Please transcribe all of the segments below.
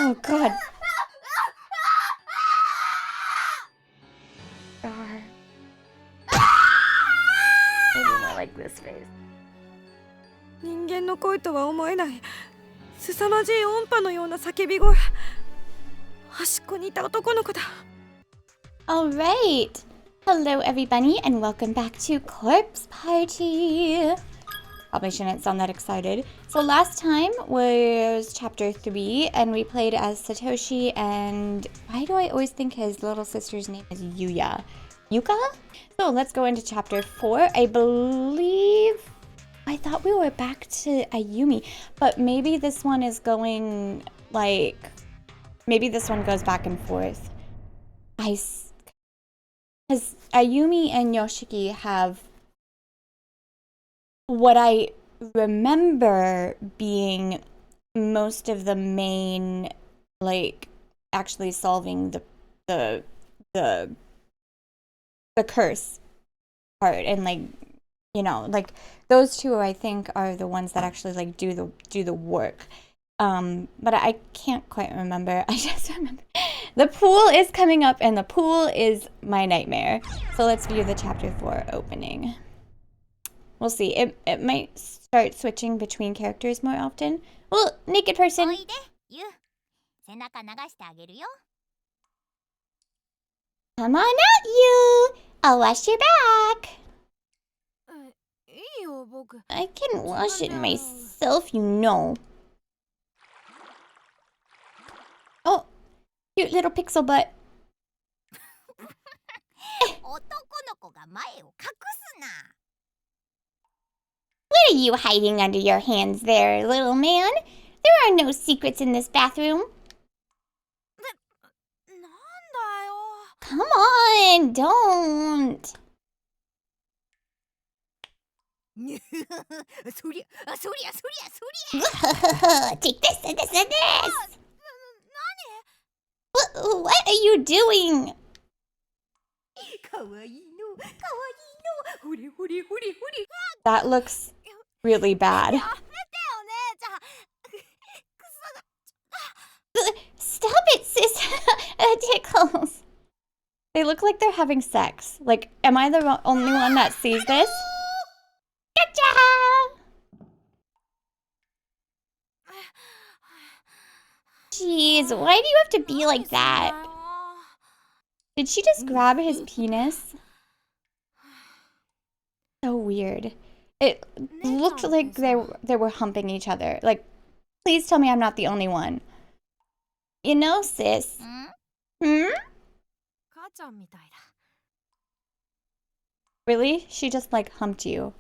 Oh god. Star. Maybe more like this face. 人間の声とは思えない凄まじい音波のような叫び声。端っこにいた男の子だ。 Alright! Hello everybody and welcome back to Corpse Party! Probably shouldn't sound that excited. So last time was chapter 3 and we played as Satoshi and why do I always think his little sister's name is Yuya? Yuka? So let's go into chapter 4. I believe... I thought we were back to Ayumi, but maybe this one is going like... Maybe this one goes back and forth. Because Ayumi and Yoshiki have what I remember being most of the main, like, actually solving the curse part, and like, you know, like those two I think are the ones that actually like do the work. But I can't quite remember. I just remember the pool is coming up and the pool is my nightmare. So let's view the chapter 4 opening. We'll see. It might start switching between characters more often. Well, naked person. Come on out, you. I'll wash your back. I can wash it myself, you know. Oh, cute little pixel butt. What are you hiding under your hands there, little man? There are no secrets in this bathroom. Come on, don't. Take this and this and this. What are you doing? That looks really bad. Stop it, sis. It tickles. They look like they're having sex. Like, am I the only one that sees this? Gotcha! Jeez, why do you have to be like that? Did she just grab his penis? So weird. It looked like they were humping each other. Like, please tell me I'm not the only one. You know, sis. Hmm? Really? She just like humped you.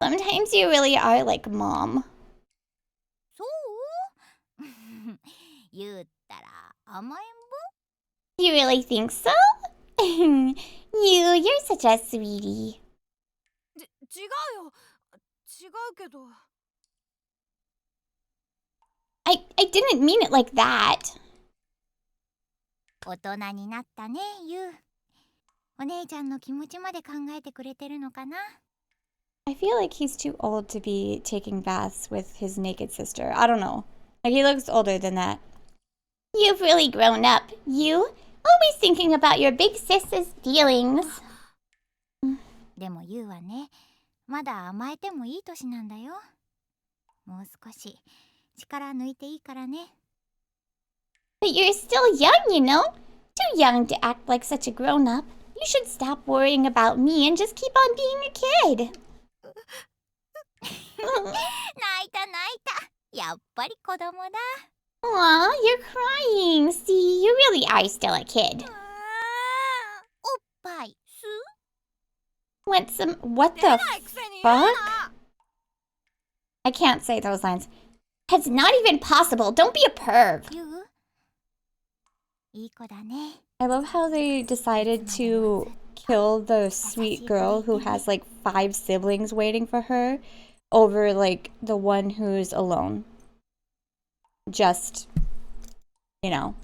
Sometimes you really are like mom. You really think so? You're such a sweetie. I didn't mean it like that. I feel like he's too old to be taking baths with his naked sister. I don't know. Like, he looks older than that. You've really grown up. You? Always thinking about your big sis's feelings. But you're still young, you know? Too young to act like such a grown-up. You should stop worrying about me and just keep on being a kid. Aw, you're crying. See, you really are still a kid. What the fuck? I can't say those lines. It's not even possible. Don't be a perv. I love how they decided to kill the sweet girl who has like 5 siblings waiting for her over like the one who's alone. Just, you know.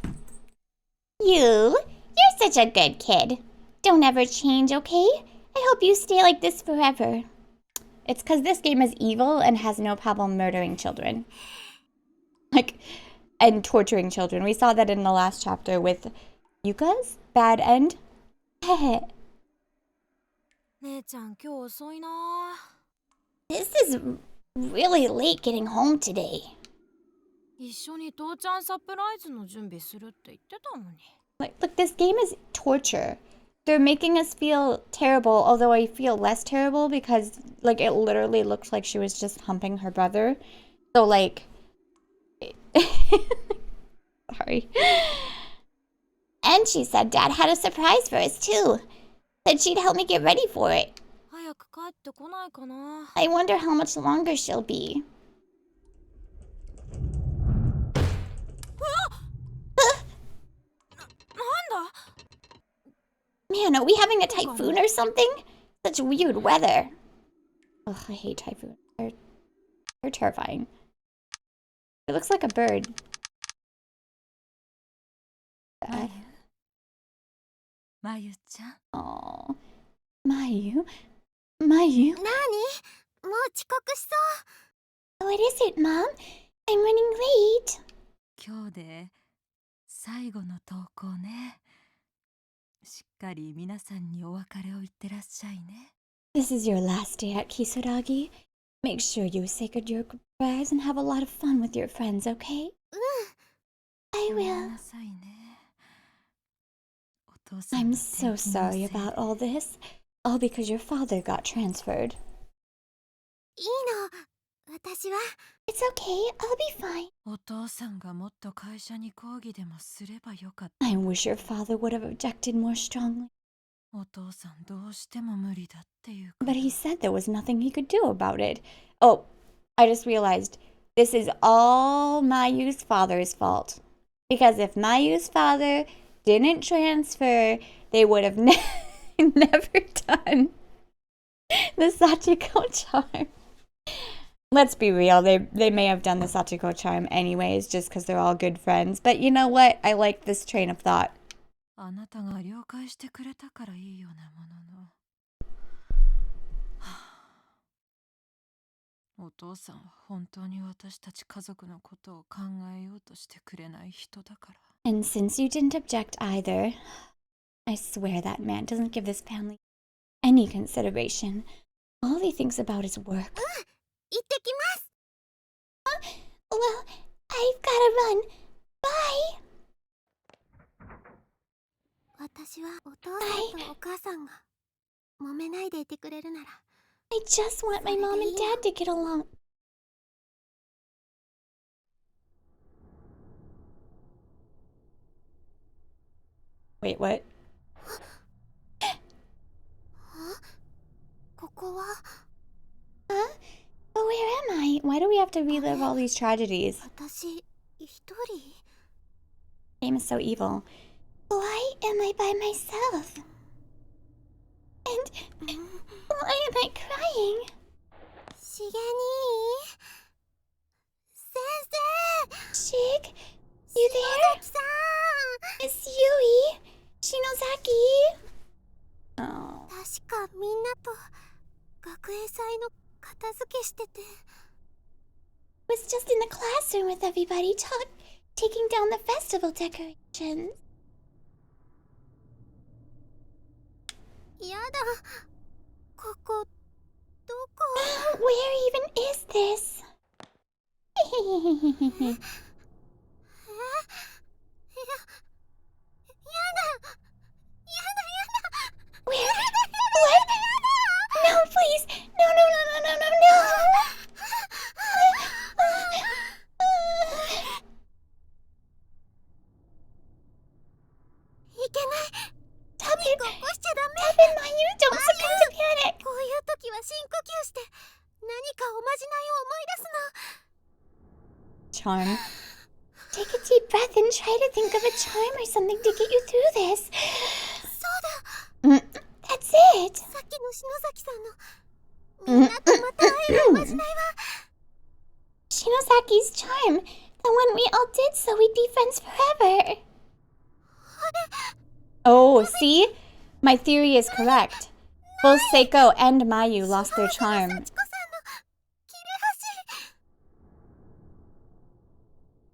You're such a good kid. Don't ever change, okay? I hope you stay like this forever. It's because this game is evil and has no problem murdering children. Like, and torturing children. We saw that in the last chapter with Yuka's bad end. 姉ちゃん今日遅いな。 This is really late getting home today. 一緒に父ちゃんサプライズの準備するって言ってたのに。Look, this game is torture. They're making us feel terrible, although I feel less terrible because, like, it literally looks like she was just humping her brother. So, like... Sorry. And she said Dad had a surprise for us, too. Said she'd help me get ready for it. 早く帰ってこないかな。 I wonder how much longer she'll be. Man, are we having a typhoon or something? Such weird weather. Ugh, I hate typhoons. They're terrifying. It looks like a bird. Mayu-chan. Oh, Mayu? Mayu? なに？もう遅刻しそう。 What is it, Mom? I'm running late. 今日で最後の登校ね。しっかり皆さんにお別れを言ってらっしゃいね。 This is your last day at Kisaragi. Make sure you say your goodbyes and have a lot of fun with your friends, okay? I ごめん will. なさいね。お父さん I'm の so 転勤のせい sorry about all this. All because your father got transferred. いいの。私は。 It's okay. I'll be fine. お父さんがもっと会社に抗議でもすればよかった。 I wish your father would have objected more strongly. お父さんどうしても無理だっていうか。 But he said there was nothing he could do about it. Oh, I just realized this is all Mayu's father's fault. Because if Mayu's father didn't transfer, they would have never done the Sachiko charm. Let's be real, they may have done the Sachiko charm anyways, just because they're all good friends. But you know what? I like this train of thought. あなたが了解してくれたからいいようなものの。はあ、お父さんは本当に私たち家族のことを考えようとしてくれない人だから。 And since you didn't object either, I swear that man doesn't give this family any consideration. All he thinks about is work. 行ってきます。 Well, I've gotta run. Bye. 私はお父さんとお母さんが揉めないでいてくれるなら。 I just want my mom and dad to get along. Wait, what? ここは Huh? But where am I? Why do we have to relive all these tragedies? 私一人。 Game is so evil. Why am I by myself? And why am I crying? しげに先生。 Shig, you there? さ Miss Yui? Shinozaki? Oh. 確かみんなと学園祭の片付けしてて。 Was just in the classroom with everybody taking down the festival decorations. やだ。ここどこ？ Where even is this? やだ。 Where? What? No, please! No, no, no, no, no, no, no! いけない。 Stop it! 起こしちゃダメ。 Stop it, Mayu! Don't succumb to panic! こういう時は深呼吸して何かおまじないを思い出すの。 Charm. Take a deep breath and try to think of a charm or something to get you through this. そうだ。 That's it! さっきの篠崎さんのみんなとまた会えるおまじないは Shinozaki's charm. The one we all did so we'd be friends forever. Oh, see? My theory is correct. Both Seiko and Mayu lost their charm. 幸子さんの切れ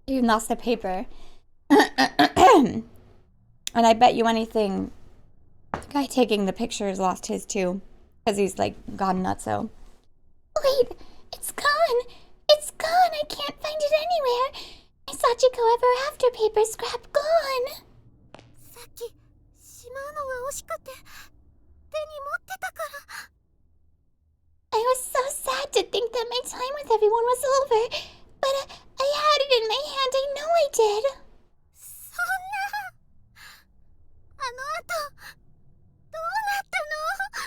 端。You lost the paper. And I bet you anything, the guy taking the pictures lost his too. Because he's like gone nutso. Wait, it's gone. It's gone. I can't find it anywhere. My Sachiko ever after paper scrap gone. I was so sad to think that my time with everyone was over, but I had it in my hand. I know I did.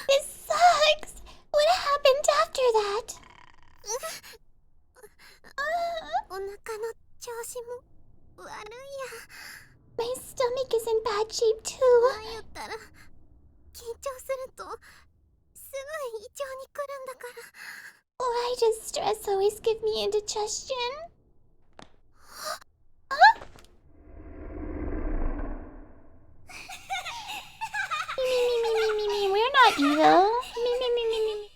This sucks. What happened after that? My stomach is in bad shape too. Why does stress always give me indigestion? Huh? Me. We're not evil. Me.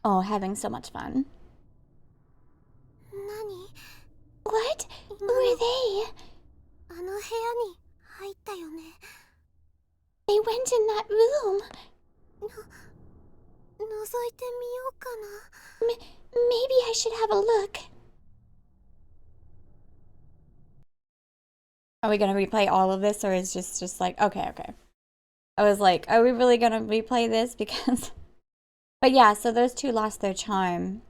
Oh, having so much fun. What? Who are they? They went in that room. Maybe I should have a look. Are we gonna replay all of this, or is just like, okay. I was like, are we really gonna replay this? Because... But yeah, so those two lost their charm.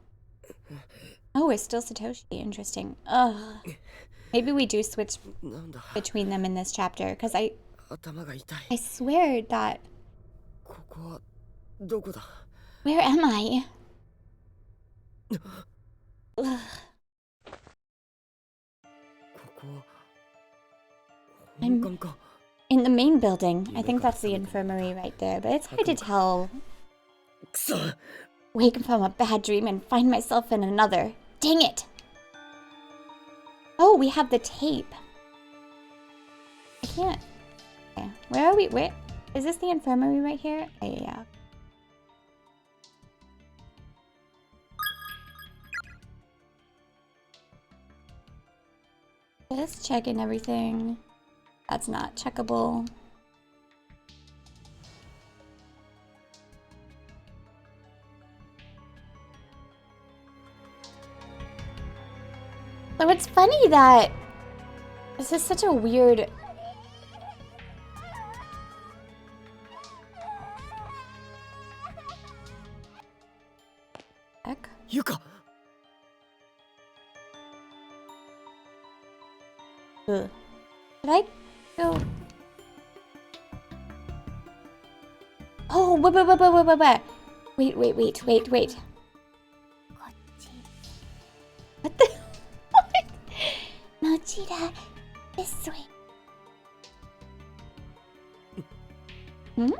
Oh, it's still Satoshi. Interesting. Ugh. Maybe we do switch between them in this chapter, because I swear that... Where am I? Ugh. I'm in the main building. I think that's the infirmary right there, but it's hard to tell. Wake from a bad dream and find myself in another. Dang it! Oh, we have the tape. I can't... Okay. Where are we? Where? Is this the infirmary right here? Yeah. Just checking everything. That's not checkable. So it's funny that this is such a weird... Heck? Yuka! Ugh. Should I go? Oh, wait. Wait. What the? What? Nochira, this way. Hmm?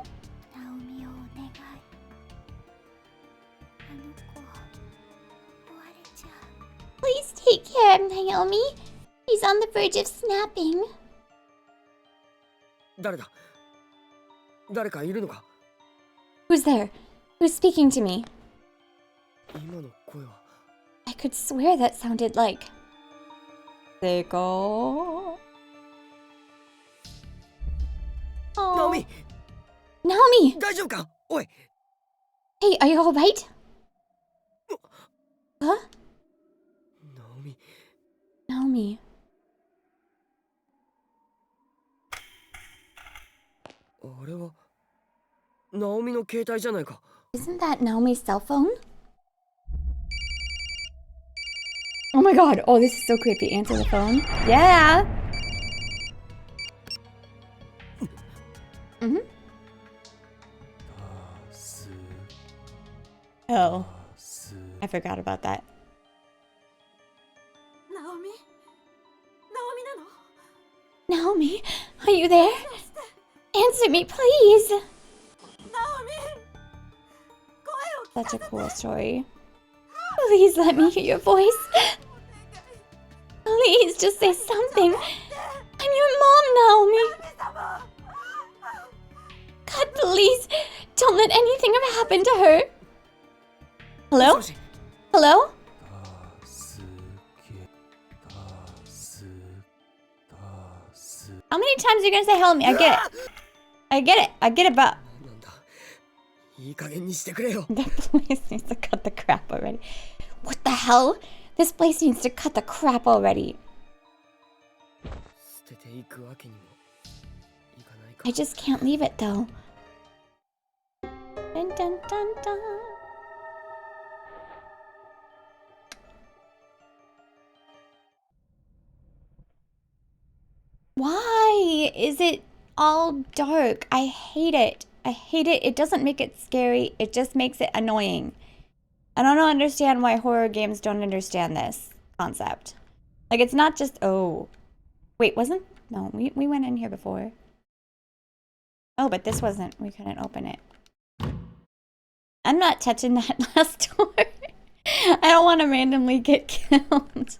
Please take care of Naomi. He's on the verge of snapping. 誰だ? 誰かいるのか? Who's there? Who's speaking to me? 今の声は I could swear that sounded like... Seiko. Naomi! Naomi! 大丈夫か? おい! Hey, are you alright? Huh? Naomi. Naomi. あれは Naomi の携帯じゃないか. Isn't that Naomi's cell phone? Oh my god. Oh, this is so creepy. Answer the phone. Yeah. Mm-hmm. Oh. I forgot about that. Naomi? Naomi なの? Naomi, are you there? Answer me, please. Naomi! Such a cool story. Please let me hear your voice. Please, just say something. I'm your mom, Naomi. God, please, don't let anything ever happen to her. Hello? もしもし Hello? How many times are you gonna say help me? I get it. I get it. I get it, but なんだ。いい加減にしてくれよ。 that place needs to cut the crap already. What the hell? This place needs to cut the crap already. 捨てていくわけにもいかないか。 I just can't leave it though. Dun, dun, dun, dun. Why is it all dark? I hate it. I hate it. It doesn't make it scary. It just makes it annoying. I don't understand why horror games don't understand this concept. Like, it's not just, oh. Wait, wasn't? No, we went in here before. Oh, but this wasn't. We couldn't open it. I'm not touching that last door. I don't want to randomly get killed.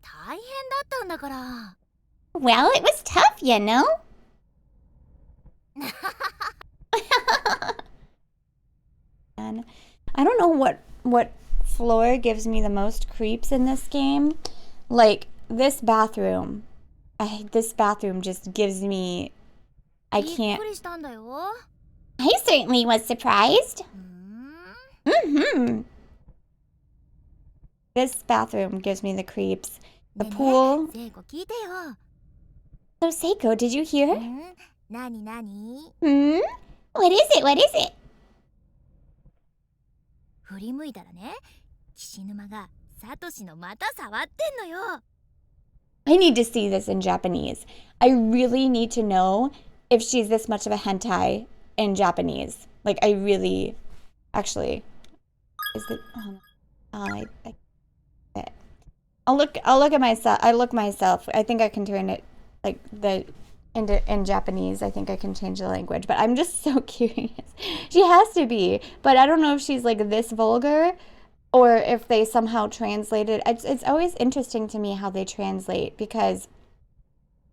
大変だったんだから。 Well, it was tough, you know? And I don't know what floor gives me the most creeps in this game. Like, this bathroom. This bathroom just gives me... I びっ can't... くりしたんだよ。 I certainly was surprised. うーん。 Mm-hmm. This bathroom gives me the creeps. The ねえねえ pool... 聖子聞いてよ。 So, Seiko, did you hear? ん？なになに？ Hmm? What is it? What is it? 振り向いたらね、岸沼がサトシの股触ってんのよ。 I need to see this in Japanese. I really need to know if she's this much of a hentai in Japanese. Like, I really... Actually... Is it... I'll look at myself. I look myself. I think I can turn it, like, in Japanese. I think I can change the language. But I'm just so curious. She has to be. But I don't know if she's, like, this vulgar... or if they somehow translated. It's always interesting to me how they translate, because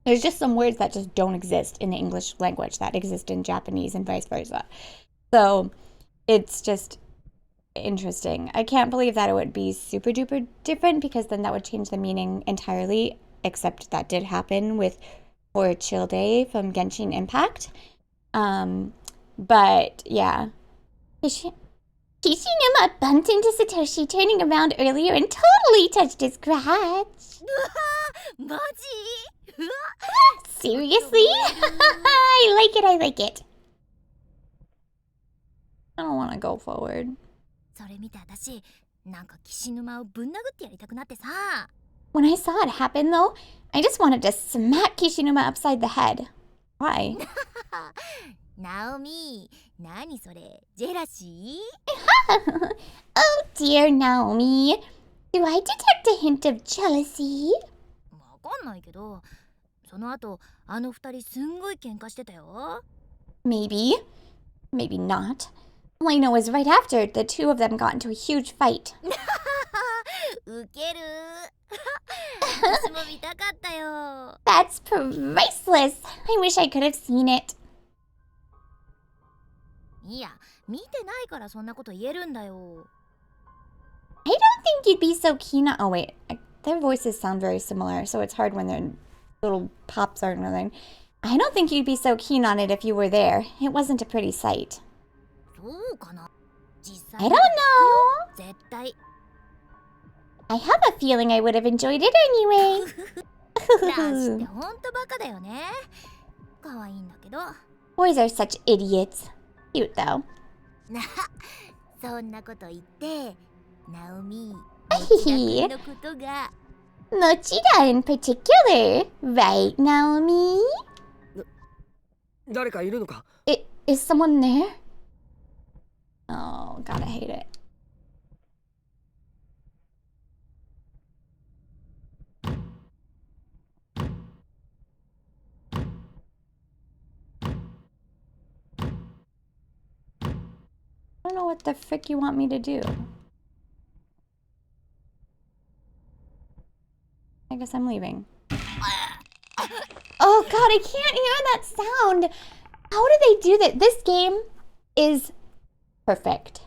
there's just some words that just don't exist in the English language that exist in Japanese and vice versa. So it's just interesting. I can't believe that it would be super duper different, because then that would change the meaning entirely, except that did happen with For Chill Day from Genshin Impact. But yeah. Kishinuma bumped into Satoshi turning around earlier and totally touched his crotch. マジ？うわ Seriously? I like it, I like it. I don't want to go forward. それ見て私、なんか岸沼をぶん殴ってやりたくなってさ。 When I saw it happen, though, I just wanted to smack Kishinuma upside the head. Why? ナオミ、何それ？ジェラシー？ Oh dear, Naomi. Do I detect a hint of jealousy? わかんないけど、その後あの二人すんごい喧嘩してたよ。 Maybe. Maybe not. All I know is right after, the two of them got into a huge fight. ウケる。私も見たかったよ。 That's priceless. I wish I could have seen it. いや、見てないからそんなこと言えるんだよ。 I don't think you'd be so keen on... Oh, wait. Their voices sound very similar, so it's hard when their little pops are another. I don't think you'd be so keen on it if you were there. It wasn't a pretty sight. そうかな。実 I 際 don't know. 絶対。 I have a feeling I would have enjoyed it anyway. 男子ってほんとバカだよね。可愛いんだけど。 Boys are such idiots. Cute, though. そんなこと言って、ナオミ、ひひのことが。 Mochida in particular. Right, Naomi? 誰かいるのか？ Is someone there? Oh, God, I hate it. I don't know what the frick you want me to do. I guess I'm leaving. Oh God, I can't hear that sound. How do they do that? This game is perfect.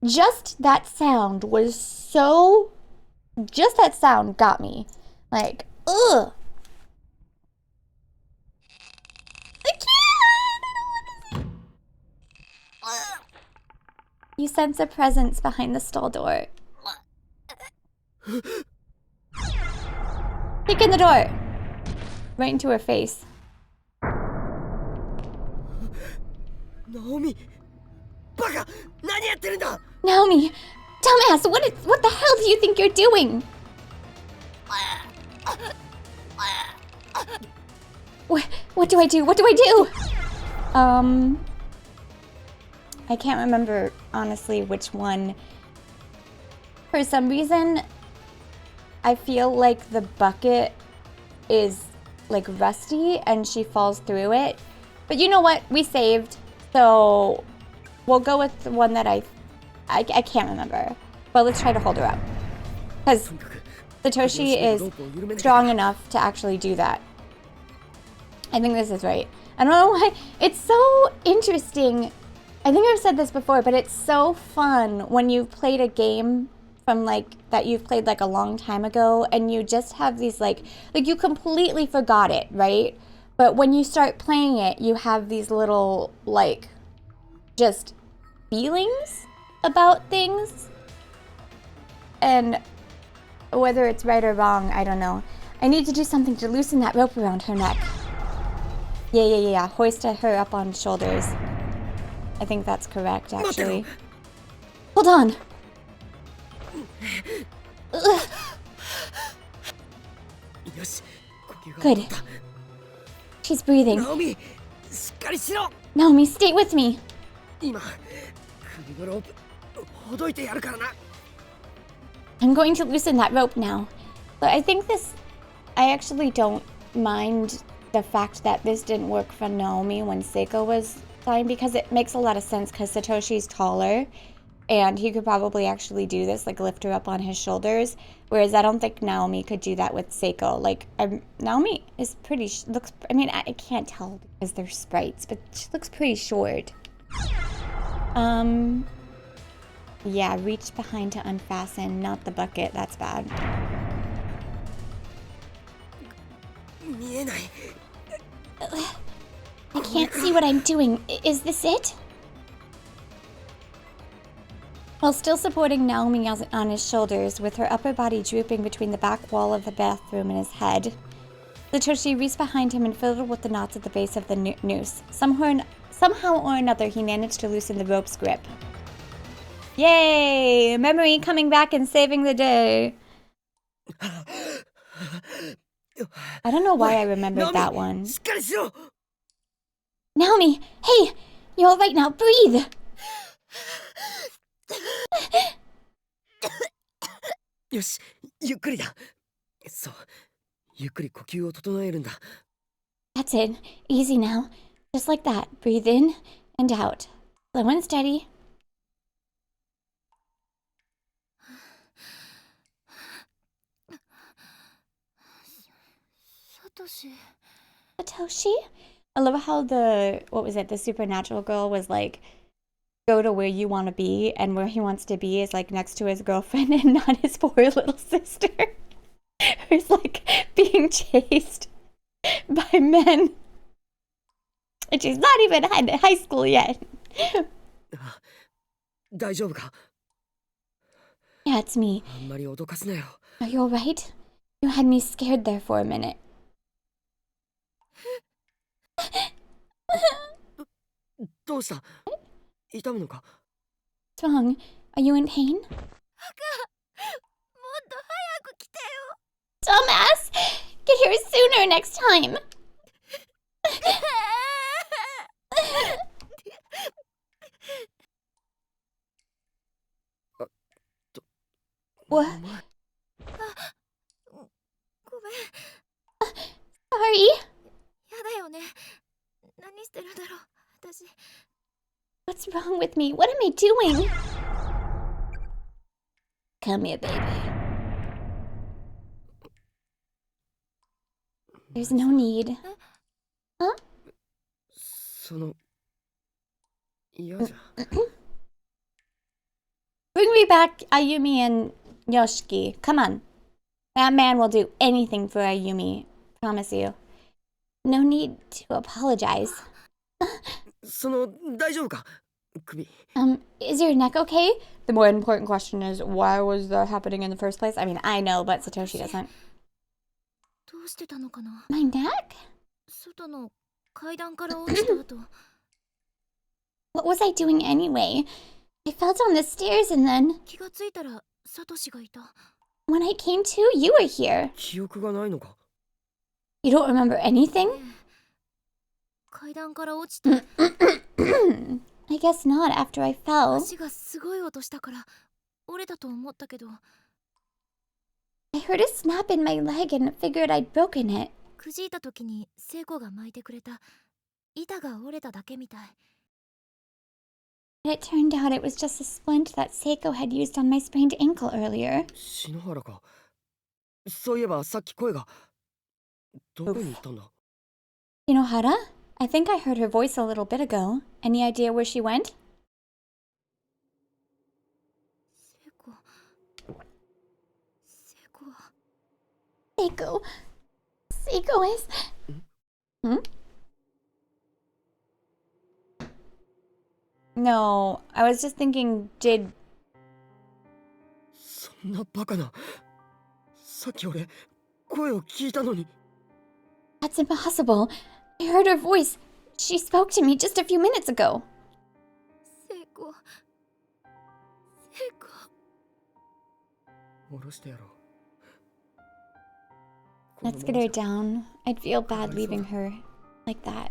just that sound was so... Just that sound got me. Like, ugh. I can't! You sense a presence behind the stall door. Kick in the door. Right into her face. Naomi! Baka! Nani yatte da? Naomi! Dumbass, what the hell do you think you're doing? What do I do? What do I do? I can't remember, honestly, which one. For some reason, I feel like the bucket is, like, rusty and she falls through it. But you know what? We saved, so we'll go with the one that I can't remember. But let's try to hold her up. Because Satoshi is strong enough to actually do that. I think this is right. I don't know why. It's so interesting. I think I've said this before, but it's so fun when you've played a game from like that you've played like a long time ago and you just have these like you completely forgot it, right? But when you start playing it, you have these little like just feelings about things. And whether it's right or wrong, I don't know. I need to do something to loosen that rope around her neck. Yeah. Hoist her up on shoulders. I think that's correct, actually. Hold on. Ugh. Good. She's breathing. Naomi! Naomi, stay with me. I'm going to loosen that rope now. But I think I actually don't mind the fact that this didn't work for Naomi when Seiko was fine, because it makes a lot of sense because Satoshi's taller and he could probably actually do this, like lift her up on his shoulders, whereas I don't think Naomi could do that with Seiko. Like, Naomi is pretty, I mean, I can't tell because they're sprites, but she looks pretty short. Yeah, reach behind to unfasten, not the bucket, that's bad. I can't see what I'm doing. Is this it? While still supporting Naomi on his shoulders, with her upper body drooping between the back wall of the bathroom and his head, Satoshi reached behind him and fiddled with the knots at the base of the noose. Somehow or another, he managed to loosen the rope's grip. Yay! Memory coming back and saving the day. I don't know why I remembered that one. Naomi! Hey! You're alright now, breathe! Yosh, ゆっくりだ。そう、ゆっくり呼吸を整えるんだ。That's it. Easy now. Just like that. Breathe in and out. Slow and steady. Satoshi? I love how the supernatural girl was like, go to where you want to be, and where he wants to be is like next to his girlfriend and not his poor little sister who's like being chased by men. And she's not even in high school yet. 大丈夫か? Yeah, it's me. あんまり脅かすなよ。 Are you alright? You had me scared there for a minute. どうした? 痛むのか? What's wrong? Are you in pain? もっと早く来てよ。 Dumbass! Get here sooner next time! What? ごめん。 Sorry. やだよね。何してるんだろう、私。 What's wrong with me? What am I doing? Come here, baby. There's no need. Huh? その、嫌じゃ。Hurry back, Ayumi and Yoshiki. Come on. That man will do anything for Ayumi. Promise you. No need to apologize. 大丈夫か首。Is your neck okay? The more important question is, why was that happening in the first place? I mean, I know, but Satoshi doesn't. どうしてたのかな。 My neck? 外の階段から落ちた後。 What was I doing anyway? I fell down the stairs and then, 気がついたらサトシがいた。 when I came to, you were here. 記憶がないのか。 You don't remember anything? 階段から落ちて I guess not after I fell. 足がすごい音したから折れたと思ったけど、 I heard a snap in my leg and figured I'd broken it. くじいた時に聖子が巻いてくれた板が折れただけみたい。 But it turned out it was just a splint that Seiko had used on my sprained ankle earlier. 篠原か。そういえばさっき声が。どこに行ったんだ。 Shinohara? I think I heard her voice a little bit ago. Any idea where she went? 聖子は Seiko. Seiko is... Hmm? No, I was just thinking, did... そんなバカな。さっき俺声を聞いたのに。 That's impossible. I heard her voice. She spoke to me just a few minutes ago. 聖子 下ろしてやろう。 Let's get her down. I'd feel bad leaving her like that.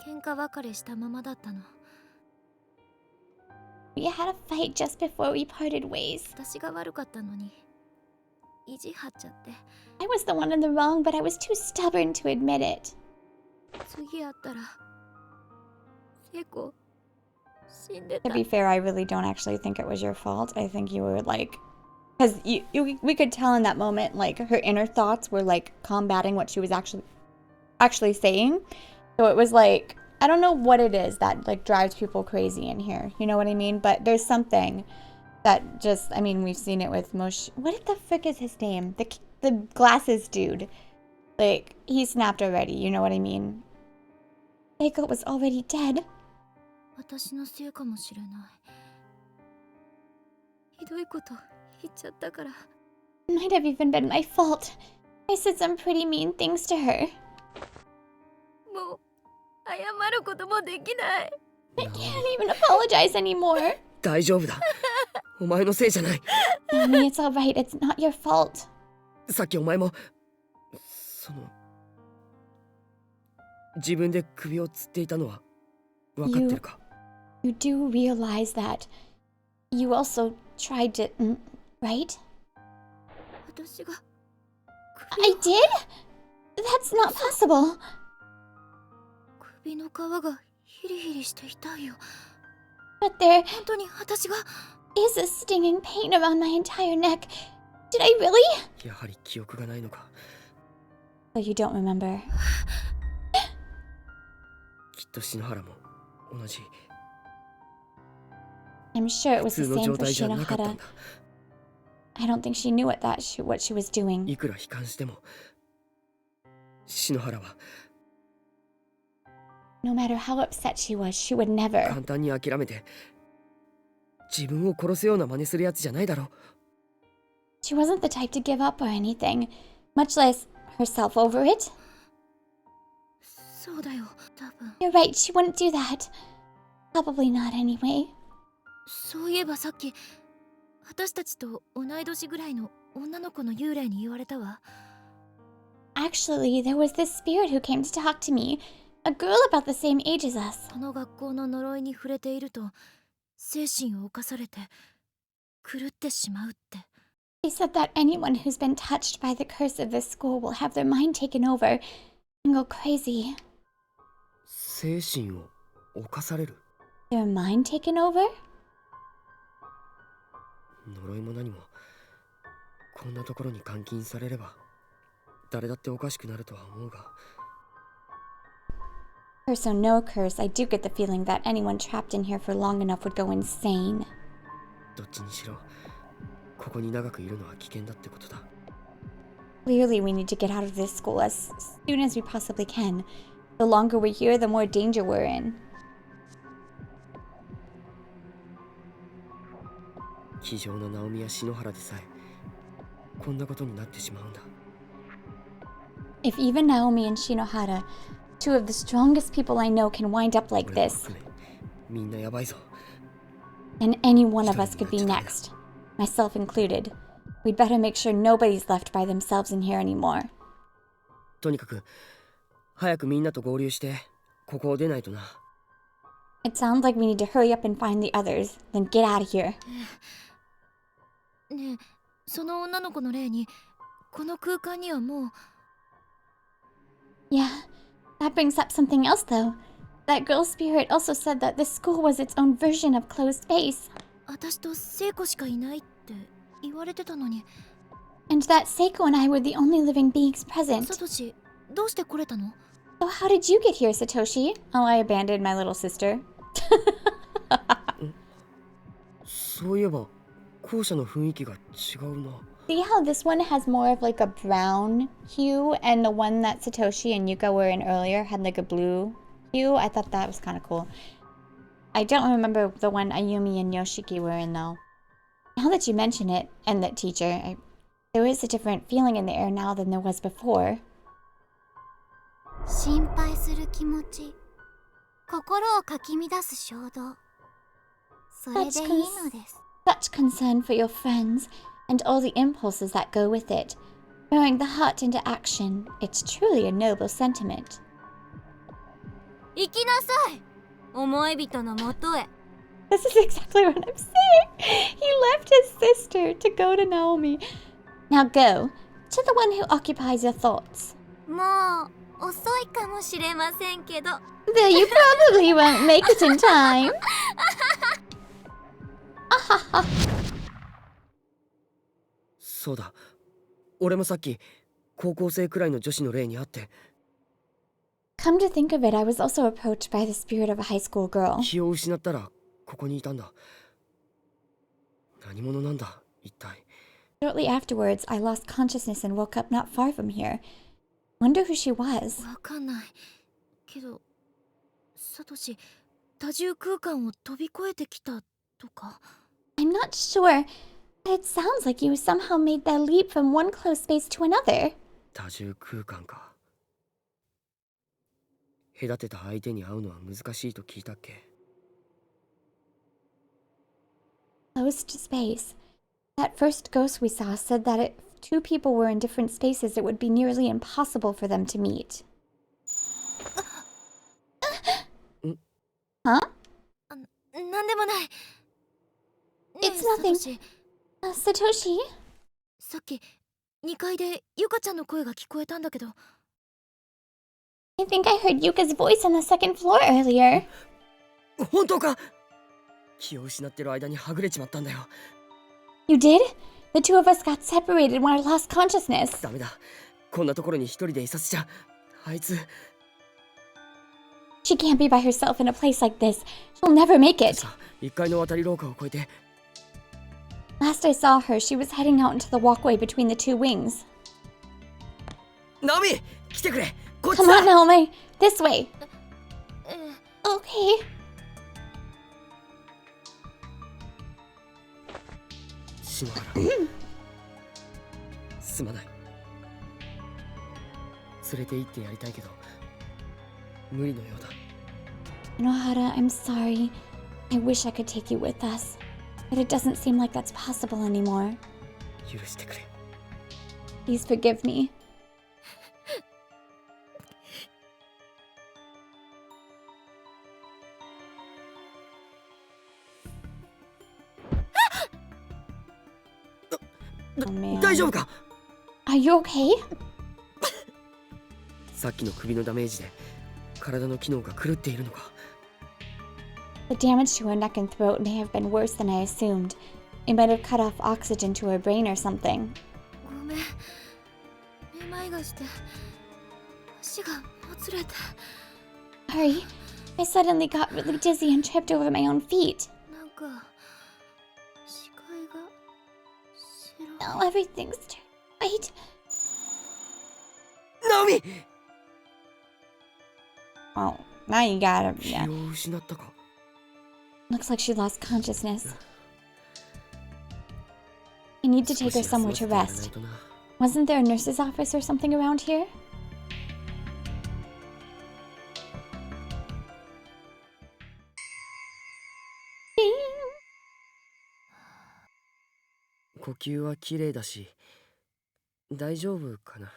喧嘩別れしたままだったの。 We had a fight just before we parted ways. 私が悪かったのに意地張っちゃって。 I was the one in the wrong, but I was too stubborn to admit it. 次会ったら聖子死んでた。 To be fair, I really don't actually think it was your fault. I think you were like... Because we could tell in that moment, like, her inner thoughts were, like, combating what she was actually saying. So it was like... I don't know what it is that, like, drives people crazy in here. You know what I mean? But there's something that just... I mean, we've seen it with Mosh... What the frick is his name? The glasses dude. Like, he snapped already. You know what I mean? Eiko was already dead. 私のせいかもしれない。ひどいこと言っちゃったから。 It might have even been my fault. I said some pretty mean things to her. もう謝ることもできない。 I can't even apologize anymore. 大丈夫だ。お前のせいじゃない。 Mommy, it's alright. It's not your fault. さっきお前も自分で首を吊っていたのは分かってるか。 You do realize that you also tried to, right? 私が I did? That's not possible. 首の皮がヒリヒリして痛いよ。 But there 本当に私が is a stinging pain around my entire neck. Did I really? やはり記憶がないのか。 Oh, you don't remember. きっと篠原も同じ。 I'm sure it 普 was 通 the の same 状 for 態じゃなかったん Shinohara. だ。 I don't think she knew what she was doing. いくら悲観しても篠原は No matter how upset she was, she would never. 簡単に諦めて自分を殺すような真似するやつじゃないだろう。 She wasn't the type to give up or anything, much less herself over it. そうだよ。多分 You're right, she wouldn't do that. Probably not anyway. そういえばさっき私たちと同い年ぐらいの女の子の幽霊に言われたわ。 Actually, there was this spirit who came to talk to me. A girl about the same age as us. この学校の呪いに触れていると精神を侵されて狂ってしまうって。 She said that anyone who's been touched by the curse of this school will have their mind taken over and go crazy. 精神を侵される。 Their mind taken over? 呪いも何もこんなところに監禁されれば誰だっておかしくなるとは思うが。Curse or no curse, I do get the feeling that anyone trapped in here for long enough would go insane. どっちにしろここに長くいるのは危険だってことだ。 Clearly, we need to get out of this school as soon as we possibly can. The longer we're here, the more danger we're in. 気丈なナオミや篠原でさえこんなことになってしまうんだ。 If even Naomi and Shinohara, two of the strongest people I know, can wind up like 俺ら this, 含めみんなやばいぞ。 then any one of us could be next, myself included. We'd better make sure nobody's left by themselves in here anymore. とにかく早くみんなと合流してここを出ないとな。 It sounds like we need to hurry up and find the others, then get out of here. ねえ、その女の子の霊にこの空間にはもう Yeah, that brings up something else though. That girl spirit also said that this school was its own version of closed space. 私と聖子しかいないって言われてたのに。 And that Seiko and I were the only living beings present. サトシ、どうして来れたの？ So how did you get here, Satoshi? Oh, I abandoned my little sister. そういえば校舎の雰囲気が違うな。 See how this one has more of like a brown hue, and the one that Satoshi and Yuka were in earlier had like a blue hue? I thought that was kind of cool. I don't remember the one Ayumi and Yoshiki were in though. Now that you mention it, and that teacher, there is a different feeling in the air now than there was before. 心配する気持ち、心をかき乱す衝動、それでいいのです。 Such concern for your friends, and all the impulses that go with it. Throwing the heart into action, it's truly a noble sentiment. 行きなさい、思い人のもとへ。 This is exactly what I'm saying. He left his sister to go to Naomi. Now go to the one who occupies your thoughts. もう遅いかもしれませんけど。 Though you probably won't make it in time. そうだ。俺もさっき高校生くらいの女子の霊に会って。 Come to think of it, I was also approached by the spirit of a high school girl. 気を失ったらここにいたんだ。何者なんだ一体。 Shortly afterwards, I lost consciousness and woke up not far from here. Wonder who she was. わかんない。けど、サトシ、多重空間を飛び越えてきたとか。 I'm not sure, but it sounds like you somehow made that leap from one closed space to another. 多重空間か。隔てた相手に会うのは難しいと聞いたっけ。 Closed space. That first ghost we saw said that if two people were in different spaces, it would be nearly impossible for them to meet. Huh? なんでもない。ねえ It's nothing. サトシ、 Satoshi? さっき2階でユカちゃんの声が聞こえたんだけど。 I think I heard Yuka's voice on the second floor earlier. 本当か。気を失ってる間にはぐれちまったんだよ。 You did? The two of us got separated when I lost consciousness. ダメだ。こんなところに一人でいさせちゃ。あいつ。 She can't be by herself in a place like this. She'll never make it. さ、1階の渡り廊下を越えて。 Last I saw her, she was heading out into the walkway between the two wings. ナオミ、来てくれ。こっち Come だ。 on, Naomi. This way. Okay. 篠原。すまない。連れて行ってやりたいけど、無理のようだ。 Nohara, I'm sorry. I wish I could take you with us. But it doesn't seem like that's possible anymore. 許してくれ。 Please forgive me. 大丈夫か。 Are you okay? さっきの首のダメージで体の機能が狂っているのか。 The damage to her neck and throat may have been worse than I assumed. It might have cut off oxygen to her brain or something. ごめん。めまいがして足がもつれて。Sorry, I suddenly got really dizzy and tripped over my own feet. なんか視界が白い Now everything's turned white. ナオミ Oh, now you got it. 気 Yeah. を失ったか Looks like she lost consciousness. I need to take her 少し休 somewhere ま to せてやらない rest. とな Wasn't there a nurse's office or something around here? Ding! 呼吸は綺麗だし大丈夫かな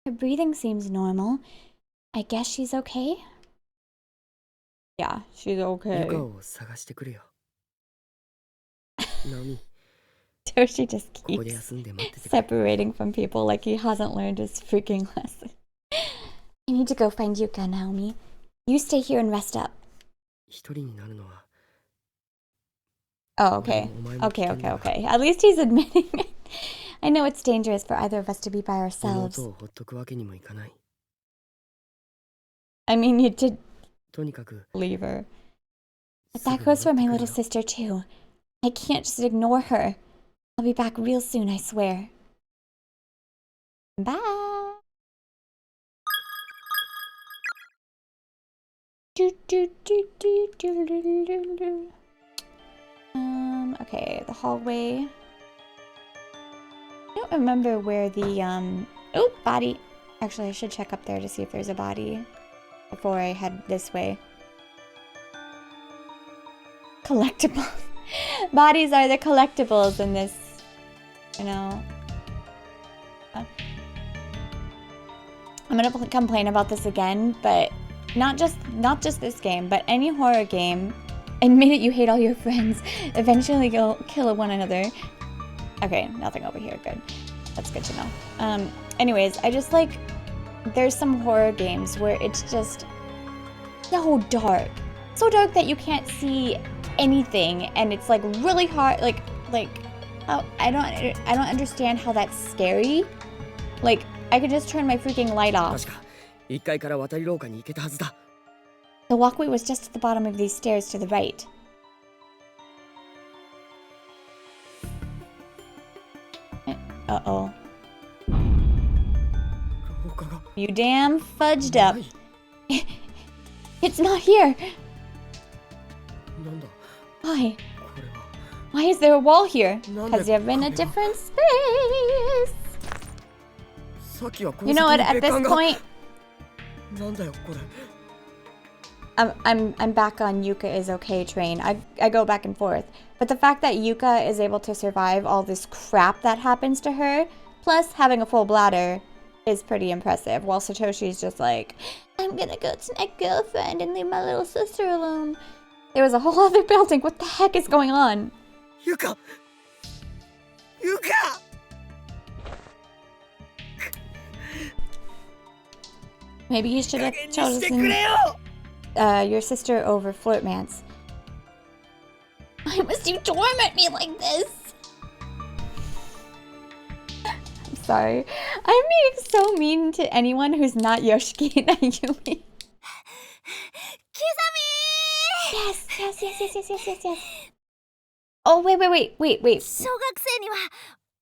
Her breathing seems normal. I guess she's okay? Yeah, she's ユ okay. カを探してくれよナオミ Toshi just ここで keeps 休んで待っててくれ separating from people like he hasn't learned his freaking lesson. I need to go find Yuka, Naomi. You stay here and rest up. 一人になるのは Oh, okay. 俺もお前も危 Okay, 険 okay, だが okay. At least he's admitting it. I know it's dangerous for either of us to be by ourselves. 妹をほっとくわけにもいかない I mean, you did とにかく leave her. But すぐ that 戻 goes って for my くる little よ sister, too. I can't just ignore her. I'll be back real soon, I swear. Bye. Okay, the hallway. I don't remember where the, oh, body. Actually, I should check up there to see if there's a body before I head this way. Collectibles. Bodies are the collectibles in this, you know. I'm gonna complain about this again, but not just this game, but any horror game. Admit it, you hate all your friends. Eventually you'll kill one another. Okay, nothing over here. Good. That's good to know. Anyways, I just like, there's some horror games where it's just so dark. So dark that you can't see anything, and it's like really hard, like I don't understand how that's scary. Like, I could just turn my freaking light off. 確か1階から渡り廊下に行けたはずだ The walkway was just at the bottom of these stairs to the right. Uh-oh. 廊下が You damn fudged up. ない It's not here. なんだ Why? これは Why is there a wall here? なんで Because you're in a 壁が different space. さっきはこ You の know 先 what? に At 別 this 館が point, なんだよこれ I'm back on Yuka is okay train. I go back and forth. But the fact that Yuka is able to survive all this crap that happens to her, plus having a full bladder, is pretty impressive. While Satoshi's just like, I'm gonna go to my girlfriend and leave my little sister alone. There was a whole other building. What the heck is going on? ユカユカ Maybe you should have 加減にしてくれ chosen よ your sister over Flirtmance. Why must you torment me like this? I'm sorry. I'm being so mean to anyone who's not Yoshiki and Ayumi. Yes, yes, yes, yes, yes, yes, yes, yes. Oh, wait. 小学生には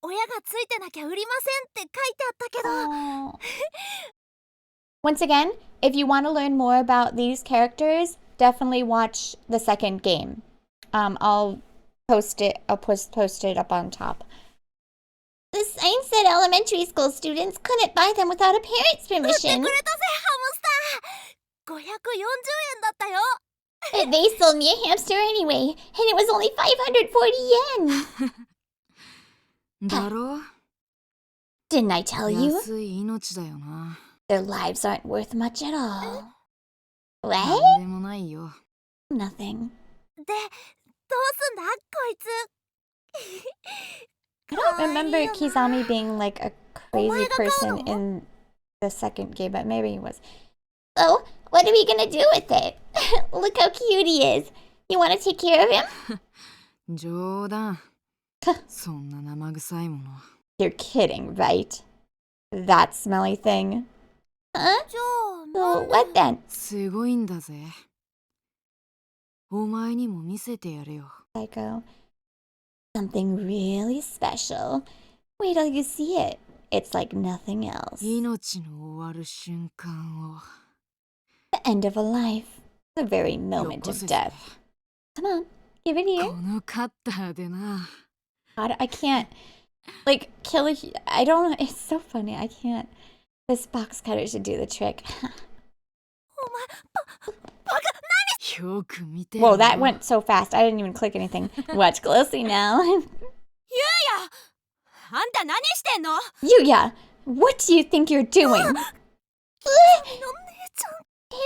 親がついてなきゃ売りませんって書いてあったけど Oh. Once again, if you want to learn more about these characters, definitely watch the second game. I'll post it up on top. The sign said elementary school students couldn't buy them without a parent's 売って permission. くれたぜハムスター540円だったよ But they sold me a hamster anyway, and it was only 540 yen. だろ Didn't I tell you? 安い命だよな Their lives aren't worth much at all. な What? んでもないよ Nothing. でどうすんだこいつ I don't remember Kizami being like a crazy my God, person no. in the second game, but maybe he was. So, what are we gonna do with it? Look how cute he is. You wanna take care of him? 冗談そんな生臭いもの You're kidding, right? That smelly thing. Huh? じゃあ So what then? すごいんだぜ。お前にも見せてやるよ。 Psycho. Something really special. Wait till you see it. It's like nothing else. 命の終わる瞬間を The end of a life. The very よ moment こ of せぜ。 death. Come on, give it こ here. のカッターでな。 God, I can't. Like, kill a. I don't. It's so funny. I can't. This box cutter should do the trick. よく見てろ。 Whoa, that went so fast. I didn't even click anything. Watch closely now. あんた何してんの？ Yuya, what do you think you're doing?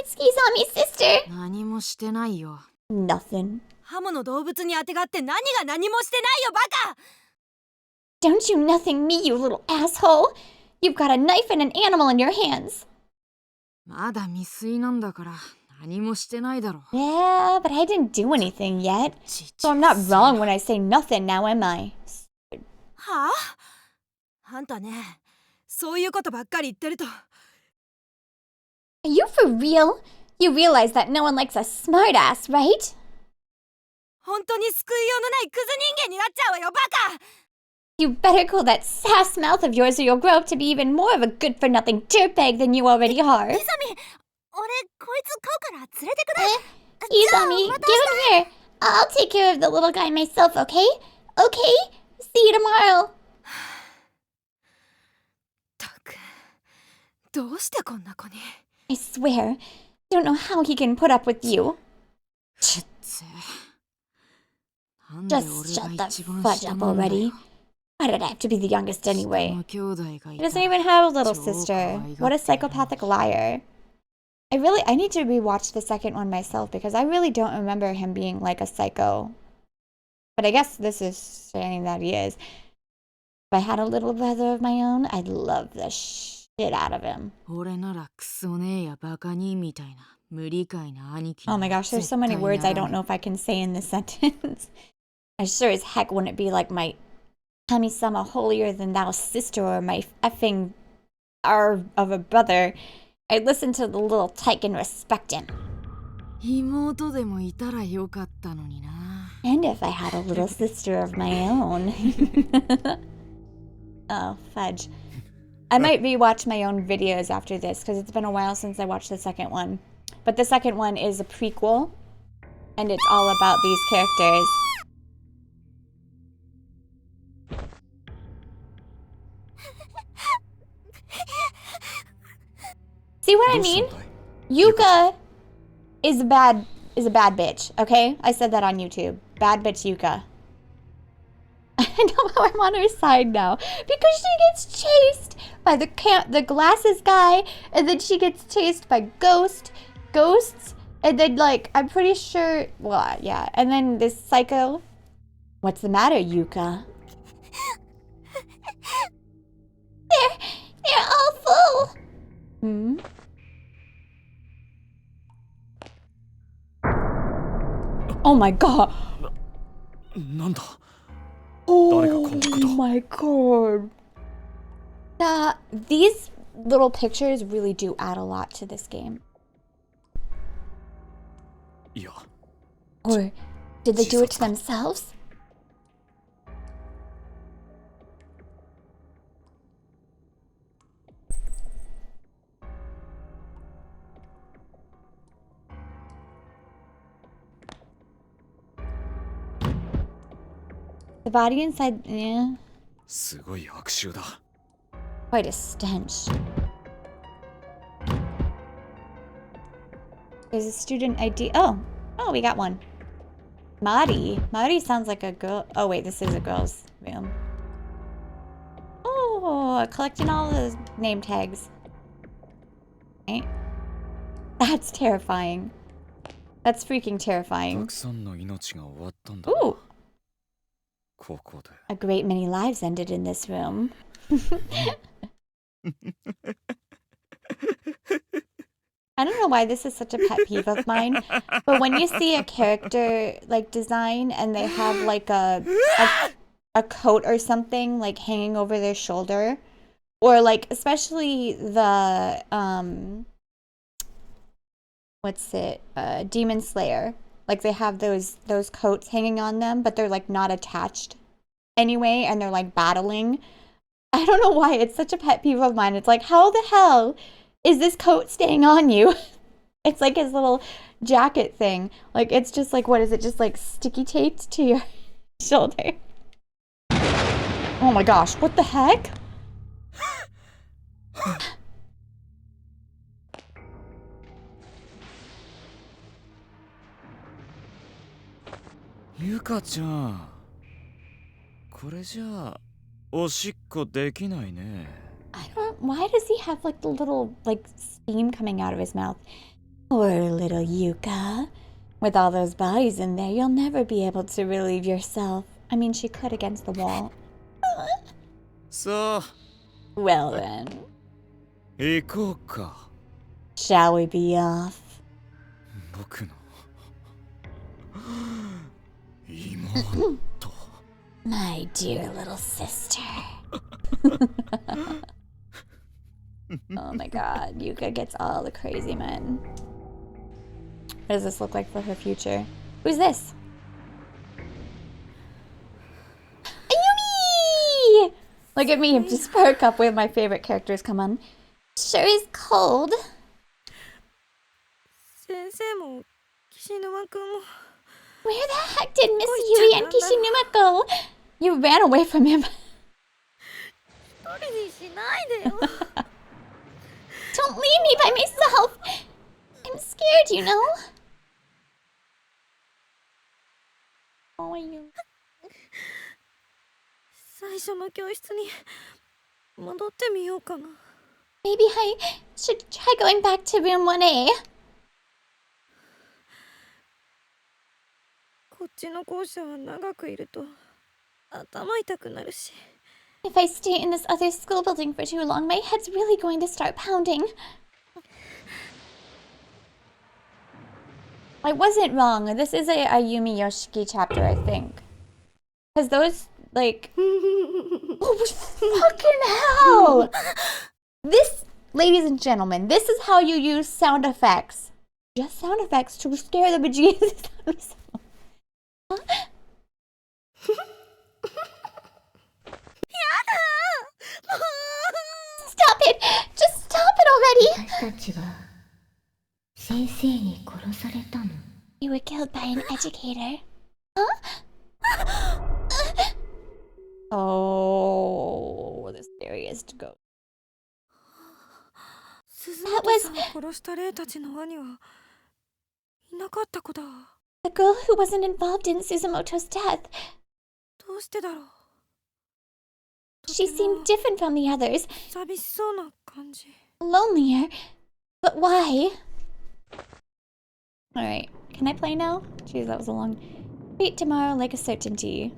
It's Kizami's sister. 何もしてないよ。 Nothing. ハモの動物にあてがって何が何もしてないよバカ！ Don't you nothing me, you little asshole. You've got a knife and an animal in your hands. まだ未遂なんだから何もしてないだろ。 Yeah, but I didn't do anything yet. ち So I'm not wrong when I say nothing now, am I? はあ？あんたね、そういうことばっかり言ってると。 Are you for real? You realize that no one likes a smartass, right? 本当に救いようのないクズ人間になっちゃうわよバカ！ You better cool that sass mouth of yours or you'll grow up to be even more of a good-for-nothing dirtbag than you already are. イザミ、俺こいつ飼うから連れてくれ。 Izami, give him here. I'll take care of the little guy myself, okay? Okay? See you tomorrow. たく、どうしてこんな子に？ I swear, don't know how he can put up with you. ちっつなんで Just 俺 shut が the 一番 fudge 下 up なんだよ。 already. Why did I have to be the youngest 下 anyway? の兄弟がい He た doesn't even have a little So sister. kawaii What a gatte. psychopathic liar. I need to rewatch the second one myself because I really don't remember him being like a psycho. But I guess this is saying that he is. If I had a little brother of my own, I'd love the shit out of him. 俺ならクソねえやバカ兄みたいな無理解な兄貴 Oh に my は gosh, there's so 絶 many 対 words な I ら don't ね know if I can say in this sentence. I sure as heck wouldn't be like my Kami-sama holier than thou sister or my effing R of a brother. I'd listen to the little tyke and respect him. 妹でもいたらよかったのにな。 And if I had a little sister of my own. Oh, fudge. I might rewatch my own videos after this because it's been a while since I watched the second one. But the second one is a prequel, and it's all about these characters. See what I mean? Yuka is a bad bitch, okay? I said that on YouTube. Bad bitch Yuka. I know how I'm on her side now because she gets chased by the glasses guy, and then she gets chased by ghosts, and then like I'm pretty sure, well, yeah, and then this psycho. What's the matter, Yuka? They're awful. Hmm. Oh my god. なんだ Oh 誰がこんなこと my god. These little pictures really do add a lot to this game. いや Or did they do it to themselves? The body inside, yeah, すごい悪臭だ quite a stench. There's a student ID. Oh, we got one. Mari. Mari sounds like a girl. Oh wait, this is a girl's room. Oh, collecting all the name tags. Right? That's terrifying. That's freaking た terrifying. くさんの命が終わったんだ Ooh, ここで a great many lives ended in this room. I don't know why this is such a pet peeve of mine, but when you see a character like design and they have like a coat or something like hanging over their shoulder, Or like especially the what's it? Demon Slayer. Like they have those coats hanging on them, but they're like not attached anyway, and they're like battling. I don't know why it's such a pet peeve of mine. It's like, how the hell is this coat staying on you? It's like his little jacket thing. Like it's just like, what is it? Just like sticky taped to your shoulder. Oh my gosh, what the heck? Yuka ちゃん、これじゃあおしっこできないね。I don't. Why does he have like the little like steam coming out of his mouth? Poor little Yuka. With all those bodies in there, you'll never be able to relieve yourself. I mean, she could against the wall. さあ、 Well then, 行こうか。 shall we be off? 僕の妹。 My dear little sister. Oh my god, Yuka gets all the crazy men. What does this look like for her future? Who's this? Ayumi! Look at me, just perk up with my favorite characters come on. Sure is cold. 先生も岸沼くんも Where the heck did Miss Yui and Kishinuma go? You ran away from him. 一人にしないでよ Don't leave me by myself. I'm scared, you know. Oh, you. 最初の教室に戻ってみようかな Maybe I should try going back to room 1A. こっちの校舎は長くいると頭痛くなるし If I stay in this other school building for too long, my head's really going to start pounding. I wasn't wrong. This is a Ayumi Yoshiki chapter, I think. Because those, like... Oh, fucking hell! This, ladies and gentlemen, this is how you use sound effects. Just sound effects to scare the bejesus out of someone. Huh? Stop it! Just stop it already! 私たちは先生に殺されたの。 You were killed by an educator. Huh? Oh, the scariest ghost. 鈴本さんを殺した霊たちの輪にはいなかった子だ The girl who wasn't involved in Suzumoto's death. どうしてだろう She seemed different from the others. 寂しそうな感じ Lonelier. But why? Alright, can I play now? Jeez, that was a long... Wait tomorrow like a certainty.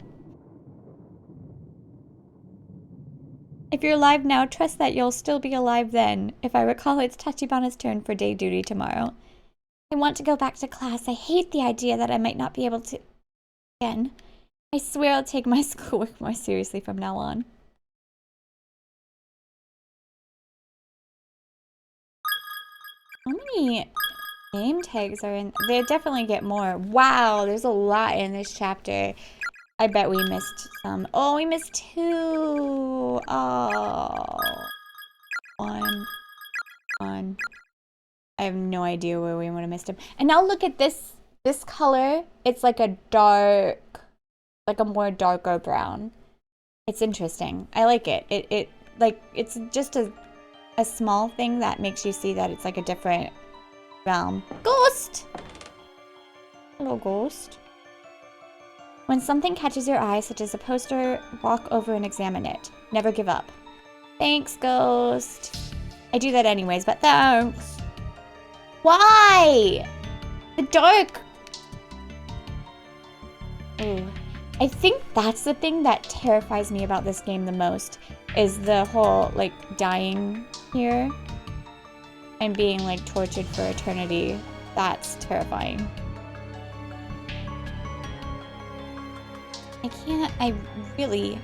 If you're alive now, trust that you'll still be alive then. If I recall, it's Tachibana's turn for day duty tomorrow. I want to go back to class. I hate the idea that I might not be able to... Again. I swear I'll take my schoolwork more seriously from now on. How many name tags are in? They definitely get more. Wow, there's a lot in this chapter. I bet we missed some. Oh, we missed 2. Oh. One. I have no idea where we would have missed him. And now look at this color. It's like a dark, like a more darker brown. It's interesting. I like it. It like, it's just a small thing that makes you see that it's like a different realm. Ghost! Hello, ghost. When something catches your eye, such as a poster, walk over and examine it. Never give up. Thanks, ghost. I do that anyways, but thanks. Why? The dark. Ooh. I think that's the thing that terrifies me about this game the most, is the whole, like, dying here and being, like, tortured for eternity. That's terrifying. I really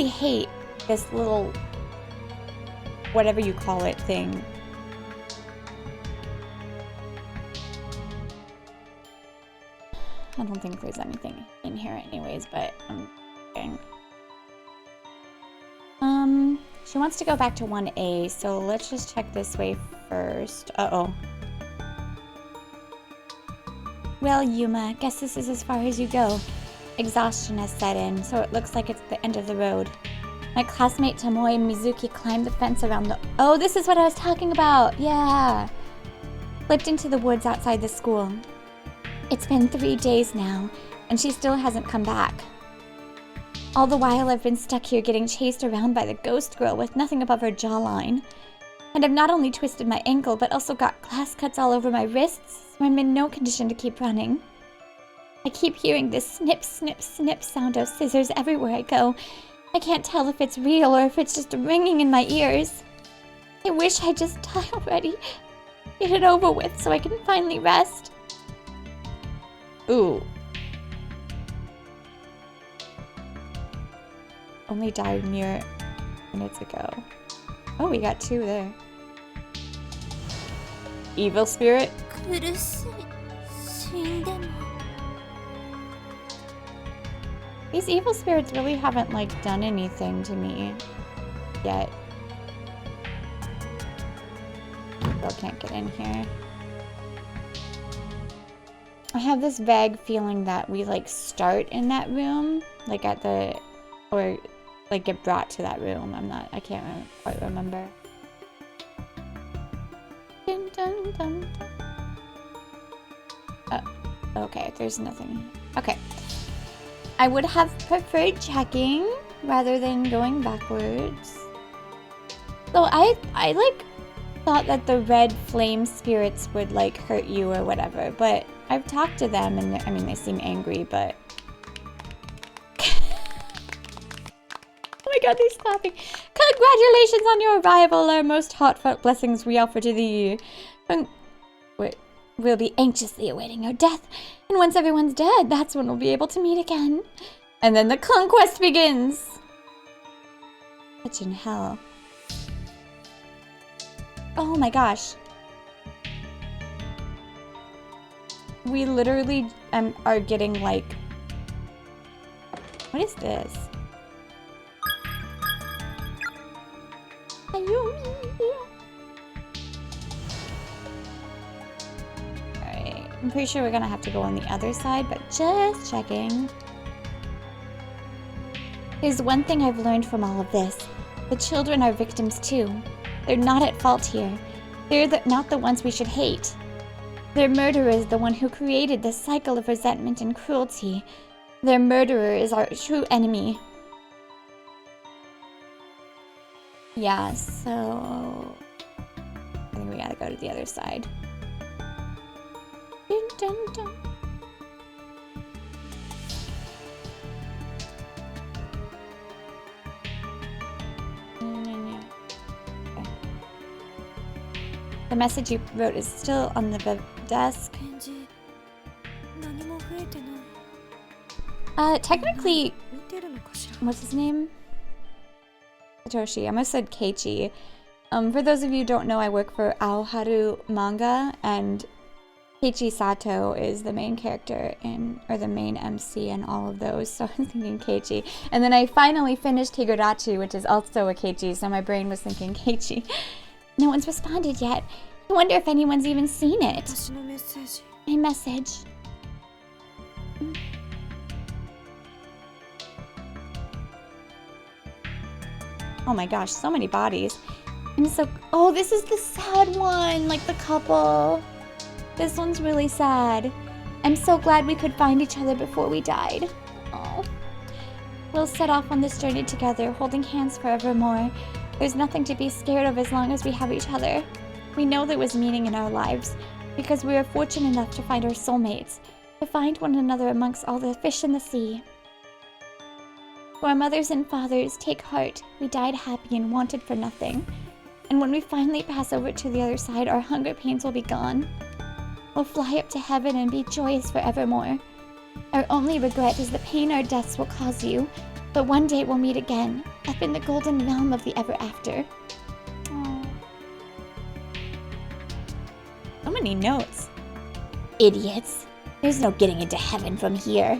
hate this little, whatever you call it, thing. I don't think there's anything in here anyways, but I'm kidding. She wants to go back to 1A, so let's just check this way first. Uh-oh. Well, Yuma, guess this is as far as you go. Exhaustion has set in, so it looks like it's the end of the road. My classmate Tomoe and Mizuki climbed the fence around the— oh, this is what I was talking about! Yeah! Slipped into the woods outside the school. It's been 3 days now, and she still hasn't come back. All the while I've been stuck here getting chased around by the ghost girl with nothing above her jawline. And I've not only twisted my ankle, but also got glass cuts all over my wrists, so I'm in no condition to keep running. I keep hearing this snip, snip, snip sound of scissors everywhere I go. I can't tell if it's real or if it's just ringing in my ears. I wish I'd just die already. Get it over with so I can finally rest. Ooh. Only died mere minutes ago. Oh, we got 2 there. Evil spirit? 苦しい死んでも These evil spirits really haven't, like, done anything to me yet. Still can't get in here. I have this vague feeling that we, like, start in that room, like, at the, or, like, get brought to that room. I can't quite remember. Dun, dun, dun, dun. Oh, okay, there's nothing. Okay. I would have preferred checking rather than going backwards. So I like, thought that the red flame spirits would, like, hurt you or whatever, but I've talked to them and, I mean, they seem angry, but... Oh my god, they're clapping. Congratulations on your arrival, our most heartfelt blessings we offer to thee. We'll be anxiously awaiting your death, and once everyone's dead, that's when we'll be able to meet again. And then the conquest begins! Such in hell. Oh my gosh. We literally are getting, like... What is this? Ayumi! Alright, I'm pretty sure we're gonna have to go on the other side, but just checking. There's one thing I've learned from all of this. The children are victims too. They're not at fault here. They're not the ones we should hate. Their murderer is the one who created this cycle of resentment and cruelty. Their murderer is our true enemy. Yeah, so... I think we gotta go to the other side. Dun, dun, dun. Okay. The message you wrote is still on the desk. 返事何も増えてない。 Technically, 見てるのかしら。 what's his name? Satoshi. I almost said Keiichi. For those of you who don't know, I work for Aoharu Manga, and Keiichi Sato is the main character or the main MC in all of those, so I was thinking Keiichi. And then I finally finished Higurashi, which is also a Keiichi, so my brain was thinking Keiichi. No one's responded yet. I wonder if anyone's even seen it. 私のメッセージ。 My message. Oh my gosh, so many bodies. I'm so... Oh, this is the sad one, like the couple. This one's really sad. I'm so glad we could find each other before we died. Oh. We'll set off on this journey together, holding hands forevermore. There's nothing to be scared of as long as we have each other. We know there was meaning in our lives, because we were fortunate enough to find our soulmates, to find one another amongst all the fish in the sea. To our mothers and fathers, take heart. We died happy and wanted for nothing. And when we finally pass over to the other side, our hunger pains will be gone. We'll fly up to heaven and be joyous forevermore. Our only regret is the pain our deaths will cause you. But one day we'll meet again, up in the golden realm of the ever after. Aww. So many notes. Idiots. There's no getting into heaven from here.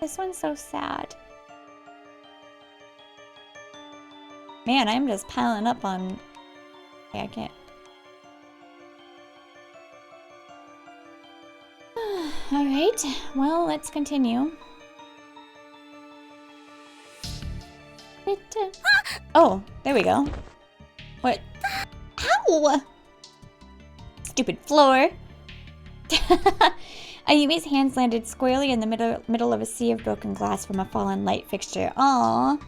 This one's so sad. Man, I'm just piling up on... Yeah, I can't. Alright, well, let's continue. Oh, there we go. What? Ow! Stupid floor. Ayumi's hands landed squarely in the middle of a sea of broken glass from a fallen light fixture. Aww.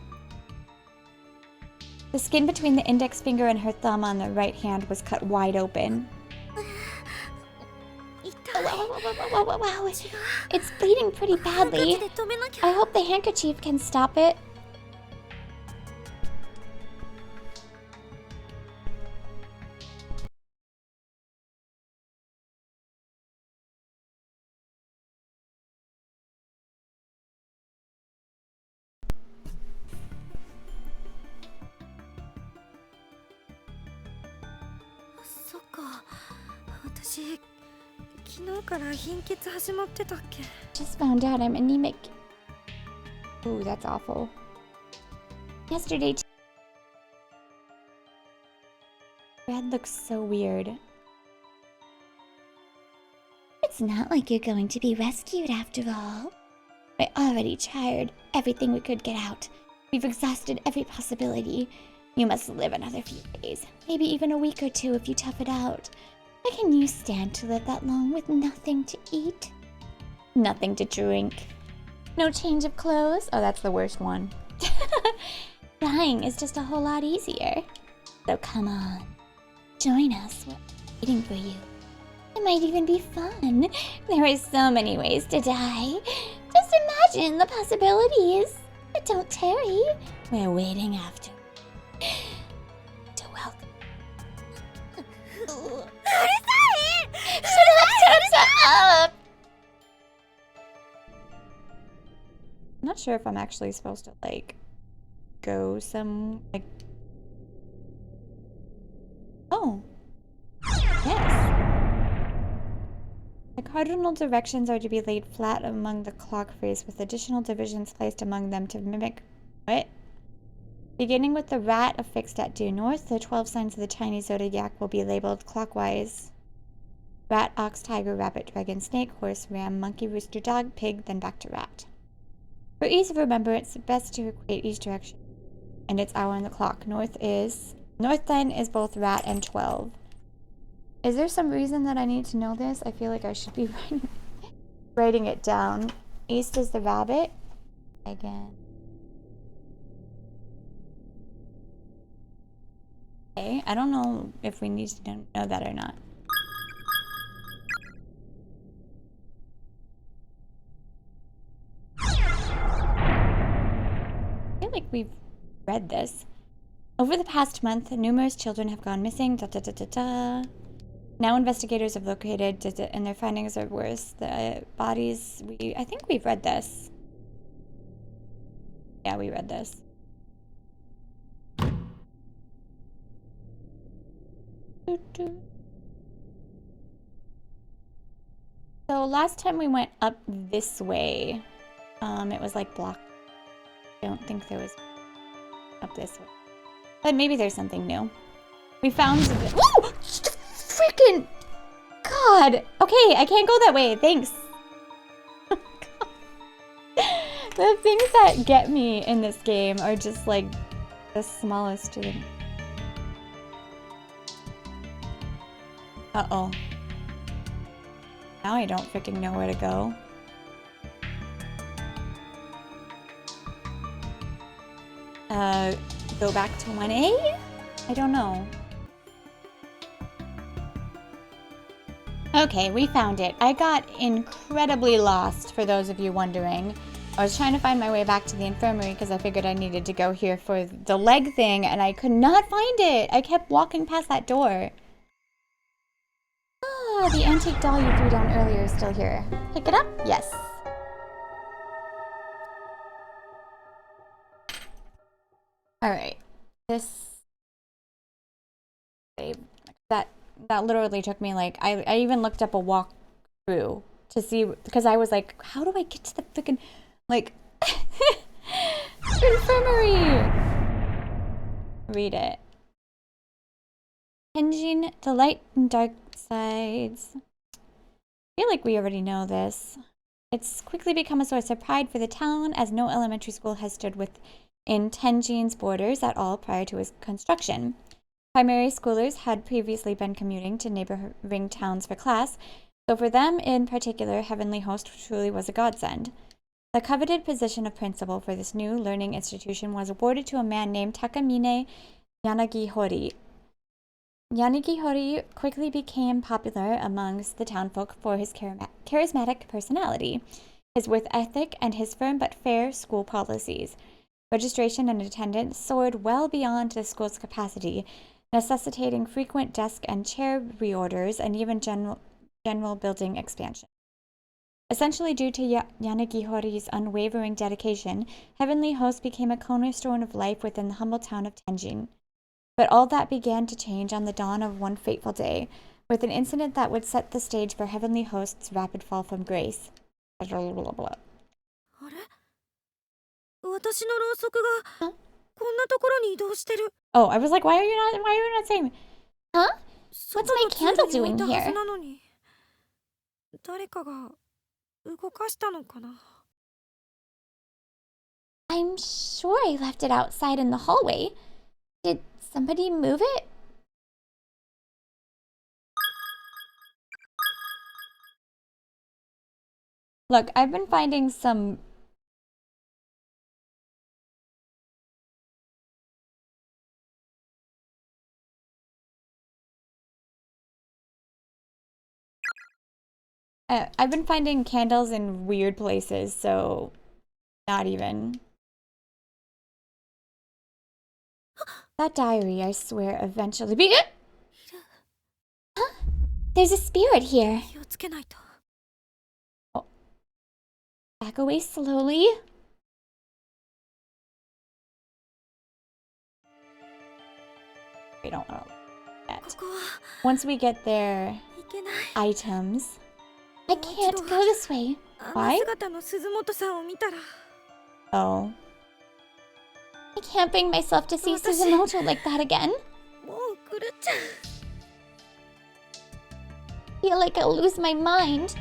The skin between the index finger and her thumb on the right hand was cut wide open. Wow. It's bleeding pretty badly. I hope the handkerchief can stop it. Just found out I'm anemic. Ooh, that's awful. Yesterday, Red looks so weird. It's not like you're going to be rescued after all. I already tried everything we could get out. We've exhausted every possibility. You must live another few days, maybe even a week or two if you tough it out. How can you stand to live that long with nothing to eat? Nothing to drink. No change of clothes? Oh, that's the worst one. Flying is just a whole lot easier. So come on. Join us. We're waiting for you. It might even be fun. There are so many ways to die. Just imagine the possibilities. But don't tarry. We're waiting after. To welcome. Shut up! I'm not sure if I'm actually supposed to, like, go some, like... Oh. Yes. The cardinal directions are to be laid flat among the clock face with additional divisions placed among them to mimic... What? Beginning with the rat affixed at due north, the 12 signs of the Chinese zodiac will be labeled clockwise. Rat, ox, tiger, rabbit, dragon, snake, horse, ram, monkey, rooster, dog, pig, then back to rat. For ease of remembrance, it's best to equate each direction and its hour on the clock. North then is both rat and 12. Is there some reason that I need to know this? I feel like I should be writing it down. East is the rabbit. Again. Okay, I don't know if we need to know that or not. I feel like we've read this. Over the past month, numerous children have gone missing. Now investigators have located, and their findings are worse. The bodies, I think we've read this. Yeah, we read this. So last time we went up this way, it was like blocked. I don't think there was up this way. But maybe there's something new. We found the... Woo! Freaking... God! Okay, I can't go that way. Thanks. The things that get me in this game are just like the smallest to them. Uh-oh. Now I don't freaking know where to go. Go back to 1A? I don't know. Okay, we found it. I got incredibly lost, for those of you wondering. I was trying to find my way back to the infirmary because I figured I needed to go here for the leg thing, and I could not find it. I kept walking past that door. Ah, the antique doll you threw down earlier is still here. Pick it up? Yes. Alright. That literally took me like, I even looked up a walkthrough to see, because I was like, how do I get to the freaking, like, infirmary? Read it. Hinging the light and dark sides. I feel like we already know this. It's quickly become a source of pride for the town, as no elementary school has stood within Tenjin's borders at all prior to its construction. Primary schoolers had previously been commuting to neighboring towns for class, so for them in particular, Heavenly Host truly was a godsend. The coveted position of principal for this new learning institution was awarded to a man named Takamine Yanagihori. Yanagihori quickly became popular amongst the townfolk for his charismatic personality, his work ethic, and his firm but fair school policies. Registration and attendance soared well beyond the school's capacity, necessitating frequent desk and chair reorders and even general building expansion. Essentially due to Yanagihori's unwavering dedication, Heavenly Host became a cornerstone of life within the humble town of Tenjin. But all that began to change on the dawn of one fateful day, with an incident that would set the stage for Heavenly Host's rapid fall from grace. Blah, blah, blah. あれ私のろうそくがこんなところに移動してる。 Oh, I was like, why are you not saying? Huh? What's 外 my の candle 通路に置い doing たは here? ずなのに誰かが動かしたのかな。 I'm sure I left it outside in the hallway. Did somebody move it? Look, I've been finding some... I've been finding candles in weird places, so not even. That diary, I swear, eventually be. Huh? There's a spirit here. 気をつけないと。 Back away slowly. We don't want to look at. ここは Once we get their 行けない。 items, I can't go this way. あ Why? の姿の鈴本さんを見たら Oh. I can't bring myself to see Suzumoto like that again. もう狂っちゃう。 Feel like I'll lose my mind.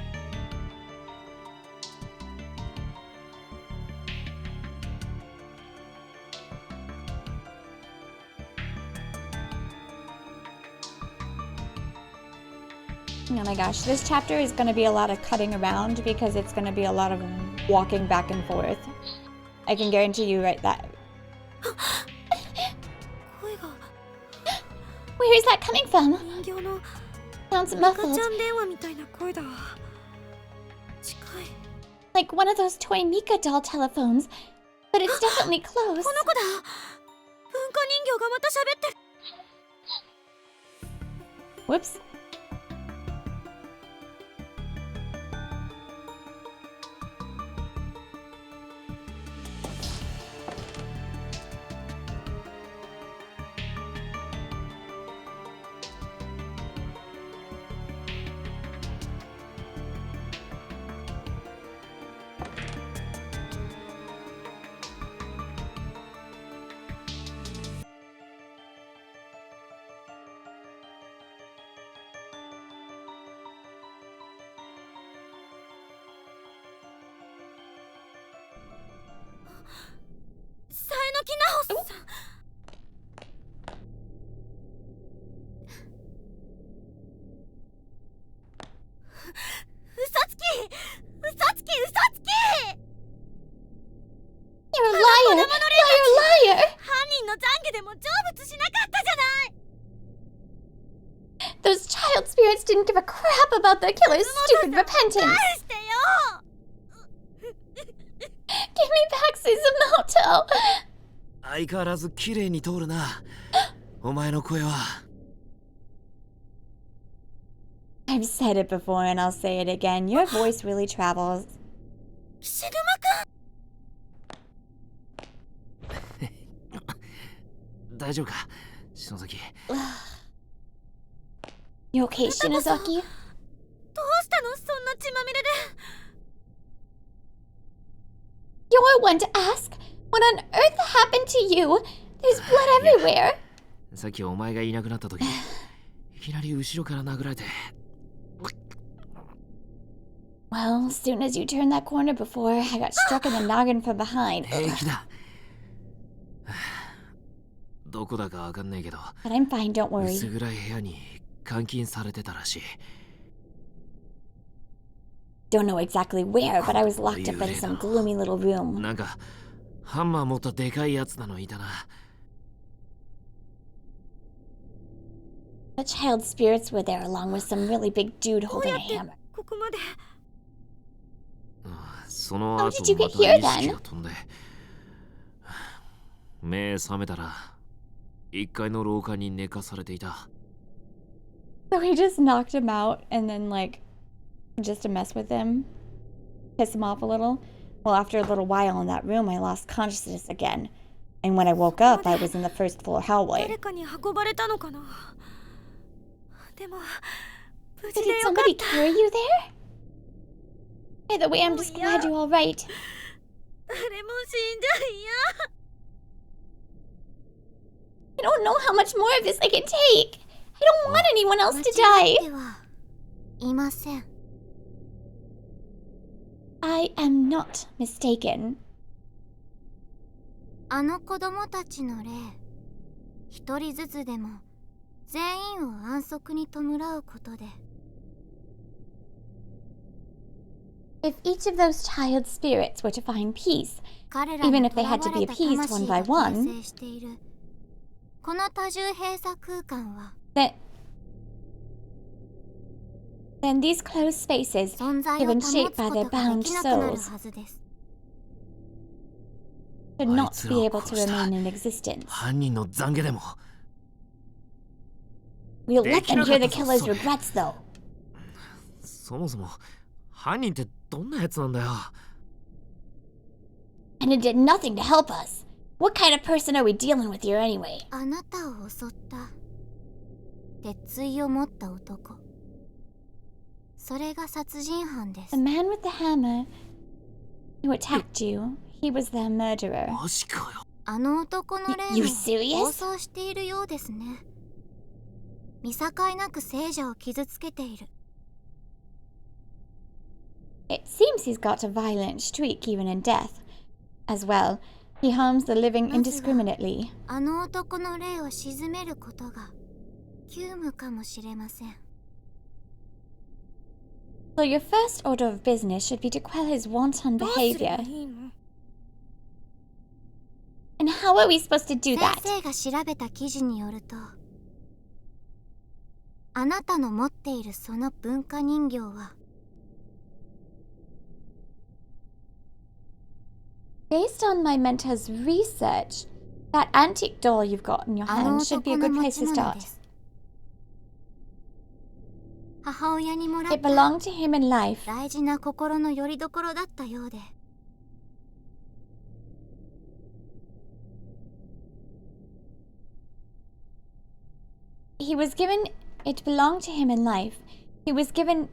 Oh my gosh, this chapter is going to be a lot of cutting around because it's going to be a lot of walking back and forth. I can guarantee you right that. 声が Where is that coming from? 人形の Sounds 赤ち muffled, ゃん電話みたいな声だ。近い。 like one of those toy Mika doll telephones, but it's definitely close. この子だ。文化人形がまた喋ってる。 Whoops. You're a liar! Liar, liar! 犯人の懺悔でも成仏しなかったじゃない。 Those child spirits didn't give a crap about the killer's stupid repentance! 返してよ。 Give me back Suzumoto! 相変わらず綺麗に通るな。お前の声は。 I've said it before and I'll say it again. Your voice really travels. シグマくん。大丈夫か篠崎。 You okay, Shinozaki? どうしたのそんな血まみれで。 You're one to ask? What on earth happened to you? There's blood everywhere. さっきお前がいなくなった時、いきなり後ろから殴られて。 Well, as soon as you turned that corner before, I got struck in the noggin from behind. 平気だ。どこだかわかんねえけど、 But I'm fine, don't 薄 worry. 暗い部屋に監禁されてたらしい。 Don't know exactly where, but I was locked up in some gloomy little room. なんかハンマー持ったでかいやつなのいたな。 The child spirits were there along with some really big dude どう holding や a って hammer. ここまで。その How 後 did you ま get た here 意識 then? が飛んで、目覚めたら1階の廊下に寝かされていた。 So he just knocked him out and then, like, just to mess with him, piss him off a little. Well, after a little while in that room, I lost consciousness again. And when I woke up, I was in the first floor 誰 hallway. かに運ばれたのかな。でも無 So 事 did でよか somebody った。 carry you there? Either way, I'm just glad you're all right. 誰も死んじゃいや。 I don't know how much more of this I can take. I don't want anyone else 間 to 違 die. ってはいません。 I am not mistaken. あの子供たちの霊、一人ずつでも全員を安息に弔うことで、 If each of those child spirits were to find peace, 彼ら Even の if they 囚 had to わ be れた appeased 魂 one が by one, 形成しているこの多重閉鎖空間は then these closed spaces 存在を given 保 shape つ by こ their とが bound できなくなる souls はずです。 should not Aitsu be wa able to koroshita. remain in existence. 犯人の懺悔でも。 We'll let them hear the できなかったぞ、 killer's それ。 regrets, though. そもそも犯人ってどんなやつなんだよ。 And it did nothing to help us. What kind of person are we dealing with here anyway? あなたを襲った鉄槌を持った男、それが殺人犯です。 The man with the hammer who attacked you, he was the murderer. マジかよ。あの男の霊 You も serious? 暴走しているようですね。見境なく聖者を傷つけている。 It seems he's got a violent streak even in death. As well, he harms the living indiscriminately. あの男の霊を鎮めることが急務かもしれません。 So your first order of business should be to quell his wanton どうすれ behavior. ばいいの。 And how are we supposed to do 先 that? 生が調べた記事によると、あなたの持っているその文化人形は Based on my mentor's research, that antique doll you've got in your あの hand should be 男 a の good 持 place ち to 物 start. です。母親にもらっ It た belonged to him in life. 大事な心の拠り所だったようで、 He was given it belonged to him in life. He was given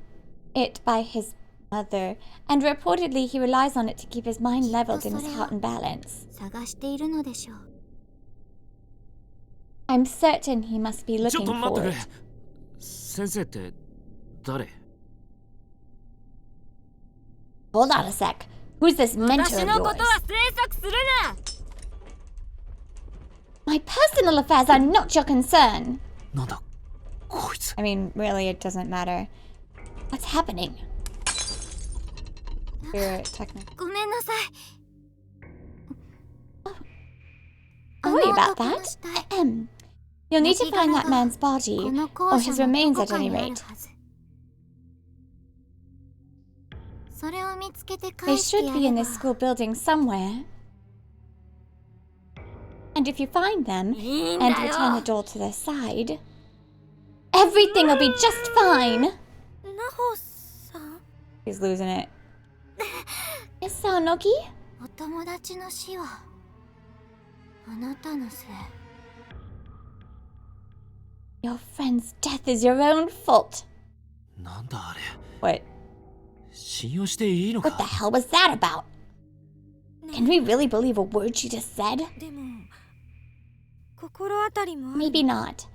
it by his mother, and reportedly he relies on it to keep his mind leveled and his heart in balance. 探しているのでしょう。 I'm certain he must be ちょっ looking と待って for くれ。 it. 先生って誰？ Hold on a sec. Who's this mentor 私 of のこと yours? は詮索するな。 My personal affairs are not your concern. なんだこいつ。 I mean, really, it doesn't matter. What's happening? You're technically. ごめんなさい。 Don't worry about あの男の that. 死体、 Ahem. You'll need to find that man's こ body, の or 校 his 舎の remains ど at こか any にある rate. はず。それを見つけて They 返して should や be れ in ば this school building somewhere. And if you find them いいんだ and よ。 return the doll to their side, everything will be just fine. なほさん。 He's losing it. Miss Saonoki? お友達の死はあなたのせい。Your friend's death is your own fault. なんだあれ What? 信用していいの What the か hell was that about? Can we really believe a word she just said? でも心当たりもある Maybe not.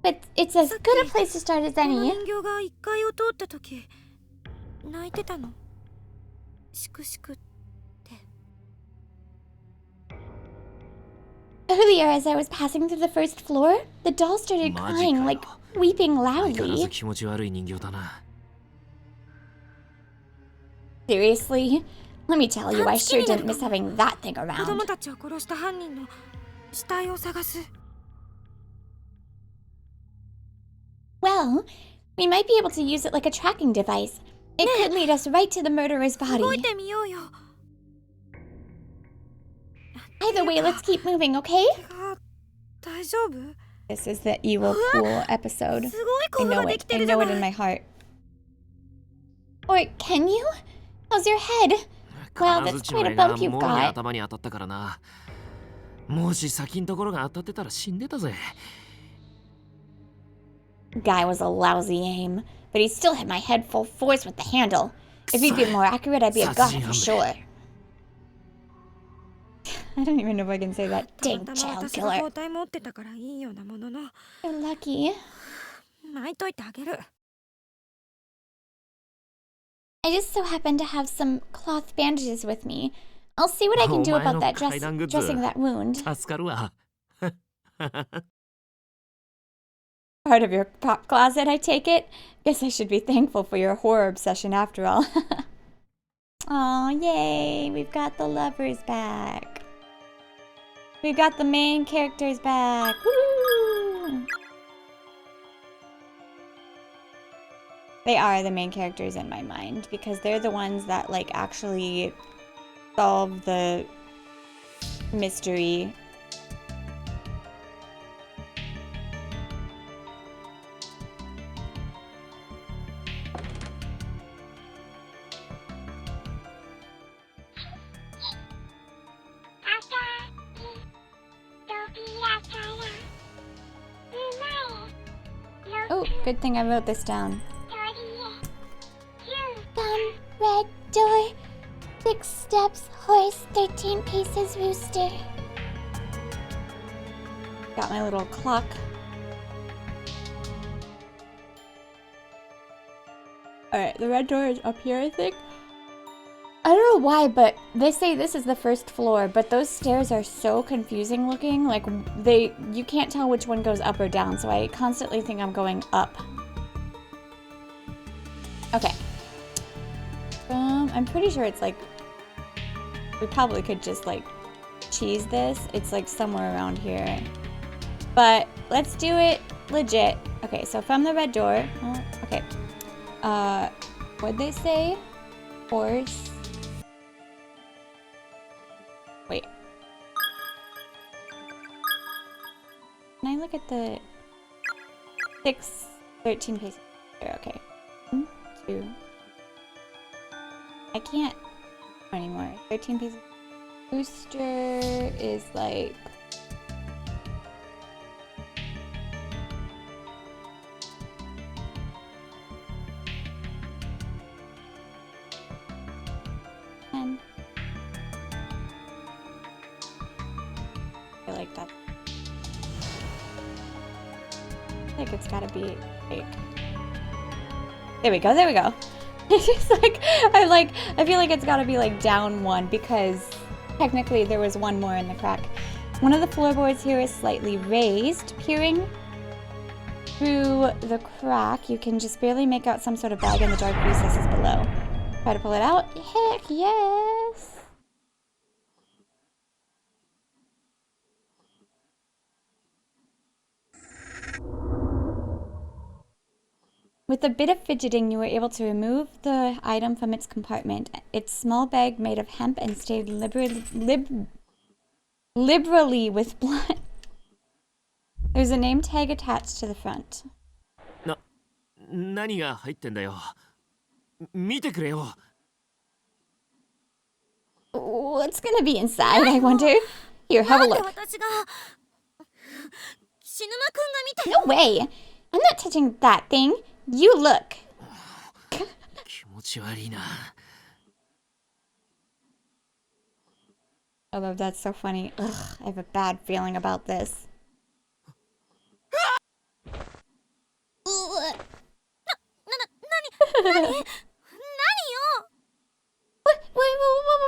But it's as good a place to start as この any. 人形が1階を通った時泣いてたのしくしくって Earlier, as I was passing through the first floor, the doll started マジ crying, か like よ weeping 相変わら loudly. ず気持ち悪い人形だな Seriously? Let me tell you, I sure didn't miss having that thing 子 around. 供たちを殺した犯人の死体を探す Well, we might be able to use it like a tracking device. It could lead us right to the murderer's 動い body. てみようよ Either way, let's keep moving, okay? 怪我大丈夫 This is the evil pool episode. すごい I コブが know で it. きて I るじゃ know な it in い my heart. Or can you? How's your head? Wow, 金 that's 槌の quite a 絵が bump you've もろに got. 頭に当たったからなもし先んところが当たってたら死んでたぜ Guy was a lousy aim, but he still hit my head full force with the handle. If he'd been more accurate, I'd be a god for sure. I don't even know if I can say that. た Dang またま child 私が killer. 包帯持ってたからいいようなものの You're lucky. 巻いといてあげる I just so happen to have some cloth bandages with me. I'll see what I can do about that お前の階段グッズ。 dressing that wound. 助かるわ Part of your prop closet, I take it? Guess I should be thankful for your horror obsession after all. Aw, yay! We've got the lovers back. We've got the main characters back. Woo! They are the main characters in my mind because they're the ones that like actually solve the mystery. Oh, good thing I wrote this down. Thumb, red door, 6 steps, horse, 13 paces, rooster. Got my little clock. Alright, the red door is up here, I think. I don't know why, but they say this is the first floor, but those stairs are so confusing looking. Like, you can't tell which one goes up or down, so I constantly think I'm going up. Okay. I'm pretty sure it's like, we probably could just like cheese this. It's like somewhere around here. But let's do it legit. Okay, so from the red door, okay. What'd they say? Horse. Wait. Can I look at the 6, 13 paces? Okay. 1, 2. I can't anymore. 13 pieces. Booster is like... And I feel like that. I feel like it's gotta be like... There we go, there we go. It's just like, I feel like it's gotta be like down 1 because technically there was 1 more in the crack. One of the floorboards here is slightly raised. Peering through the crack, you can just barely make out some sort of bag in the dark recesses below. Try to pull it out. Heck yes! With a bit of fidgeting, you were able to remove the item from its compartment. Its small bag made of hemp and stained liberally with blood. There's a name tag attached to the front. 何が入ってんだよ見てくれよ What's gonna be inside, I wonder? Here, have a なんで look. 私が死死ぬまくんが見て No way! I'm not touching that thing. You look. 気持ち悪いな。 Oh, that's so funny. Ugh, I have a bad feeling about this.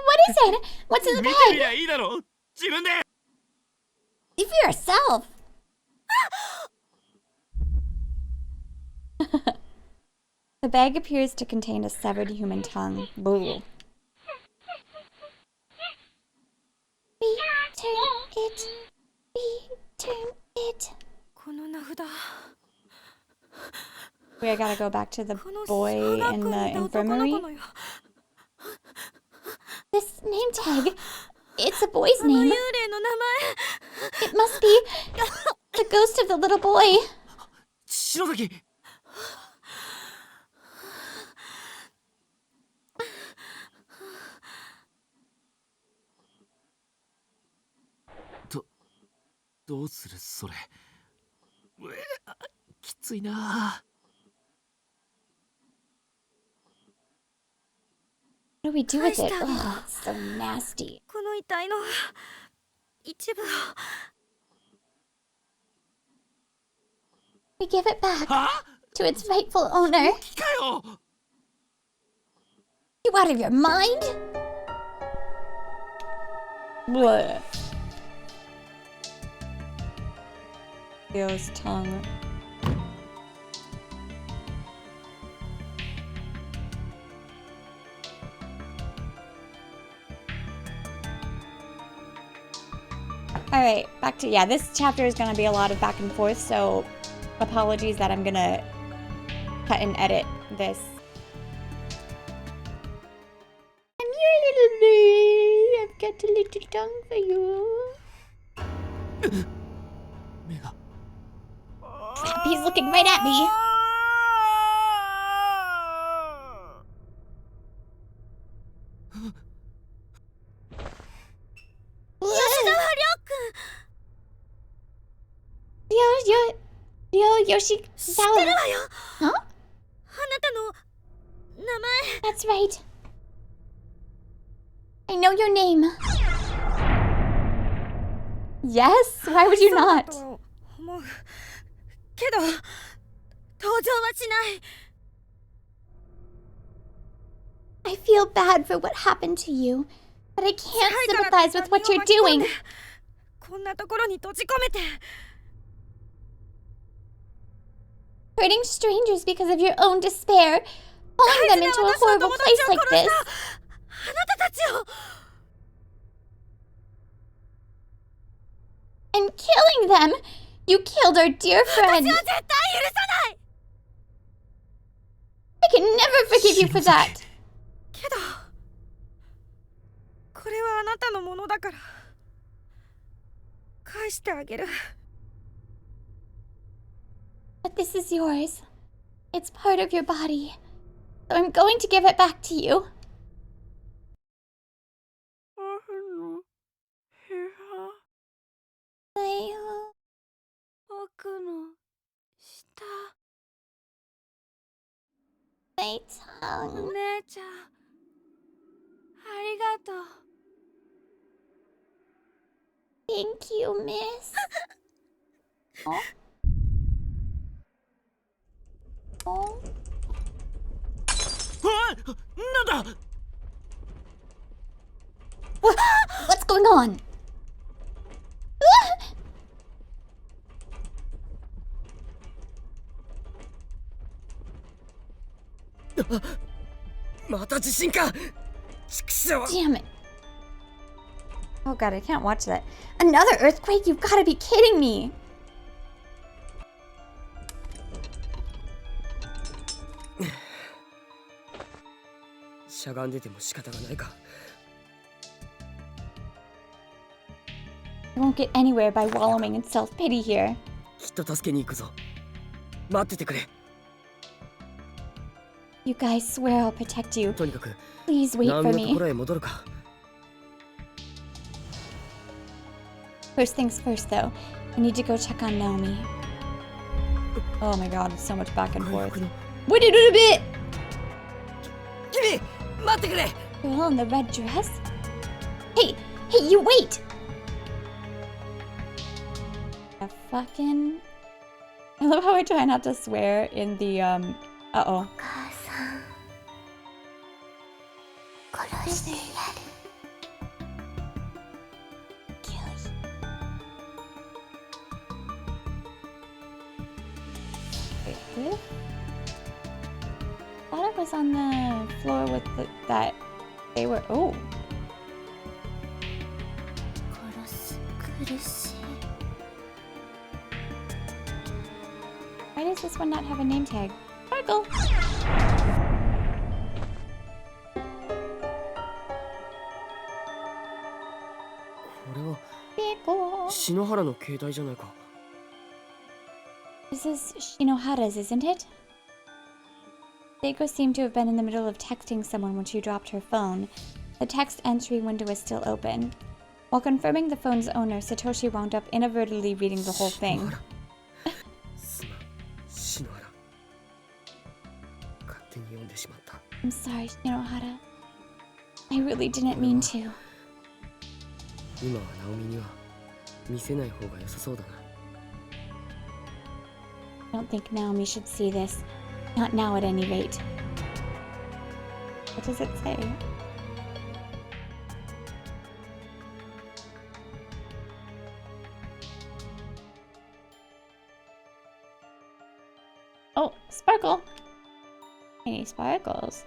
What is it? What's in the 見てみ bag? りゃいいだろ。自分で。 See for yourself. The bag appears to contain a severed human tongue. Boo. Return it. Return it. この名札 We gotta go back to the この boy 小学 in 校 the にいた男の infirmary. 子のよ This name tag. It's a boy's あの幽 name. 霊の名前 It must be the ghost of the little boy. 篠崎。どうするそれ。きついな。 What do we do with it? Nice, Daddy. Ugh, it's so nasty. この遺体の一部を We give it back は？ to its rightful owner. 機かよ。 You out of your mind? Bleh. Leo's tongue. Alright, back to, yeah, this chapter is gonna be a lot of back and forth, so apologies that I'm gonna cut and edit this. I'm your little boy. I've got a little tongue for you. 目が。 He's looking right at me. Yoshiki. 知ってるわよ Huh? あなたの名前 That's right. I know your name. Yes? Why would you そうだ not? と思うけど登場はしない I feel bad for what happened to you, but I can't 辛いから sympathize with what 何を you're 巻き込ん doing. でこんなところに閉じ込めて Hurting strangers because of your own despair, falling them into a horrible place like this. あなたたちを And killing them! You killed our dear 私 friend. は絶対許さない I can never forgive you for that. けどこれはあなたのものだから返してあげる But this is yours. It's part of your body. So I'm going to give it back to you. 僕の舌 My お tongue. 姉ちゃんありがとう Thank you, miss. Oh. Oh. なんだ。 What's going on? また地震か。畜生。 Damn it. Oh god, I can't watch that. Another earthquake? You've got to be kidding me. しゃがんでても仕方がないか。 I won't get anywhere by wallowing in self-pity here. きっと助けに行くぞ。待っててくれ。 You guys swear I'll protect you. とにかく Please wait ナオ for ミのと me. ころへ戻るか。 First things first, though. I need to go check on Naomi. Oh my god, so much back and 外 forth. 国の Wait a little bit! 君待ってくれ Girl in the red dress? Hey! Hey, you wait! A fucking... I love how I try not to swear in the, uh-oh. お母さん殺してやる Wait, what? I thought I was on the floor with that... They were... Oh. 殺す苦しい Why does this one not have a name tag? Sparkle! これは Sparkle! 篠原の携帯じゃないか This is Shinohara's, isn't it? Seiko seemed to have been in the middle of texting someone when she dropped her phone. The text entry window is still open. While confirming the phone's owner, Satoshi wound up inadvertently reading the whole thing. すまん篠原勝手に読んでしまった I'm sorry, Shinohara. I really didn't mean to. 今はナオミには見せない方が良さそうだな I don't think Naomi should see this. Not now at any rate. What does it say? Oh, sparkle! Any sparkles?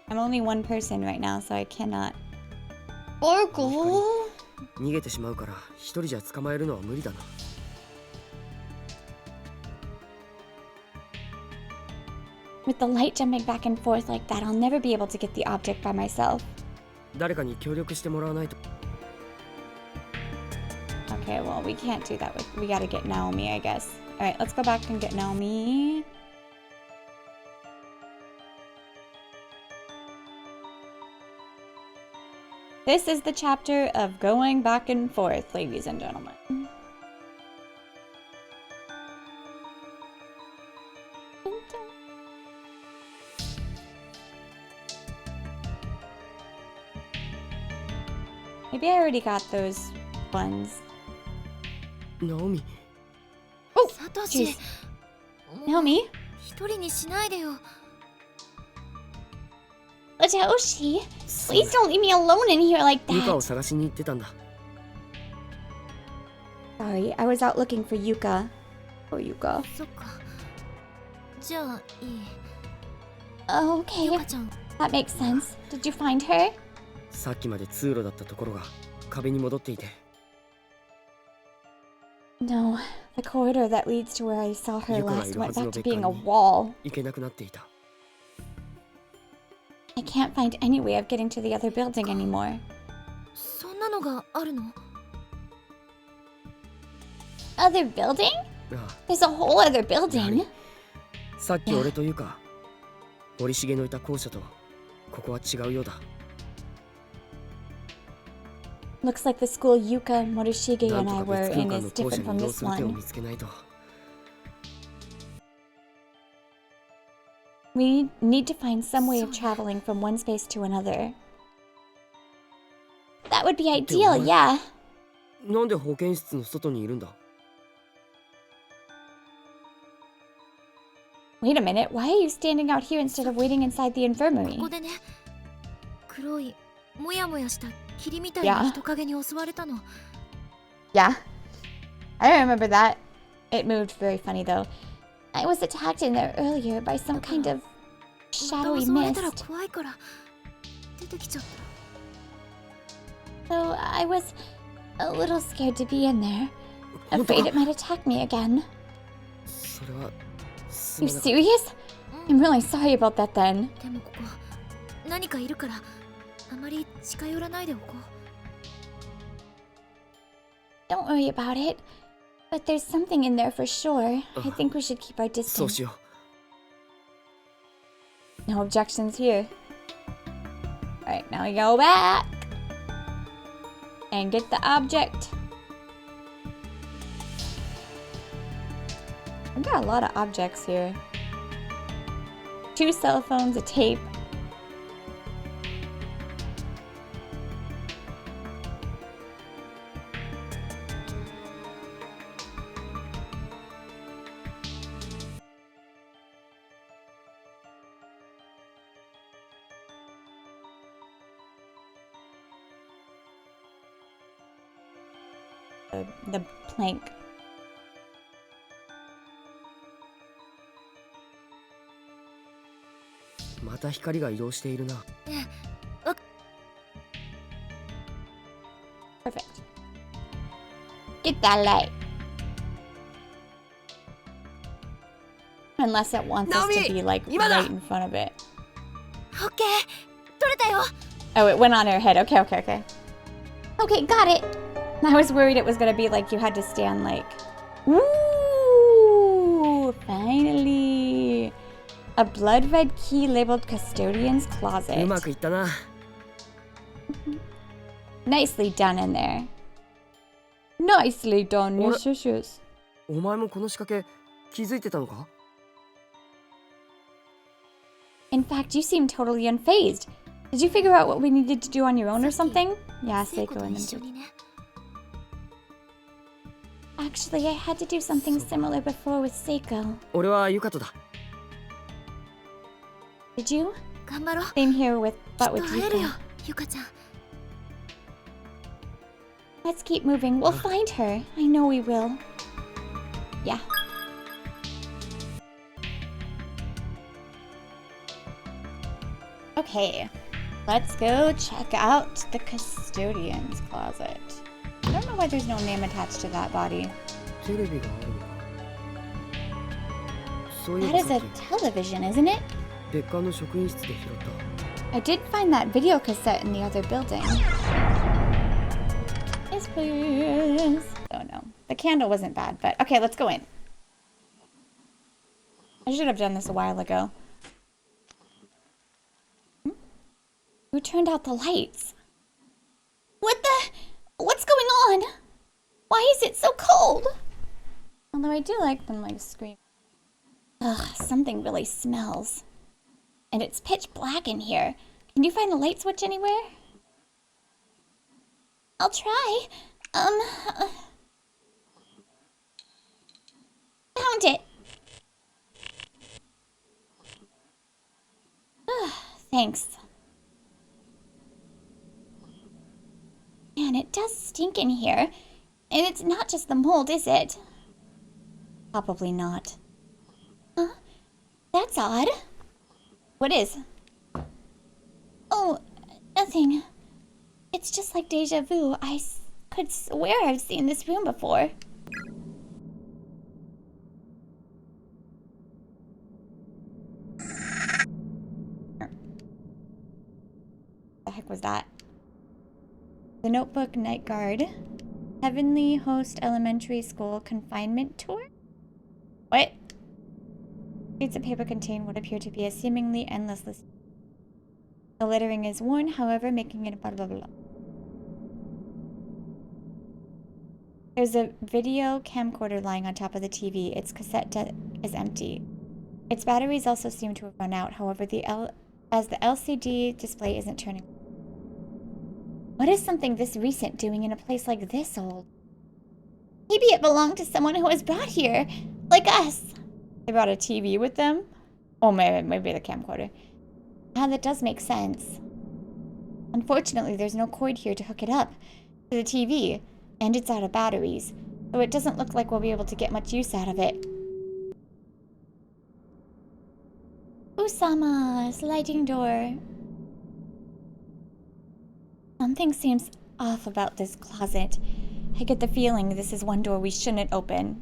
I'm only one person right now, so I cannot. Sparkle! 逃げてしまうから一人じゃ捕まえるのは無理だな With the light jumping back and forth like that, I'll never be able to get the object by myself. 誰かに協力してもらわないと Okay, well, we can't do that. We gotta get Naomi, I guess. Alright, let's go back and get Naomi. This is the chapter of going back and forth, ladies and gentlemen. Maybe I already got those ones. ナオミ Oh, サトシ jeez. Naomi? 一人にしないでよ Satoshi? そ Please don't leave me alone in here like ユカを that. 探しに行ってたんだ Sorry, I was out looking for Yuka. Oh, Yuka. そっかじゃあいい Okay, ゆかちゃん that makes sense. Did you find her? さっきまで通路だったところが壁に戻っていて No, the corridor that leads to where I saw her Yuka last went back to being a がいるはずの別館に。 wall. 行けなくなっていた I can't find any way of getting to the other building anymore. そんなのがあるの Other building? あ There's a whole other building. あさっき俺とユカ森重のいた校舎とここは違うようだ Looks like the school Yuka, Morishige, なん and と I か were 別空 in 間 is の校舎 different に from 移動 this する手を one. 見つけないと We need to find some way of traveling from one space to another. That would be ideal, what? yeah. なんで保健室の外にいるんだ Wait a minute, why are you standing out here instead of waiting inside the こ infirmary? こでね黒いもやもやした霧みたいな人影に襲われたの Yeah. I remember that. It moved very funny though. I was attacked in there earlier by some kind of また shadowy 襲われたら mist. 怖いから出てきちゃった So I was a little scared to be in there. Afraid it might attack me again. それはす You まなかった serious? I'm really sorry about that then. でもここ何かいるからあまり近寄らないでおこう Don't worry about it. But there's something in there for sure. I think we should keep our そう distance. しよ No objections here. Alright, now we go back. and get the object. I've got a lot of objects here. 2 cell phones, a tape. The plank. Perfect. Get that light. Unless it wants us to be like right in front of it. オッケー取れたよ Oh, it went on her head. Okay, okay, okay. Okay, got it. I was worried it was gonna be like you had to stand like. Ooh, finally. A blood red key labeled custodian's closet. うまくいったな。 Nicely done in there. Nicely done, Ora- yes, yes, yes. お前もこの仕掛け気づいてたのか？ In fact, you seem totally unfazed. Did you figure out what we needed to do on your own or something? Yeah, 聖子 Seiko と and 一緒 them. にね Actually, I had to do something similar before with Seiko. 俺はユカトだ。 Did you? 頑張ろう Same here with, き but っと with 会えるよ Yuka. ゆかちゃん Let's keep moving. We'll find her. I know we will. Yeah. Okay. Let's go check out the custodian's closet. I don't know why there's no name attached to that body. テレビがあるのか。そういえ That ば is さ a っき television, isn't it? 別館の職員室で拾った。 I did find that video cassette in the other building. Yes, please. Oh no. The candle wasn't bad, but okay, let's go in. I should have done this a while ago. Who turned out the lights? What the? What's going on? Why is it so cold? Although I do like them like scream. Ugh, something really smells. And it's pitch black in here. Can you find the light switch anywhere? I'll try. Found it. Thanks. Man, it does stink in here. And it's not just the mold, is it? Probably not. Huh? That's odd. What is? Oh, nothing. It's just like deja vu. I could swear I've seen this room before. The heck was that? The Notebook Night Guard. Heavenly Host Elementary School Confinement Tour? What? Sheets of paper contain what appear to be a seemingly endless list. The lettering is worn, however, making it blah blah blah. There's a video camcorder lying on top of the TV. Its cassette deck is empty. Its batteries also seem to have run out, however, as the LCD display isn't turning. What is something this recent doing in a place like this old? Maybe it belonged to someone who was brought here, like us. They brought a TV with them? Oh, maybe the camcorder. Yeah, that does make sense. Unfortunately, there's no cord here to hook it up to the TV, and it's out of batteries, so it doesn't look like we'll be able to get much use out of it. Usama, sliding door. Something seems off about this closet. I get the feeling this is one door we shouldn't open.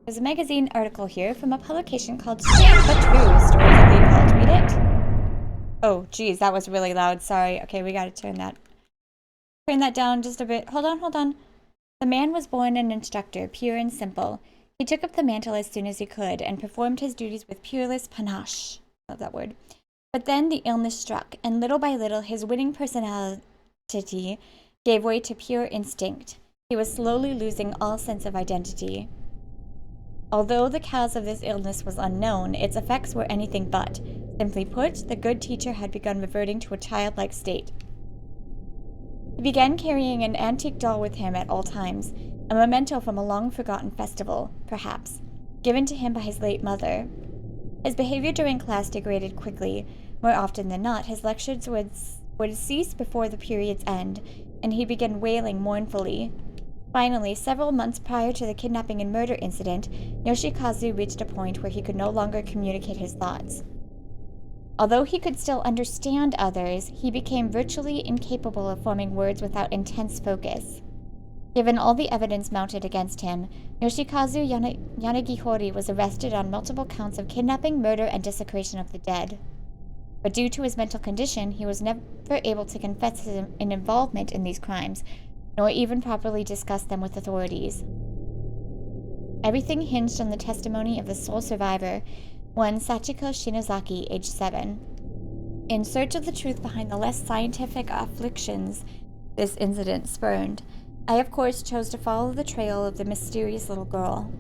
There's a magazine article here from a publication called Strange But True, Stories of the Occult. Read it? Oh, geez, that was really loud. Sorry. Okay, we gotta turn that down just a bit. Hold on. The man was born an instructor, pure and simple. He took up the mantle as soon as he could and performed his duties with peerless panache. Love that word. But then the illness struck, and little by little his winning personality identity gave way to pure instinct. He was slowly losing all sense of identity. Although the cause of this illness was unknown, its effects were anything but. Simply put, the good teacher had begun reverting to a childlike state. He began carrying an antique doll with him at all times, a memento from a long-forgotten festival, perhaps, given to him by his late mother. His behavior during class degraded quickly. More often than not, his lectures would cease before the period's end, and he began wailing mournfully. Finally, several months prior to the kidnapping and murder incident, Yoshikazu reached a point where he could no longer communicate his thoughts. Although he could still understand others, he became virtually incapable of forming words without intense focus. Given all the evidence mounted against him, Yoshikazu Yanagihori was arrested on multiple counts of kidnapping, murder, and desecration of the dead. But due to his mental condition, he was never able to confess his involvement in these crimes, nor even properly discuss them with authorities. Everything hinged on the testimony of the sole survivor, one Sachiko Shinozaki, aged 7. In search of the truth behind the less scientific afflictions this incident spurned, I of course chose to follow the trail of the mysterious little girl.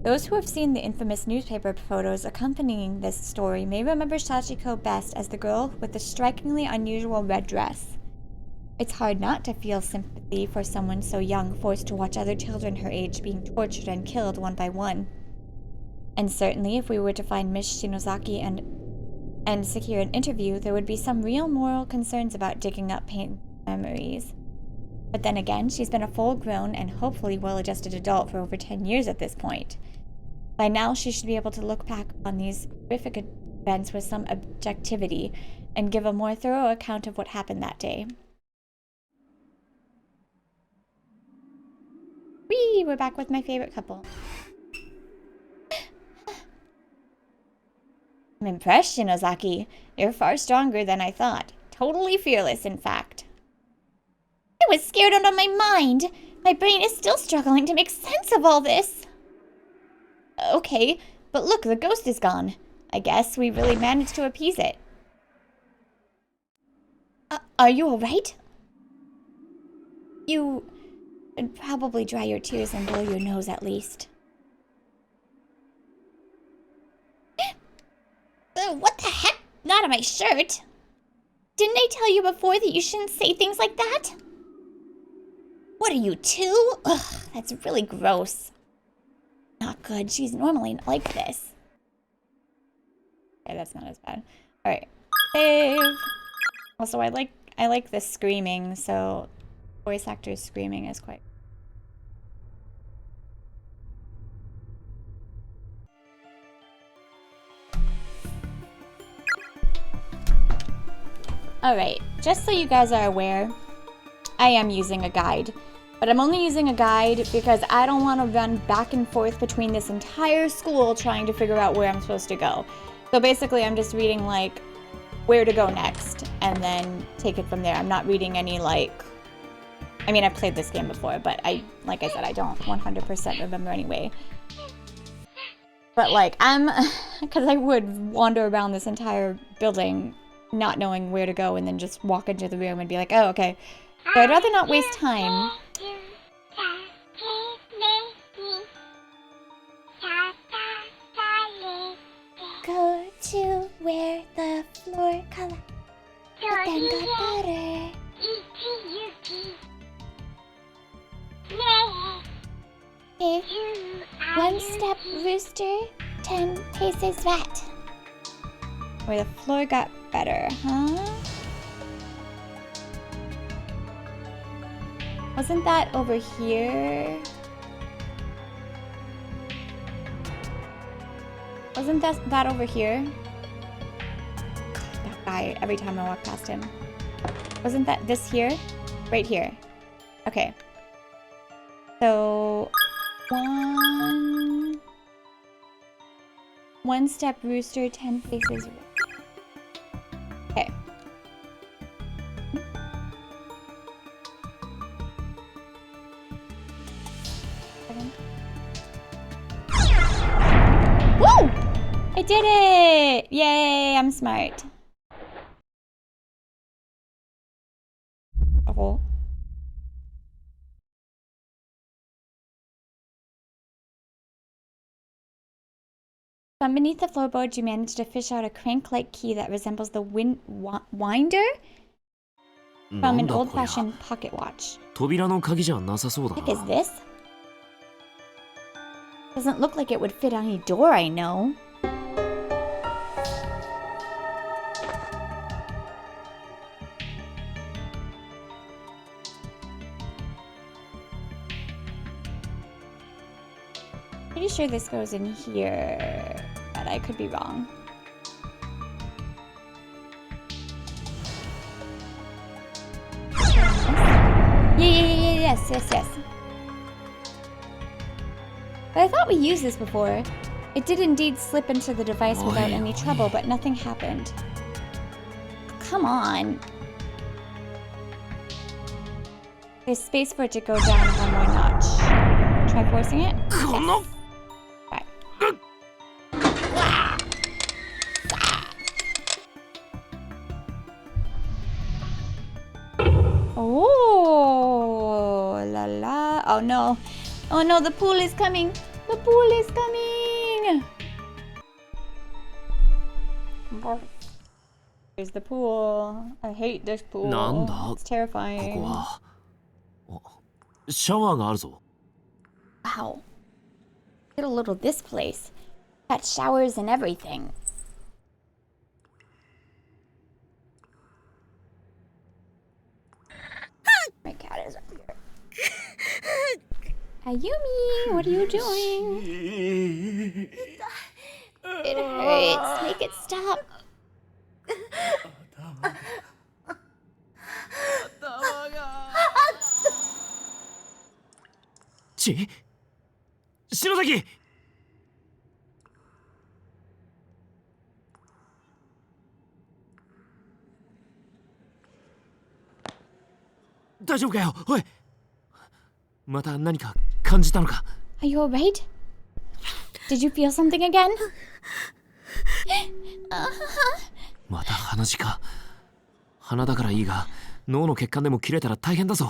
Those who have seen the infamous newspaper photos accompanying this story may remember Sachiko best as the girl with the strikingly unusual red dress. It's hard not to feel sympathy for someone so young, forced to watch other children her age being tortured and killed one by one. And certainly, if we were to find Miss Shinozaki and secure an interview, there would be some real moral concerns about digging up painful memories. But then again, she's been a full-grown and hopefully well-adjusted adult for over 10 years at this point. By now, she should be able to look back on these horrific events with some objectivity and give a more thorough account of what happened that day. Whee! We're back with my favorite couple. I'm impressed, Shinozaki. You're far stronger than I thought. Totally fearless, in fact. I was scared out of my mind. My brain is still struggling to make sense of all this. Okay, but look, the ghost is gone. I guess we really managed to appease it. Are you alright? You should probably dry your tears and blow your nose at least. What the heck? Not on my shirt. Didn't I tell you before that you shouldn't say things like that? What are you, 2? Ugh, that's really gross. Not good. She's normally not like this. Okay, that's not as bad. Alright. Save. Also, I like the screaming, so voice actors screaming is quite... Alright, just so you guys are aware, I am using a guide. But I'm only using a guide because I don't want to run back and forth between this entire school trying to figure out where I'm supposed to go. So basically, I'm just reading, like, where to go next, and then take it from there. I'm not reading any, like... I mean, I've played this game before, but like I said, I don't 100% remember anyway. But, like, because I would wander around this entire building not knowing where to go and then just walk into the room and be like, oh, okay. So I'd rather not waste time. Go to where the floor color, but then got better. Okay, 1 step rooster, 10 paces rat. Where the floor got better, huh? Wasn't that over here? Wasn't that over here? That guy, every time I walk past him. Wasn't that this here? Right here. Okay. So, one step rooster, 10 paces. Okay. Woo! I did it! Yay, I'm smart. Oh, From beneath the floorboards, you manage to fish out a crank-like key that resembles the winder from an old-fashioned pocket watch. 扉の鍵じゃなさそうだ What is な。 this? Doesn't look like it would fit on any door I know. Pretty sure this goes in here, but I could be wrong. Yes. But I thought we used this before. It did indeed slip into the device without any trouble, but nothing happened. Come on. There's space for it to go down one more notch. Try forcing it? Yes. Right. Oh, la la. Oh no. Oh no, the pool is coming. The pool is coming. Here's the pool. I hate this pool. なんだ It's terrifying. ここは。お、シャワーがあるぞ。 Wow. Look at a little this place. Got showers and everything. My cat is up here. Ayumi, what are you doing? It hurts. Make it stop. 篠崎。大丈夫かよ。おい。また何か感じたのか。 Are you alright? Did you feel something again? また鼻血か。鼻だからいいが、脳の血管でも切れたら大変だぞ。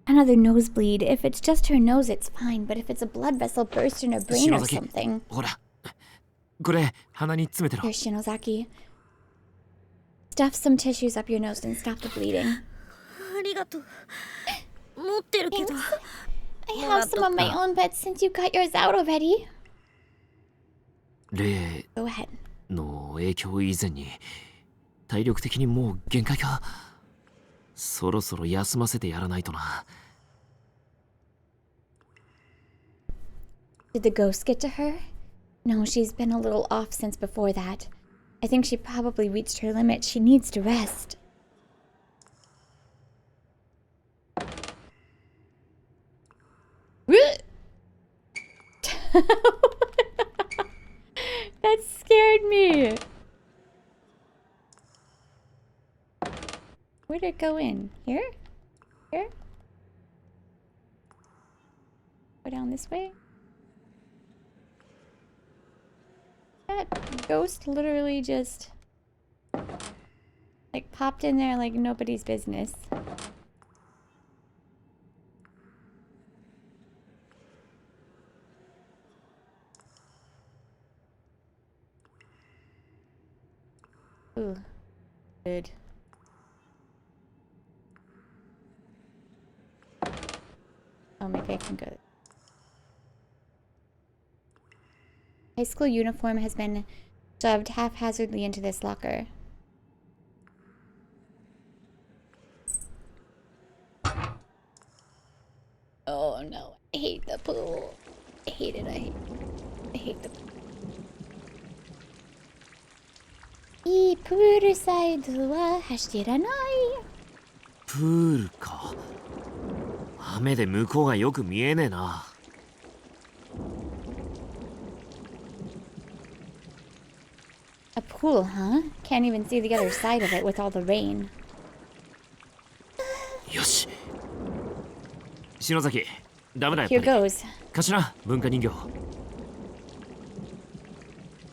Another nosebleed. If it's just her nose, it's fine. But if it's a blood vessel burst in her brain or 篠崎。 something. ほら。これ鼻に詰めてろ。 Here, Shinozaki. Stuff some tissues up your nose and stop the bleeding. ありがとう。持ってるけど。 I have some of my own, but since you got yours out already. 例 Go ahead. の影響以前に体力的にもう限界か。そろそろ休ませてやらないとな。 Did the ghost get to her? No, she's been a little off since before that. I think she probably reached her limit. She needs to rest. That scared me. Where'd it go in? Here? Here? Go down this way? That ghost literally just like popped in there like nobody's business. Ooh, good. Oh, maybe I can go. High school uniform has been shoved haphazardly into this locker. Oh no, I hate the pool. I hate it, I hate the pool. いいプールサイドは走らない。プールか。雨で向こうがよく見えねえな。 A pool, huh? Can't even see the other side of it with all the rain. よし。篠崎、ダメだやっ Here ぱり。 goes. 頭、文化人形。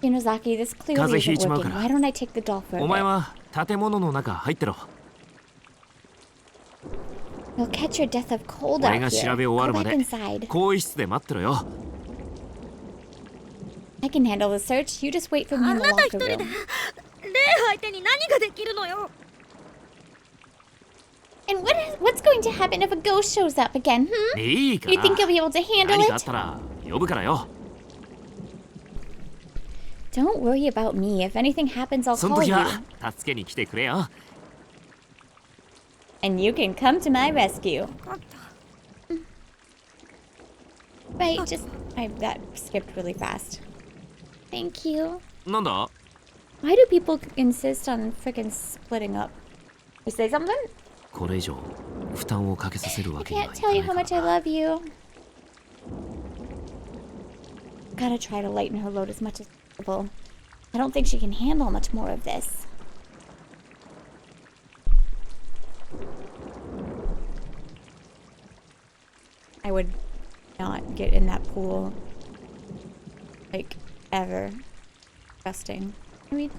Shinozaki, this clearly 風邪ひい isn't ちまう working. から。 Why don't I take the doll for a お前 bit? は建物の中入ってろ。You'll catch your death of cold 俺 out が here. 調べ終わ Go るま back で inside. 更衣室で待ってろよ。 I can handle the search. You just wait for me あ in な the た locker 一人で room. 霊相手に何ができるのよ。 And what's going to happen if a ghost shows up again, いいか You ら think you'll be able to handle 何かあっ it? たら呼ぶからよ。 Don't worry about me. If anything happens, I'll その call 時 you. は助けに来てくれよ。 And you can come to my rescue. Right, that skipped really fast. Thank you. なんだ Why do people insist on freaking splitting up? You say something? これ以上負担をかけさせる I わけには can't いか tell な you い how から much I love you. Gotta try to lighten her load as much as possible. I don't think she can handle much more of this. I would not get in that pool. Like, ever. Disgusting. Can we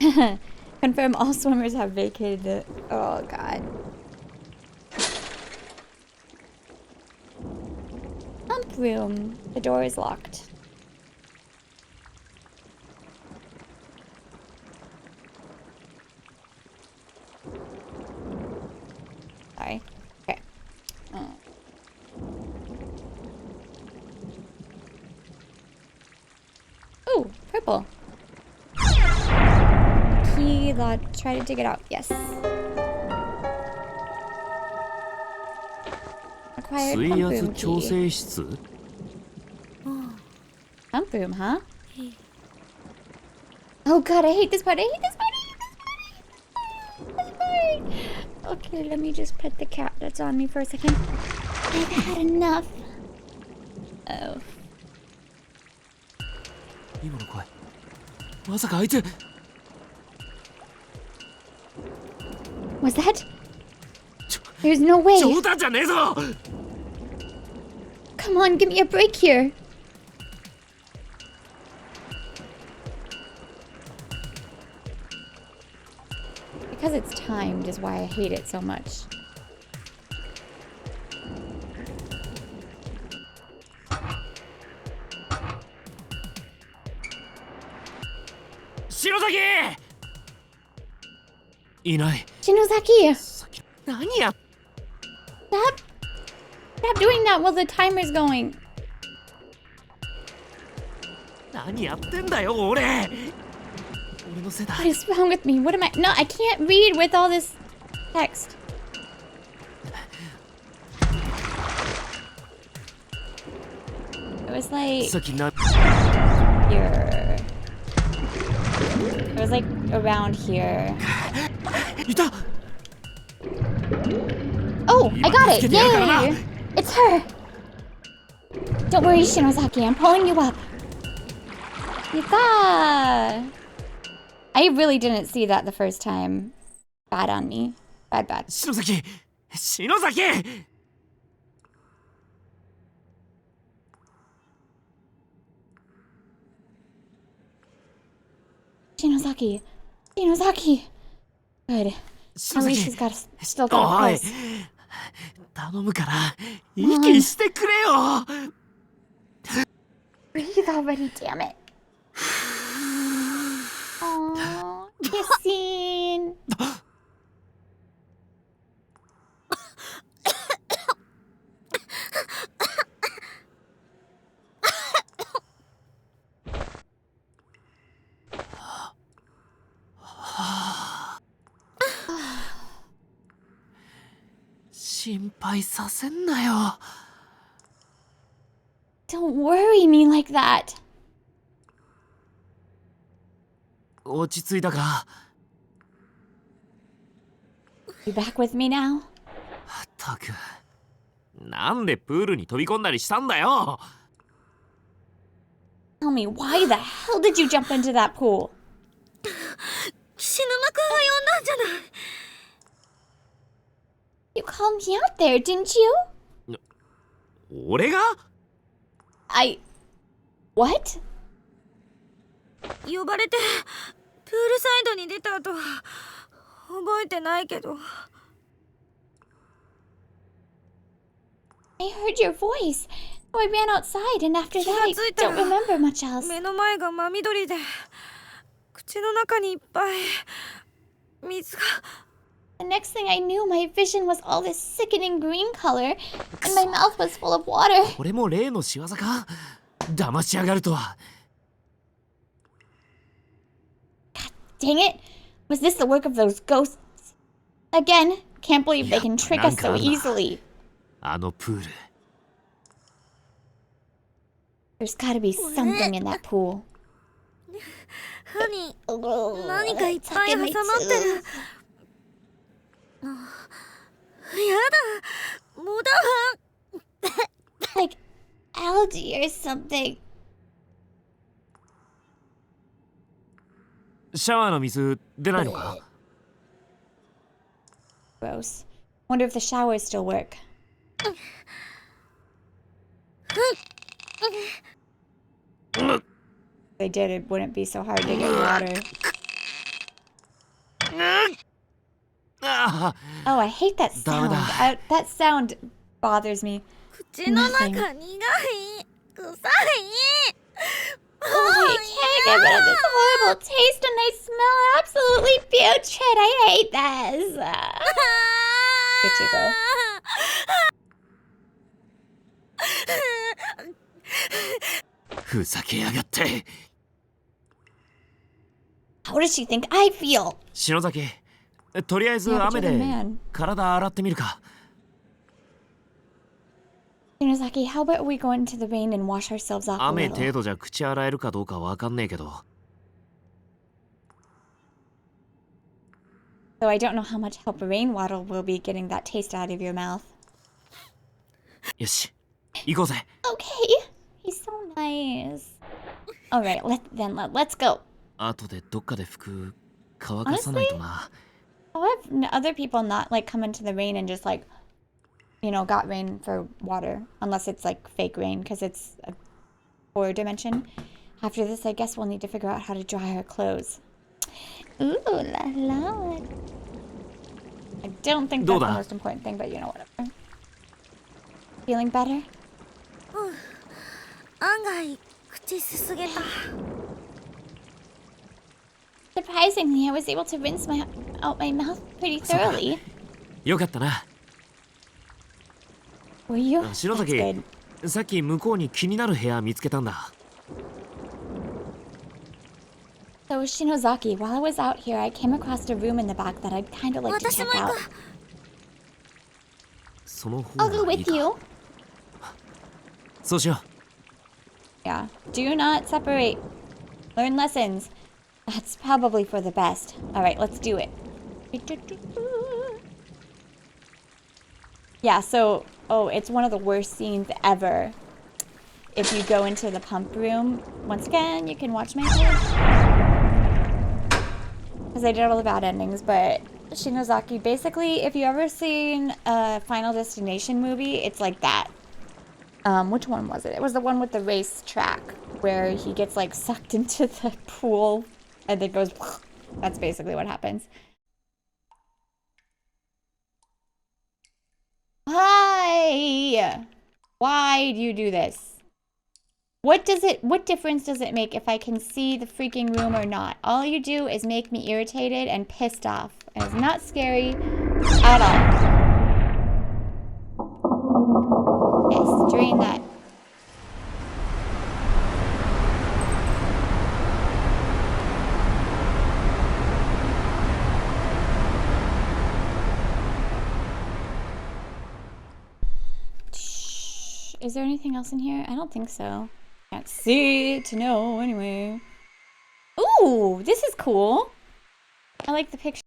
just... Confirm all swimmers have vacated the... Oh, God. Pump room. The door is locked. Sorry. Okay. Ooh, purple. Key lock. Try to dig it out. Yes. Acquired 水 pump 圧 room 調 key. 整室 Pump room, huh? Oh god, I hate this part. I hate this part. I hate this part. Okay, let me just pet the cat that's on me for a second. I've had enough. Oh. 今の声まさかあいつ Was that? There's no way. 冗談じゃねえぞ Come on, give me a break here. Because it's timed is why I hate it so much. Shinozaki! いない Shinozaki! さっき何や Stop doing that while the timer's going. 何やってんだよ俺俺のせいだ What is wrong with me? What am I? No, I can't read with all this text. It was like さっきな here. It was like around here. いた Oh, I got it! 今助けてやるからな Yay! It's her! Don't worry, Shinozaki. I'm pulling you up. Yatta! I really didn't see that the first time. Bad on me. Bad, bad. 篠崎篠崎 Shinozaki. Shinozaki. Good. At 篠 least 崎 she's got a, still got a おい pulse. 頼むから息してくれよ Breathe already, damn it. Aww. Kissing. Don't worry me like that. 落ち着いたか You back with me now? ったくなんでプールに飛び込んだりしたんだよ Tell me, why the hell did you jump into that pool? 菱沼くんが呼んだんじゃない。 You called me out there, didn't you? 俺が What? 呼ばれてプールサイドに出た後覚えてないけど。I heard your voice. So I ran outside, and after that, I don't remember much else. 目の前が真緑で口の中にいっぱい水が。 The next thing I knew, my vision was all this sickening green color, and my mouth was full of water. これも例の仕業か？騙しやがるとは。 Dang it! Was this the work of those ghosts? Again, can't believe they can trick us so easily. あのプール。 There's gotta be something in that pool. 歯に何かいっぱい挟まってる。やだ、もうだわ。 Like algae or something. シャワーの水出ないのか？ Gross. Wonder if the showers still work. If they did, it wouldn't be so hard to get water. ああ、 Oh, I hate that sound. That sound bothers me. 口の中苦い、臭い。 Oh, I can't get rid of this horrible taste, and I smell absolutely putrid. I hate this. Here you go. ふざけやがって。 How does she think I feel? 篠崎、とりあえず Yeah, but 雨 you're the で man. 体洗ってみるか。 Shinozaki, how about we go into the rain and wash ourselves off a 雨 little? 程度じゃ口洗えるかどうかわかんねえけど。 Though I don't know how much help rainwater will be getting that taste out of your mouth. よし、行こうぜ。 Okay, he's so nice. All right, let's go. 後でどっかで服乾かさないとな。 I'll have other people not like come into the rain and just like, you know, got rain for water, unless it's like fake rain because it's a 4 dimension. After this, I guess we'll need to figure out how to dry our clothes. Ooh la la. I don't think that's the most important thing, but you know, whatever. Feeling better? 案外口すすげた。 Surprisingly, I was able to rinse out my mouth pretty thoroughly. よかったな。 Were you? 篠 That's 崎、 good. さっき向こうに気になる部屋見つけたんだ。 So Shinozaki, while I was out here, I came across a room in the back that I'd kind of like to check out. その方 I'll go がいい with か。 you. そうしよ Yeah. Do not separate. Learn lessons. That's probably for the best. All right, let's do it. Yeah, so, oh, it's one of the worst scenes ever. If you go into the pump room, once again, you can watch my video. Because I did all the bad endings, but Shinozaki, basically, if you ever seen a Final Destination movie, it's like that. Which one was it? It was the one with the race track, where he gets, like, sucked into the pool, and then goes, that's basically what happens. Why? Why do you do this? What difference does it make if I can see the freaking room or not? All you do is make me irritated and pissed off. And it's not scary at all. Yes, drain that. Is there anything else in here? I don't think so. Can't see it to know anyway. Ooh, this is cool. I like the picture.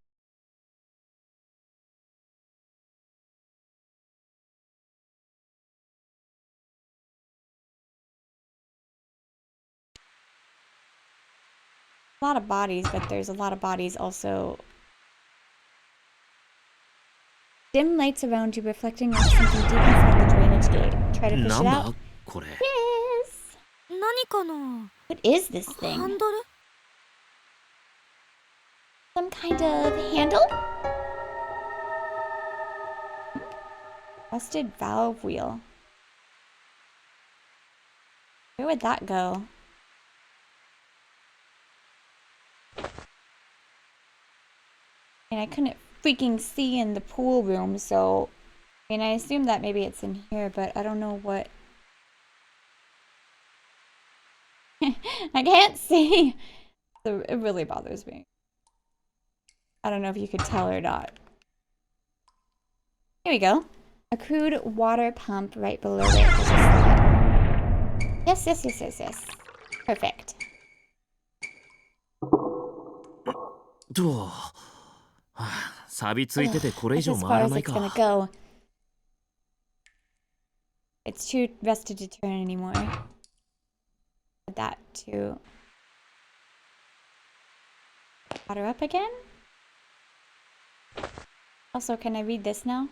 A lot of bodies, but there's a lot of bodies also. Dim lights around you reflecting off something deep inside the drainage gate. Try to う。 fish な it ん out. だこれ。 Yes! 何かな。 What is this ハ thing? ンドル。 Some kind of handle? Rusted valve wheel. Where would that go? And I couldn't freaking see in the pool room, so... I mean, I assume that maybe it's in here, but I don't know what... I can't see! So it really bothers me. I don't know if you could tell or not. Here we go. A crude water pump right below it. Yes, yes, yes, yes, yes. Perfect. と、錆びついててこれ以 That's 上 as 回 far ら as ない it's gonna か。 go. It's too rusted to turn anymore. Add that to water up again. Also, can I read this now?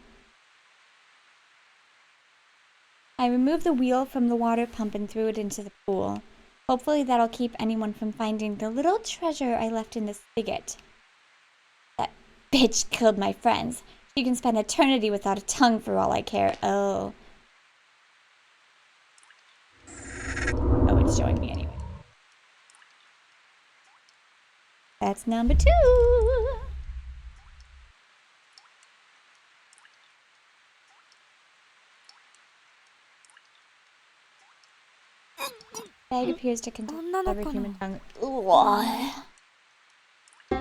I removed the wheel from the water pump and threw it into the pool. Hopefully that'll keep anyone from finding the little treasure I left in the spigot. That bitch killed my friends. She can spend eternity without a tongue for all I care. Oh. Oh, it's showing me anyway. That's number 2. Bag appears to contain every human tongue. Ugh.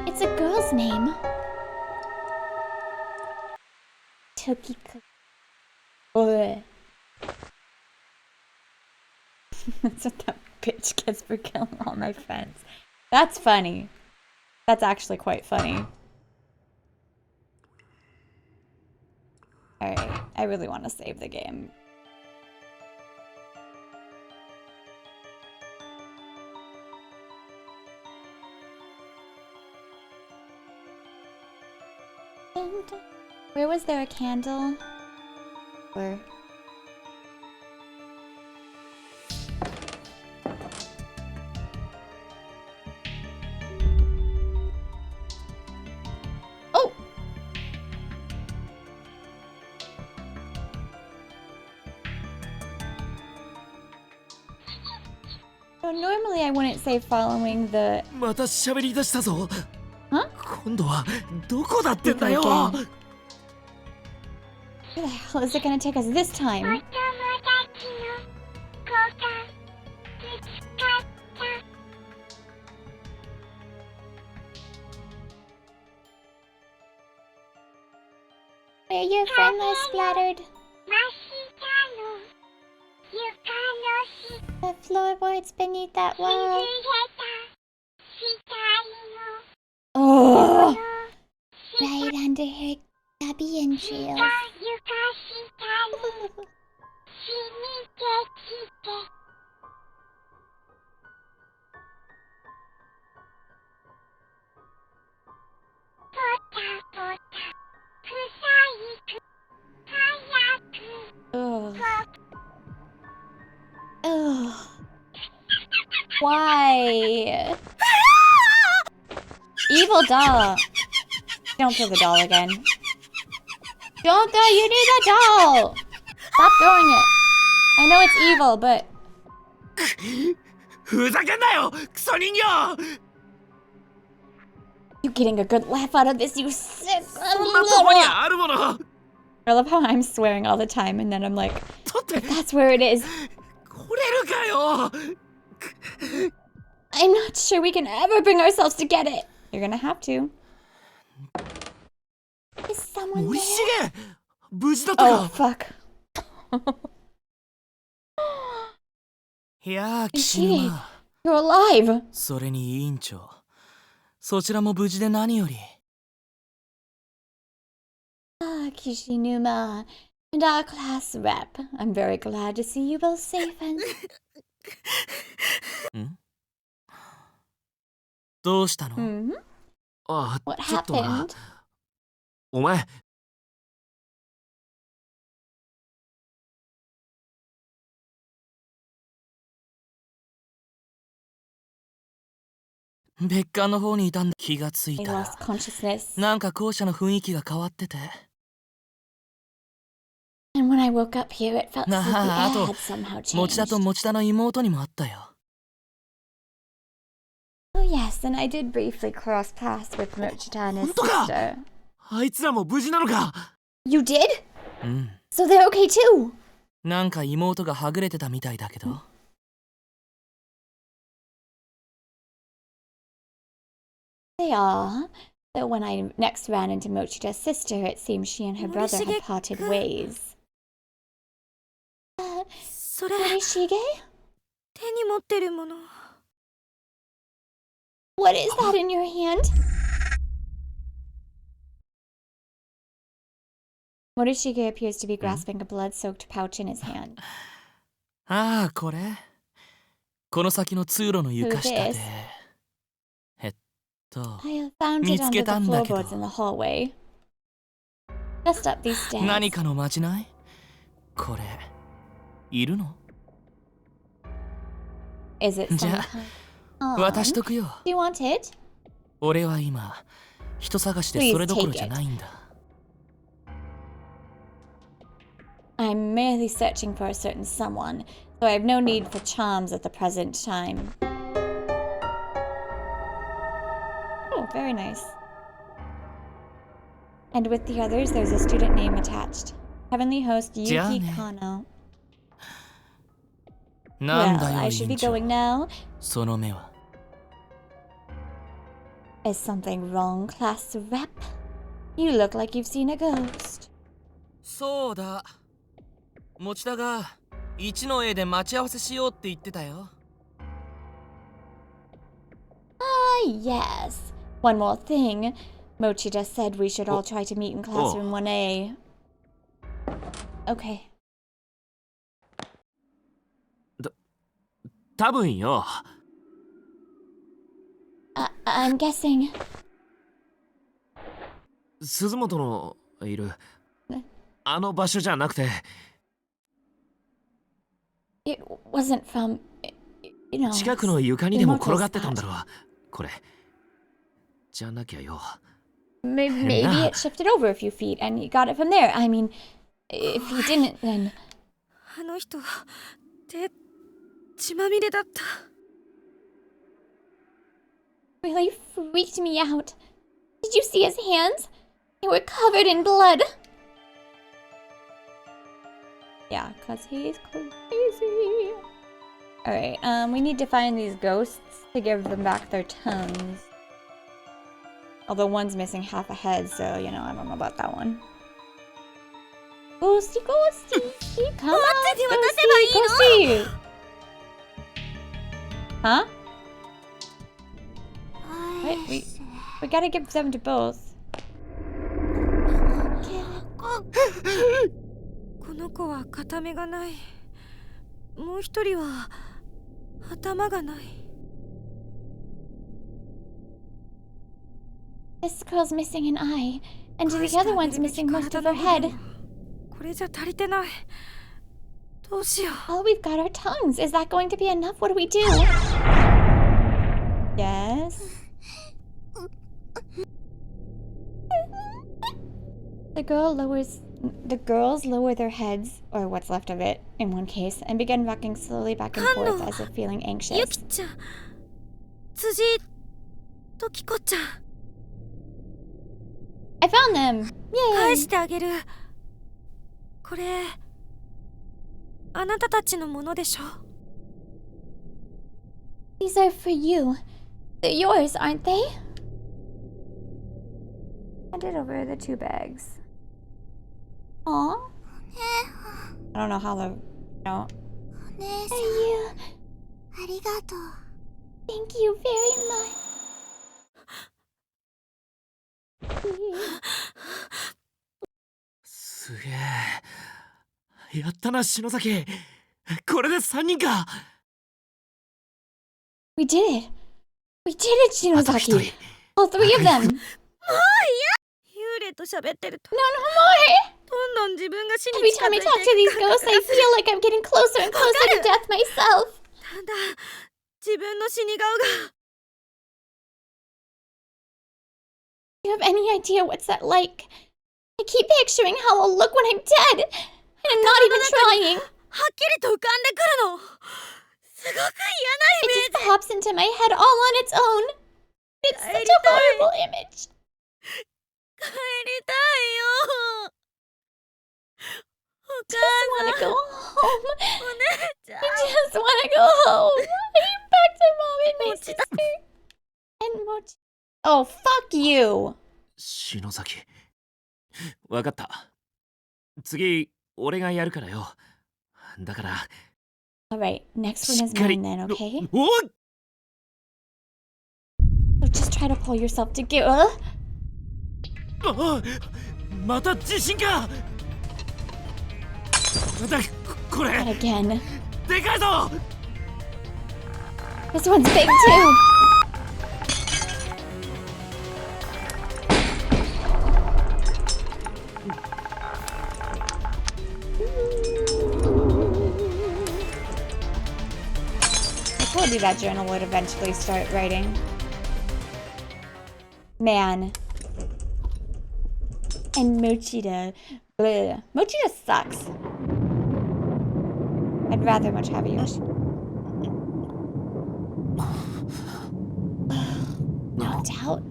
It's a girl's name. Tokiko. Ugh. That's what that bitch gets for killing all my friends. That's funny. That's actually quite funny. Alright, I really want to save the game. Where was there a candle? Where? Oh! So normally I wouldn't say following the... また喋り出したぞ。 Huh? 今度はどこだってんだよ。 Where the hell is it gonna take us this time? Where your friend was splattered. The floorboards beneath that wall. Oh! Right under her stubby entrails. Ugh. Ugh. Why? Evil doll. Don't throw the doll again. Don't throw, you need the doll! Stop throwing it. I know it's evil, but... ふざけんなよ、クソ人形。 You getting a good laugh out of this, you sick... そんなとこにあるもの。 I love how I'm swearing all the time and then I'm like, だって that's where it is. 来れるかよ。 I'm not sure we can ever bring ourselves to get it. You're gonna have to. Is someone 森 there? 重、無事だった Oh, か。 fuck. いやあ、岸 Yoshiki, 沼。 you're alive. それに委員長。そちらも無事で何より。Ah, Kishinuma. And our class rep. I'm very glad to see you both safe and... んどうしたの、 Hmm? あ、 What ちょっとな。 happened? お前。別館の方にいたんだ。気がつい I た lost consciousness. なんか校舎の雰囲気が変わってて。 And When I woke up here, it felt as if the あ air と had somehow 持田と changed. 持田の妹にもあったよ。 Oh yes, and I did briefly cross paths with Mochita and his 本当か？ sister. あいつらも無事なのか？ You did? うん。 So they're okay too? なんか妹がはぐれてたみたいだけど。 They are. Though when I next ran into Mochita's sister, it seems she and her brother had parted ways. それ Morishige? 手に持ってるもの What is that in your hand? Morishige appears to be grasping a blood-soaked pouch in his hand. ああ、これ。この先の通路の床下 Who で。I found it 見つ under け the たんだけど。 floorboards in the hallway. Just up these stairs. 何かのまじない？これ、いるの？ Is it じ some ゃ kind? 渡しとくよ。 Do you want it? 俺は今、人探しでそれどころじゃないんだ。 I'm merely searching for a certain someone, so I have no need for charms at the present time. Oh, very nice. And with the others, there's a student name attached. Heavenly host Yuki じゃあね。 Kano. なんだ Well, よ、 I should be 院長。 going now. その目は。 Is something wrong, class rep? You look like you've seen a ghost. そうだ。持田が一の絵で待ち合わせしようって言ってたよ。 Ah, yes. One more thing. Mochida said we should all try to meet in classroom 1A. Okay. 多分よ。 I'm guessing. 鈴本のいるねあの場所じゃなくて、 It wasn't from, you know. 近くの床にでも転がってたんだろう。これ。じゃなきゃよ。 Maybe Nah. it shifted over a few feet and he got it from there. I mean, if he didn't, then あの人手血まみれだった really freaked me out. Did you see his hands? They were covered in blood. Yeah, cause he's crazy. Alright, we need to find these ghosts to give them back their tongues. Although one's missing half a head, so, you know, I don't know about that one. Ghosty, ghosty, come on, ghosty, ghosty. Huh? Wait, we gotta give them to both. この子は片目がないもう一人は頭がない This girl's missing an eye, and the other one's missing most of her head. これじゃ足りてないどうしよう Oh, we've got our tongues. Is that going to be enough? What do we do? Yes. The girls lower their heads, or what's left of it, in one case, and begin rocking slowly back and forth as if feeling ゆ anxious. きちゃん辻ときこちゃん I found them! 返 Yay! してあげるこれあなたたちのものでしょ These are for you. They're yours, aren't they? Handed over the 2 bags. Aw. I don't know how the... No. お姉さ Are ん you... ありがとう Thank you very much. すげえ。やったな、篠崎。これで3人か。 We did it. We did it, あと1 Shinozaki. 人。 All 3 of them. 幽霊と喋ってると No, no more. どんどん自分が死 Every に近づ time い I て talk to these ghosts, I feel like I'm getting closer and closer to death myself. ただ自分の死に顔が Do you have any idea what's that like? I keep picturing how I'll look when I'm dead. I'm not even trying. はっきりと浮かんでくるの。すごく嫌なイ It メ just pops into my head all on its own. It's such a horrible image. 帰りたいよ。お Just 母 want to さん、 go home. お姉ちゃん。 I just want to go home. Back to mom and my sister. And Mochi. Oh, fuck you. 篠崎。わかった。次、俺がやるからよ。だから。Alright, next one し is っかり。 mine then, okay? おっ So just try to pull yourself together. あまた地震かだこれ Not again. でかいぞ This one's big too. I told you that journal would eventually start writing. Man. And Mochida. Bleh. Mochida sucks. I'd rather much have Yoshi. Knocked out?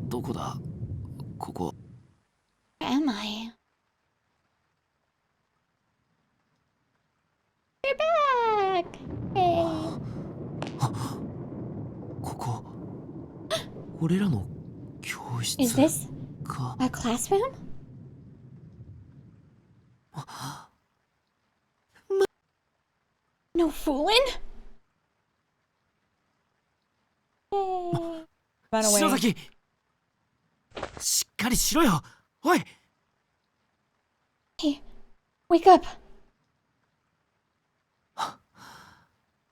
どこだここ Where am I? You're back! Hey. ここ俺らの教室 Is this か our classroom? No fooling? Yay. Run 篠 away. 崎しっかりしろよおい Hey, wake up.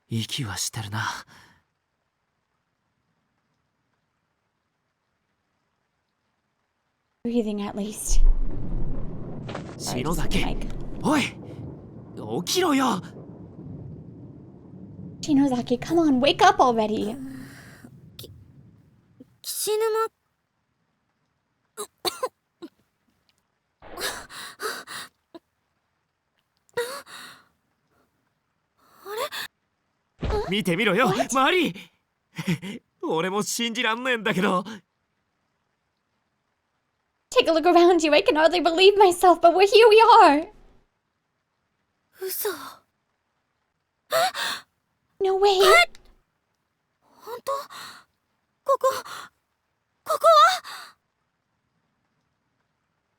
息はしてるな Breathing at least. Sorry, 篠 just hit the 崎 mic. おい起きろよ Shinozaki, come on, wake up already. 岸沼。見てみろよ What? 周り俺も信じらんねえんだけど Take a look around you. I can hardly believe myself, but here we are. 嘘。 No way. 本当？ここは？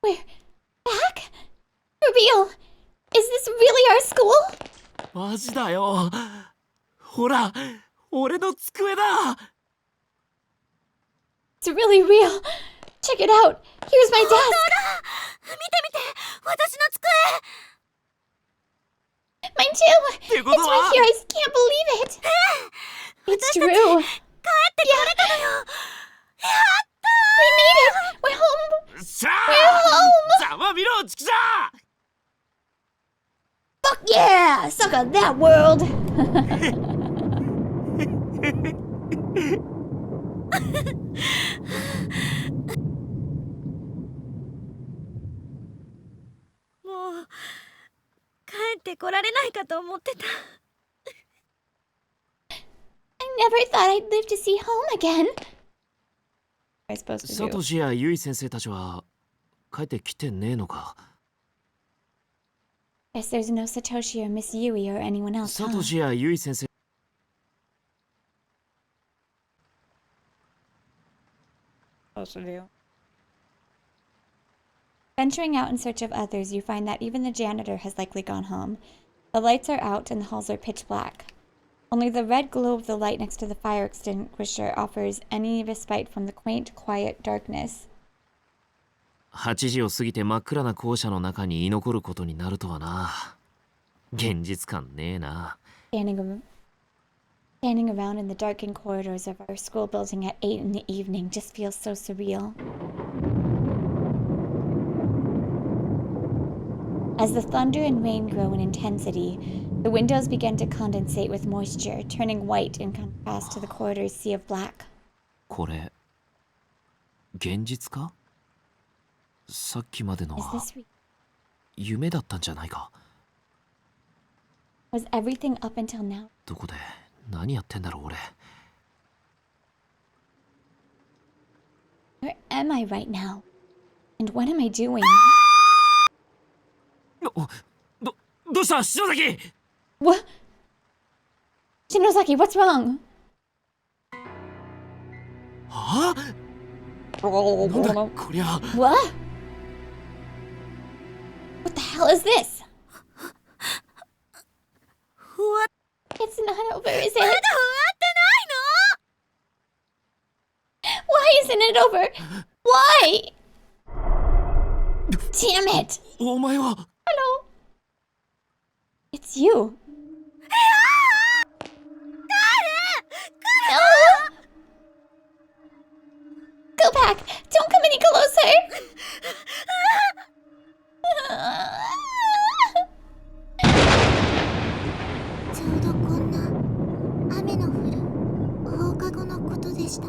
We're back? For real? Is this really our school? マジだよほら俺の机だ It's really real. Check it out. Here's my desk. 見て見て、私の机。 Mine too. ってこ It's と right は here. I just can't believe it. It's true. 帰ってこれたのよ。 We made it. We're home. さあ We're home. ざまみろチキシャ Fuck yeah. Suck on that world. もう帰ってこられないかと思ってた。 I never thought I'd live to see home again. What am I supposed to サ do? トシやユイ先生たちは帰ってきてねえのか Guess there's no Satoshi or Miss Yui or anyone else, サ huh? トシやユイ先生 Supposed to do. Venturing out in search of others, you find that even the janitor has likely gone home. The lights are out and the halls are pitch black. Only the red glow of the light next to the fire extinguisher offers any respite from the quaint, quiet darkness. 8時を過ぎて真っ暗な校舎の中に居残ることになるとはな現実感ねえな Standing around in the darkened corridors of our school building at 8 in the evening just feels so surreal. As the thunder and rain grow in intensity, the windows begin to condensate with moisture, turning white in contrast to the corridor's sea of black. これ現実かさっきまでの Is は this 夢だったんじゃないか Was everything up until now? どこで何やってんだろう俺。 Where am I right now? And what am I doing? どうした篠崎。 What? Shinosaki, what's wrong? はあ、なんだこりゃ。 What? What the hell is this? 終わっ It's not over, is it? まだ終わってないの Why isn't it over? Why? Damn it! お前は。 Hello? It's you. No! Go back! Don't come any closer! ちょうどこんな雨の降る放課後のことでした。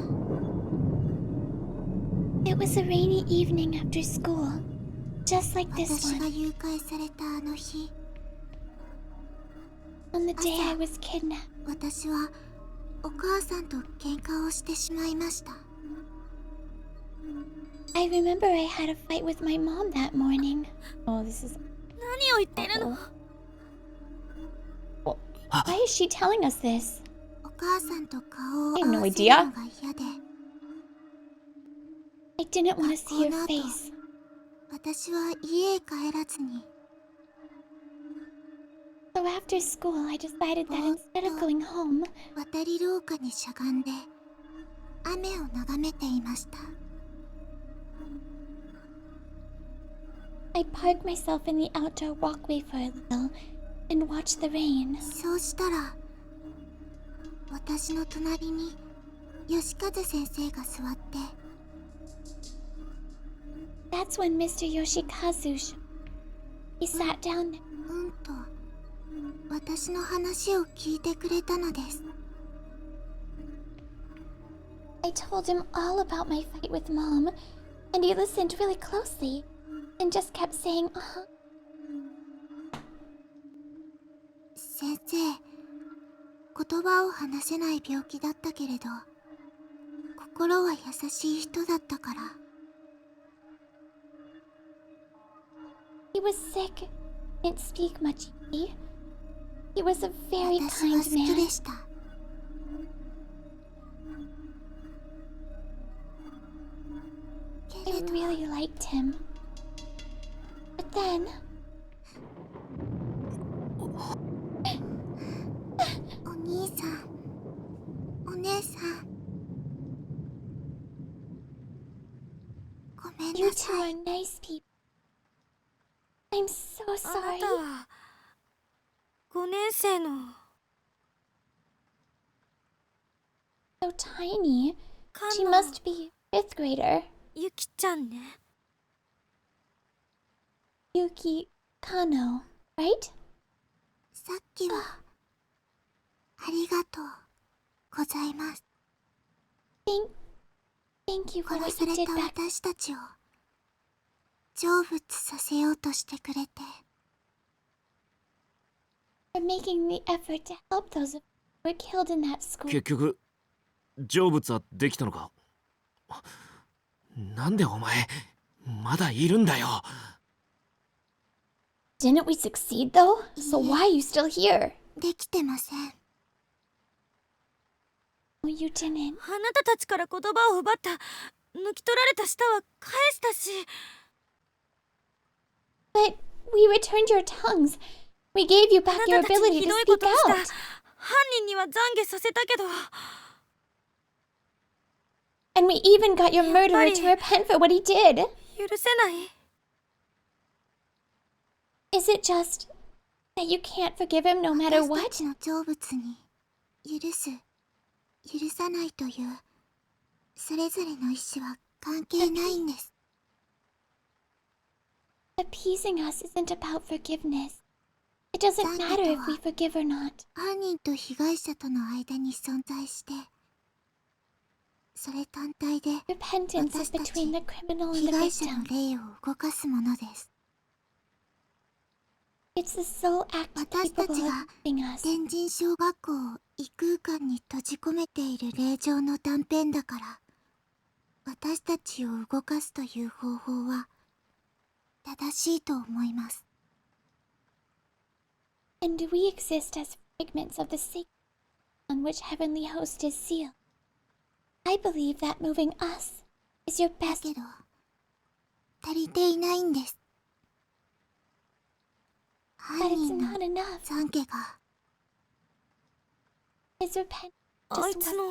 It was a rainy evening after school. Just like this 私が one. 誘拐されたあの日、 On the day I was kidnapped. 私はお母さんと喧嘩をしてしまいました。 I remember I had a fight with my mom that morning. Oh, this is... 何を言ってるの Why is she telling us this? お母さんと顔を I have 合 no わせる idea. のが嫌で、 I didn't want to see your Nato. face. 私は家へ帰らずに So after school, I decided that instead of going home, 渡り廊下にしゃがんで雨を眺めていました。 I parked myself in the outdoor walkway for a little and watched the rain. そうしたら私の隣に吉風先生が座って、 That's when Mr. Yoshikazu he sat down. と私の話を聞いてくれたのです。 I told him all about my fight with Mom, and he listened really closely and just kept saying, uh-huh. 先生、言葉を話せない病気だったけれど心は優しい人だったから。 He was sick, didn't speak much. He was a very 私は kind 好き man. でした。 け I れど really liked him. But then, お兄さん、お姉さん、ごめん you な two さい。 are nice people. I'm so あな sorry. たは5年生の So tiny. カ She ノ must be fifth grader. ゆきちゃんね。 Yuki Kano, right? さっきはありがとうございます。 Thank you for 殺 what さ you れ did た back 私たちを成仏させようとしてくれて、 for making the effort to help those who were killed in that school. 結局成仏はできたのか。なんでお前まだいるんだよ。 Didn't we succeed though? So why are you still here? できてません。 Oh, you didn't. あなたたちから言葉を奪った、抜き取られた舌は返したし、 But we returned your tongues. We gave you あ back な your たたちに ability ひ to どいこ speak とをした。 out. 犯人には懺悔させたけど、 And we even got your murderer to Buddy. repent for what he did. 許せない。 Is it just that you can't forgive him no matter 私た what? ちの成仏に許す、許さないというそれぞれの意志は関係ないんです。 Appeasing us isn't about forgiveness. It doesn't Thank matter you. if we forgive or not. 犯人と被害者との間に存在して、それ単体で Repentance is between the criminal and 被 the 害者 victim. の霊を動かすものです。It's the sole act 私た capable ち of が moving us. 天神小学校を異空間に閉じ込めている霊場の断片だから、私たちを動かすという方法は正しいと思います。And we exist as fragments of the sacred on which heavenly host is sealed. I believe that moving us is your だ best. けど、足りていないんです。犯 But it's 人の not enough. 懺悔が His repentance あい just つ wasn't. の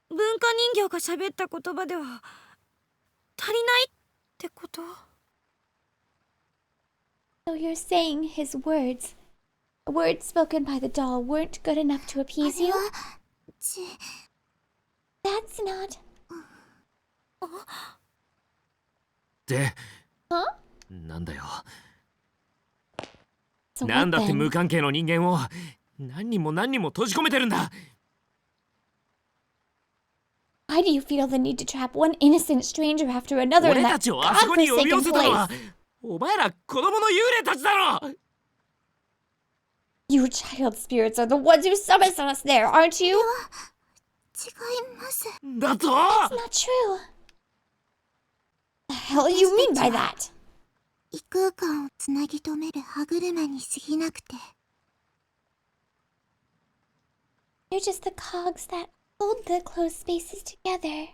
文化人形が喋った言葉では足りないってこと？ So you're saying his words spoken by the doll weren't good enough to あ appease れ you? は That's not. で、 Huh? なんだよ。 So なん what だって then? 無関係の人間を何人も何人も閉じ込めてるんだ。 Why do you feel the need to trap one innocent stranger after another 俺 in た that ちをあそこに呼び寄 godforsaken せたのは place? お前ら子供の幽霊たちだろ。 You child spirits are the ones who summoned us there, aren't you? 違います。だと It's not true. The hell you mean by that? 異空間をつなぎ止める歯車に過ぎなくて。 They're just the cogs that hold the closed spaces together.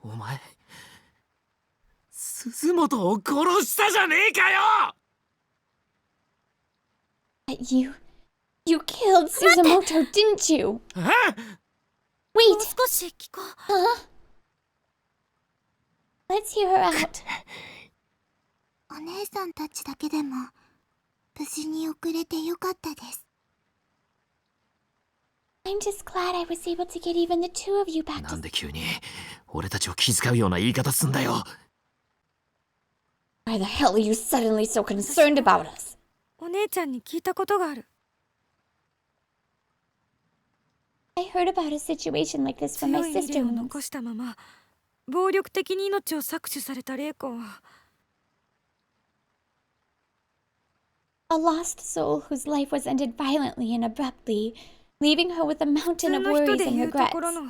お前鈴本を殺したじゃねえかよ。 But you killed Suzumoto, didn't you? え Wait, もう少し聞こう。 huh? Let's hear her out. お姉さんたちだけでも無事に遅れてよかったです。 I'm just glad I was able to get even the two of you back なん to... で急に俺たちを気遣うような言い方すんだよ。 Why the hell are you suddenly so concerned about us? お姉ちゃんに聞いたことがある。 I heard about a situation like this from my 強い未練 sister を once. 残したまま暴力的に命を搾取された霊魂は A lost soul whose life was ended violently and abruptly, leaving her with a 普 mountain 通 of の人 worries で and いうと regrets. ころの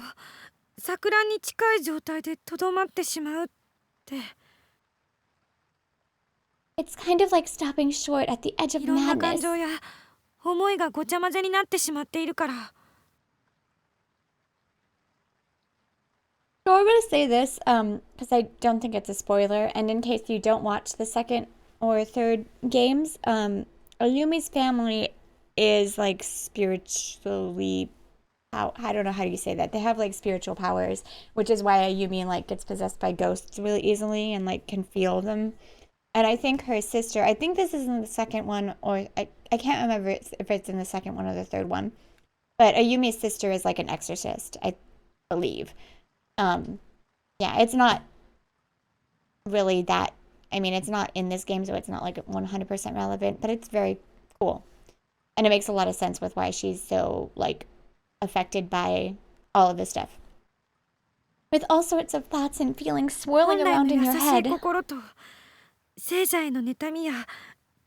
錯乱に近い状態でとどまってしまうって。 It's kind of like stopping short at the edge of いろんな感 madness. 情や思いがごちゃ混ぜになってしまっているから。 So I'm gonna say this, because I don't think it's a spoiler, and in case you don't watch the second or third games, Ayumi's family is like spiritually, I don't know how you say that. They have like spiritual powers, which is why Ayumi like gets possessed by ghosts really easily and like can feel them. And I think her sister, I think this is in the second one, or I can't remember if it's in the second one or the third one, but Ayumi's sister is like an exorcist, I believe. Yeah, it's not really that, I mean, it's not in this game, so it's not like 100% relevant, but it's very cool. And it makes a lot of sense with why she's so, like, affected by all of this stuff. With all sorts of thoughts and feelings 本 swirling 来 around の in 優 your しい head. 心と聖者への妬みや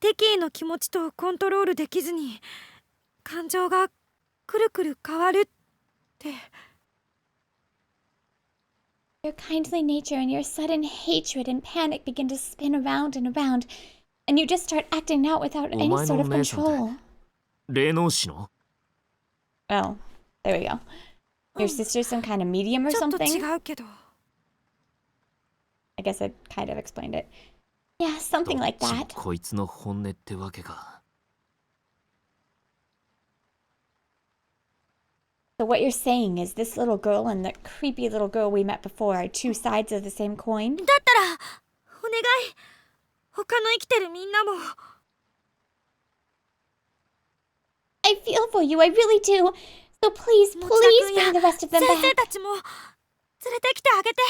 敵意の気持ちとコントロールできずに感情がくるくる変わるって。 Your kindly nature and your sudden hatred and panic begin to spin around and around, and you just start acting out without any sort of control. 霊能師の Oh, there we go. Your sister's some kind of medium or ちょっと something? 違うけど。 I guess it kind of explained it. Yeah, something どっ like ちも that. こいつの本音ってわけか。 So what you're saying is this little girl and the creepy little girl we met before are two sides of the same coin? だったらお願い、他の生きてるみんなも。 I feel for you, I really do. So please, please bring the rest of them 先生 back. たちも連れてきてあげて。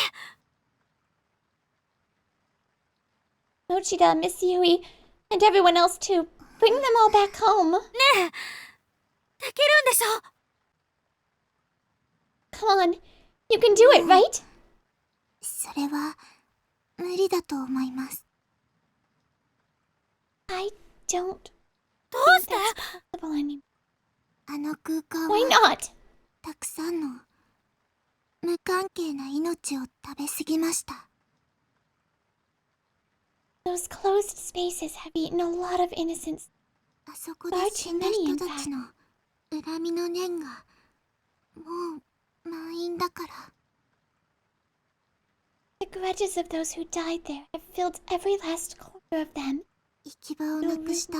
Mochida, Miss Yui, and everyone else too. Bring them all back home. ねえ、できるんでしょ？ Come on, you can do it, right? それは無理理だと思います。 I don't どう think して that's possible anymore. あの空間 Why は not? たくさんの無関係な命を食べ過ぎました。 Those closed spaces have eaten a lot of innocence. あそこで死んだ人たちの恨みの念がもう満員だから。 The grudges of those who died there have filled every last corner of them. 行き場をなくした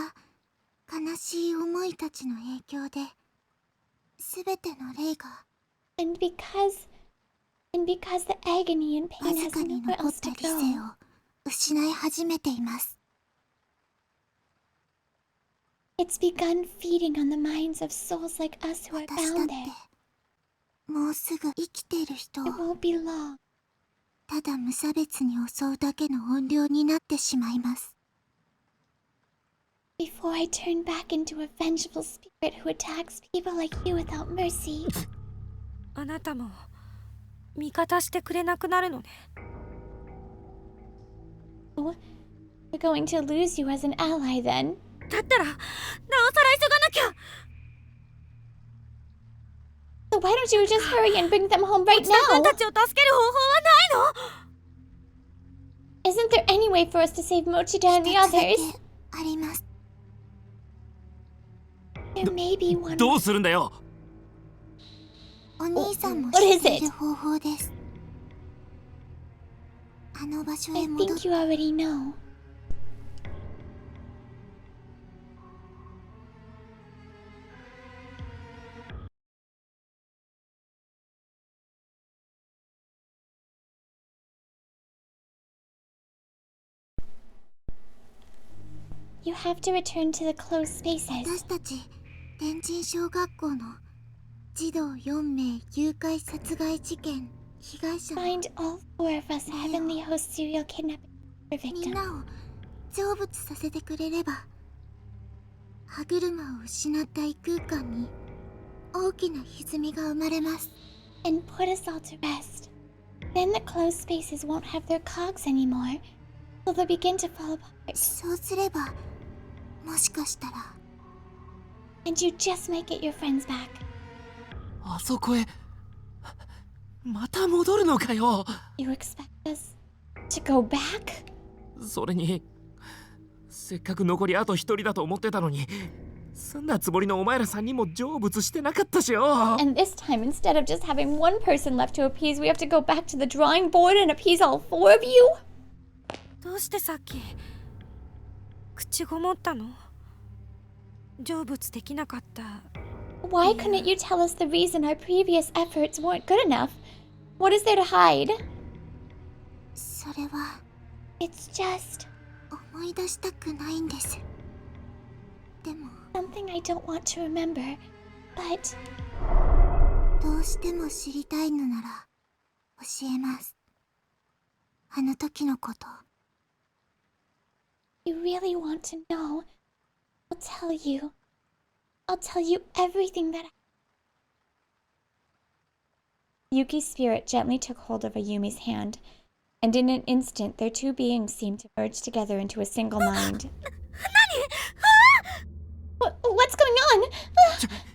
悲しい思いたちの影響で、すべての霊が And because the agony and わ pain ず has かに nowhere 残っ else た to 理性 go. を失い始めています。 It's begun feeding on the minds of souls like us who are 私だっ bound て there. もうすぐ生きている人を It won't be long. ただ無差別に襲うだけの怨霊になってしまいます。 Before I turn back into a vengeful spirit who attacks people like you without mercy. あなたも味方してくれなくなるのね。 Oh, we're going to lose you as an ally then. だったらなおさら急がなきゃ。 So why don't you just hurry and bring them home right 内田君 now? たちを助ける方法はないの？ Isn't there any way for us to save Mochida and the 一つだけ others? あります。 There may be one. どうするんだよ。お兄さんも What 知 is ってい it? る方法です。あの場所 I へ戻っ think you already know. You have to return to the closed spaces. 私たち天神小学校の児童4名誘拐殺害事件被害者の Find all four of us Heavenly Host serial kidnapping for みん victim. なを成仏させてくれれば、歯車を失った異空間に大きな歪みが生まれます。 And put us all to rest. Then the closed spaces won't have their cogs anymore. So they'll begin to fall apart. そうすればもしかしたら And you just might get your friends back. あそこへまた戻るのかよ。 You expect us to go back? それにせっかく残りあと一人だと思ってたのに、そんなつもりのお前ら3人も成仏してなかったしよ。 And this time, instead of just having one person left to appease, we have to go back to the drawing board and appease all four of you? どうしてさっき口ごもったの？成仏できなかった。 Why couldn't you tell us the reason our previous efforts weren't good enough? What is there to hide? それは It's just 思い出したくないんです。でも something I don't want to remember. But どうしても知りたいのなら教えます。あの時のこと。 you really want to know, I'll tell you. I'll tell you everything that Yuki's spirit gently took hold of Ayumi's hand, and in an instant their two beings seemed to merge together into a single mind. What's going on?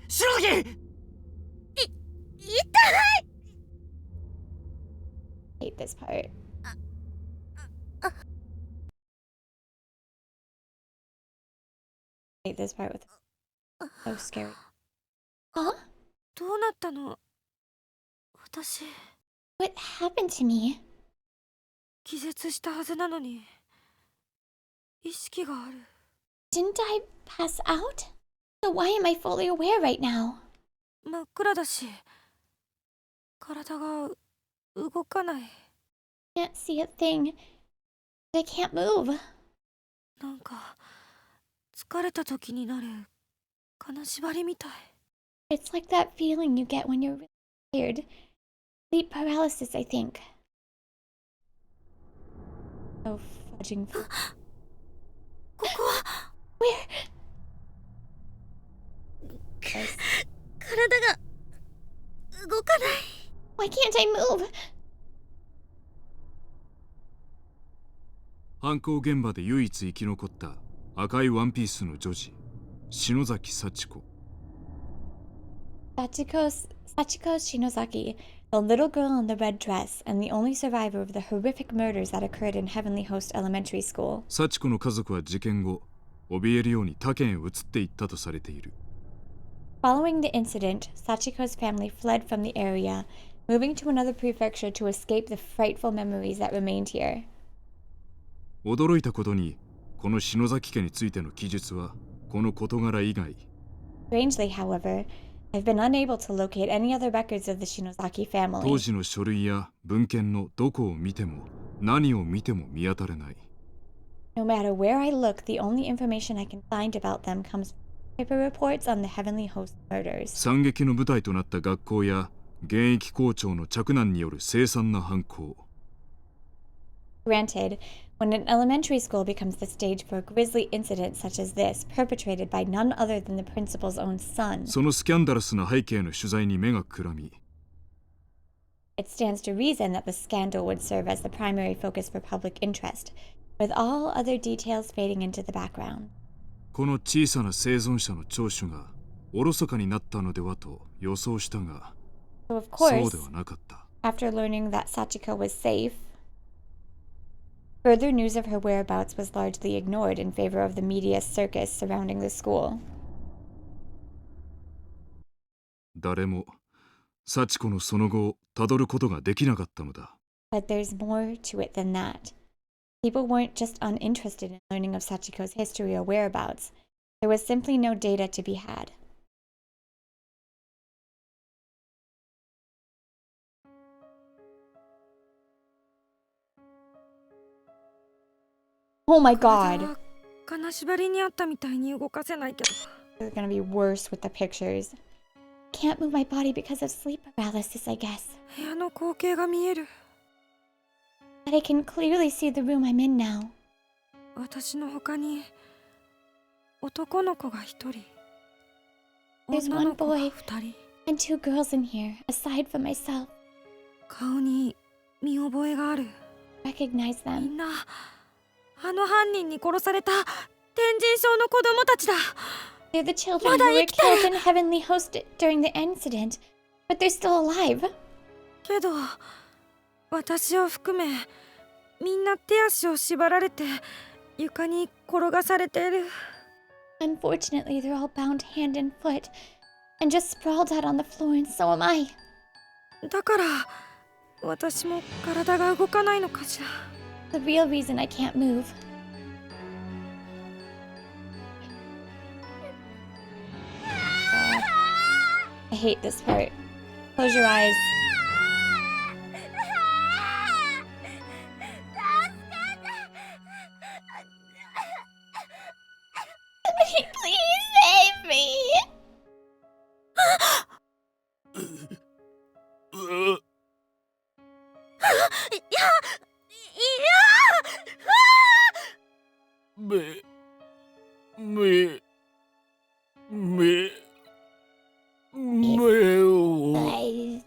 白崎 I hate this part. I hate this part with so scary. Huh? どうなったの？私 What happened to me? 気絶したはずなのに意識がある。 Didn't I pass out? So why am I fully aware right now? 真っ暗だし体が動かない。 Can't see a thing. I can't move. なんか疲れた時になる金縛りみたい。 It's like that feeling you get when you're really tired. Sleep paralysis, I think. Oh, fudging. ここは Where? 体が動かない。 Why can't I move? 犯行現場で唯一生き残った赤いワンピースの女児、篠崎幸子。Sachiko Shinozaki, the little girl in the red dress, and the only survivor of the horrific murders that occurred in Heavenly Host Elementary School. 幸子の家族は事件後、怯えるように他県へ移っていったとされている。Following the incident, Sachiko's family fled from the area, moving to another prefecture to escape the frightful memories that remained here. 驚いたことに、この篠崎家についての記述はこの事柄以外。Strangely, however, I've been unable to locate any other records of the Shinozaki 当 family. 時の書類や文献のどこを見ても何を見ても見当たれない。No matter where I look, the only information I can find about them comes from paper reports on the Heavenly Host murders. 惨劇の舞台となった学校や現役校長の嫡男による凄惨な犯行。Granted, when an elementary school becomes the stage for a grisly incident such as this, perpetrated by none other than the principal's own son, そのスキャンダラスな背景の取材に目がくらみ、 it stands to reason that the scandal would serve as the primary focus for public interest, with all other details fading into the background. この小さな生存者の聴取がおろそかになったのではと予想したが、 So of そう course, ではなかった。 after learning that Sachiko was safe, further news of her whereabouts was largely ignored in favor of the media circus surrounding the school. 誰も幸子のその後をたどることができなかったのだ。 But there's more to it than that. People weren't just uninterested in learning of Sachiko's history or whereabouts. There was simply no data to be had. Oh my 体 god! は金縛りにあったみたいに動かせないけど。 It's gonna be worse with the pictures. Can't move my body because of sleep paralysis, I guess. 部屋の光景が見える。 But I can clearly see the room I'm in now. 私の他に男の子が一人、 There's 女 one の子が boy 二人。 and two girls in here, aside from myself. 顔に見覚えがある。 Recognize み them. んなあの犯人に殺された天神症の子供たちだ。 They're the children who were killed in Heavenly Host during the incident, but they're still alive. けど私を含めみんな手足を縛られて床に転がされている。 Unfortunately, they're all bound hand and foot, and just sprawled out on the floor, and so am I. だから私も体が動かないのかしら。 The real reason I can't move. I hate this part. Close your eyes. Somebody please save me! 目を I...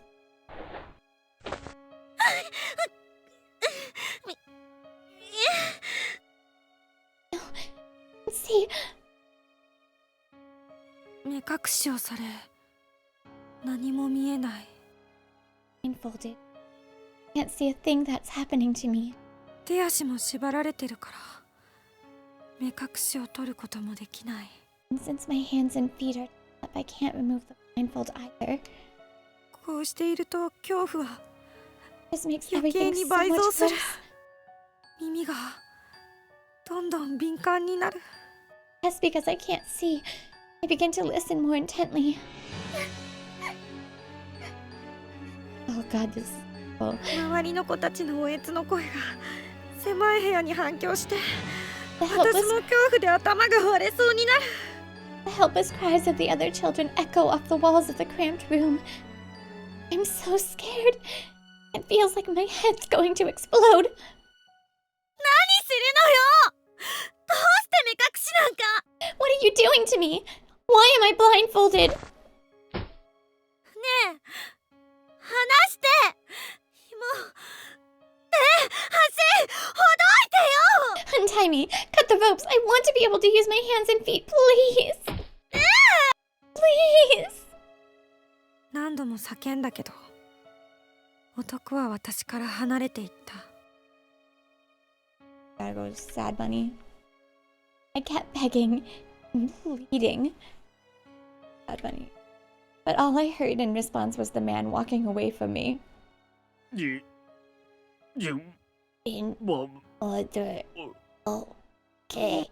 See, 目隠しをされ何も見えない。 blindfolded. Can't see a thing that's happening to me. 手足も縛られてるから目隠しを取ることもできない。 And since my hands and feet are up, I can't remove the blindfold either. こうしていると恐怖は This makes 余計 everything に so 倍 much 増する。 worse. 耳がどんどん敏感になる。 That's because I can't see. I begin to listen more intently. Oh god, this is awful. 周りの子たちのおえつの声が狭い部屋に反響して The 私も helpless, 恐怖で頭が割れそうになる。 the helpless cries of the other children echo off the walls of the cramped room. I'm so scared. It feels like my head's going to explode. 何するのよ。どうして目隠しなんか。 What are you doing to me? Why am I blindfolded? ねえ話して。もう手足ほどいてよ。untie me. Cut the ropes. I want to be able to use my hands and feet. Please. Please. 何度も叫んだけど、男は私から離れていった。 Gotta go, sad bunny. I kept begging and pleading. Sad bunny. But all I heard in response was the man walking away from me. In order. Okay.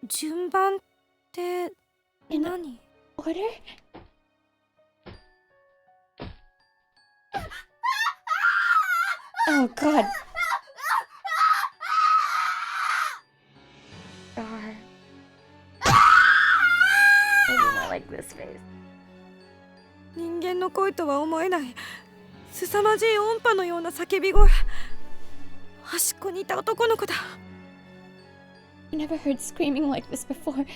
順番って何？ Order? Oh god. Maybe more like this face. 人間の声とは思えない凄まじい音波のような叫び声。端っこにいた男の子だ。 I never heard screaming like this before.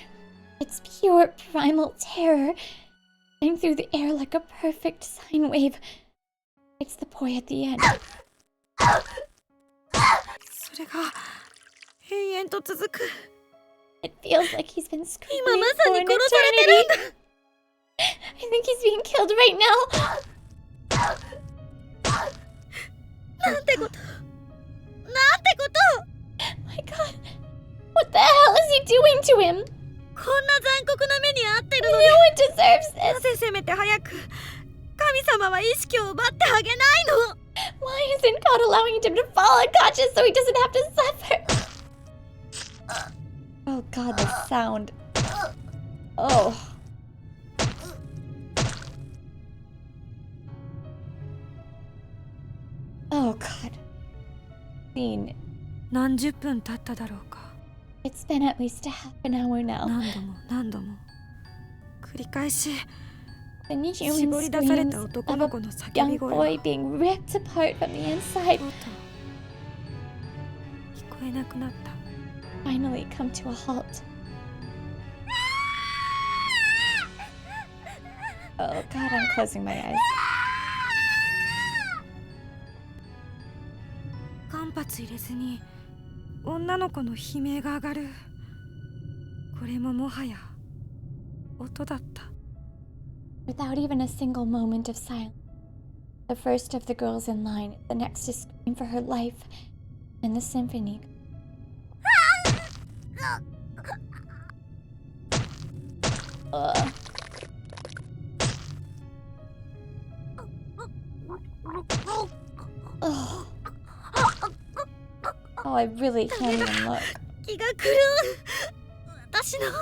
It's pure primal terror, running through the air like a perfect sine wave. It's the boy at the end. それが永遠と続く。 It feels like he's been screaming 今まさ for に an 殺されてるんだ。 eternity. I think he's being killed right now. なんてこと。 My god. What the hell is he doing to him? こんな残酷な目に遭ってるの No に one deserves な this. ぜせめて早く神様は意識を奪ってあげないの。 Why isn't God allowing him to fall unconscious so he doesn't have to suffer? Oh god, the sound. Oh. Oh god. Scene. 何十分経っただろうか。 It's been at least a half an hour now. 何度も繰り返し The new 絞 human り出された screams 男 of の a 子の叫 young び声は boy being ripped apart from the inside とうとう聞こえなくなった。 finally come to a halt. Oh god, I'm closing my eyes. 間髪入れずに女の子の悲鳴が上がる。これももはや音だった。 Without even a single moment of silence. The first of the girls in line, the next to scream for her life, and the symphony. Ugh. Ugh. Oh, I really can't even look. 気が狂う。私の God,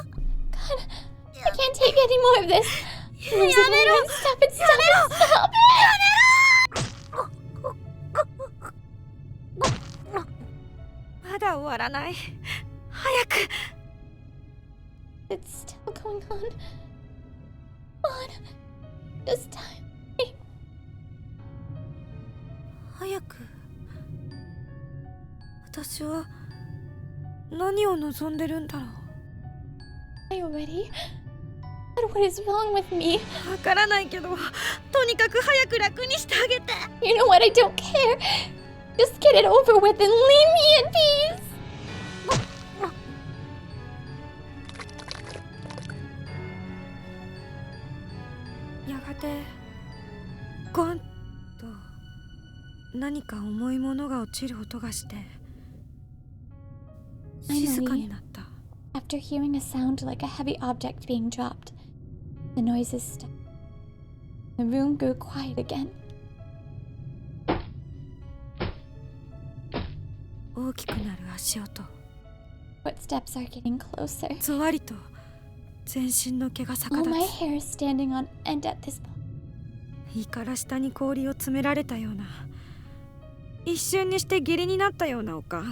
I can't take any more of this. Losing my mind. Stop it, stop it, stop it! まだ終わらない。早く。 It's still going on. On. Just time. 早く。私は何を望んでるんだろう。 Are you ready? But what is wrong with me? わからないけど、とにかく早く楽にしてあげて。 You know what? I don't care. Just get it over with and leave me in peace. やがてゴンと何か重いものが落ちる音がして静かになった。 After hearing a sound like a heavy object being dropped, the noises stopped. The room grew quiet again. 大きくなる足音。 Footsteps are getting closer. ぞわりと全身の毛が逆 All 立 my つ。 hair is standing on end at this point. 胃から下に氷を詰められたような、一瞬にして下痢になったような丘。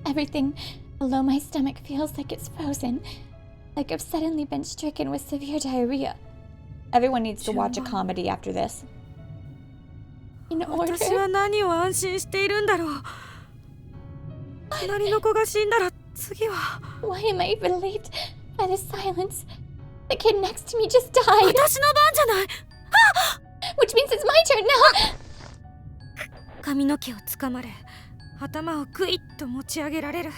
Everything below my stomach feels like it's frozen, like I've suddenly been stricken with severe diarrhea. Everyone needs to watch a comedy after this. In order. 私は何を安心しているんだろう。隣の子が死んだら次は。 Why am I relieved by the silence? The kid next to me just died. 私の番じゃない。 Which means it's my turn now. 髪の毛をつかまれ、頭をグイッと持ち上げられる。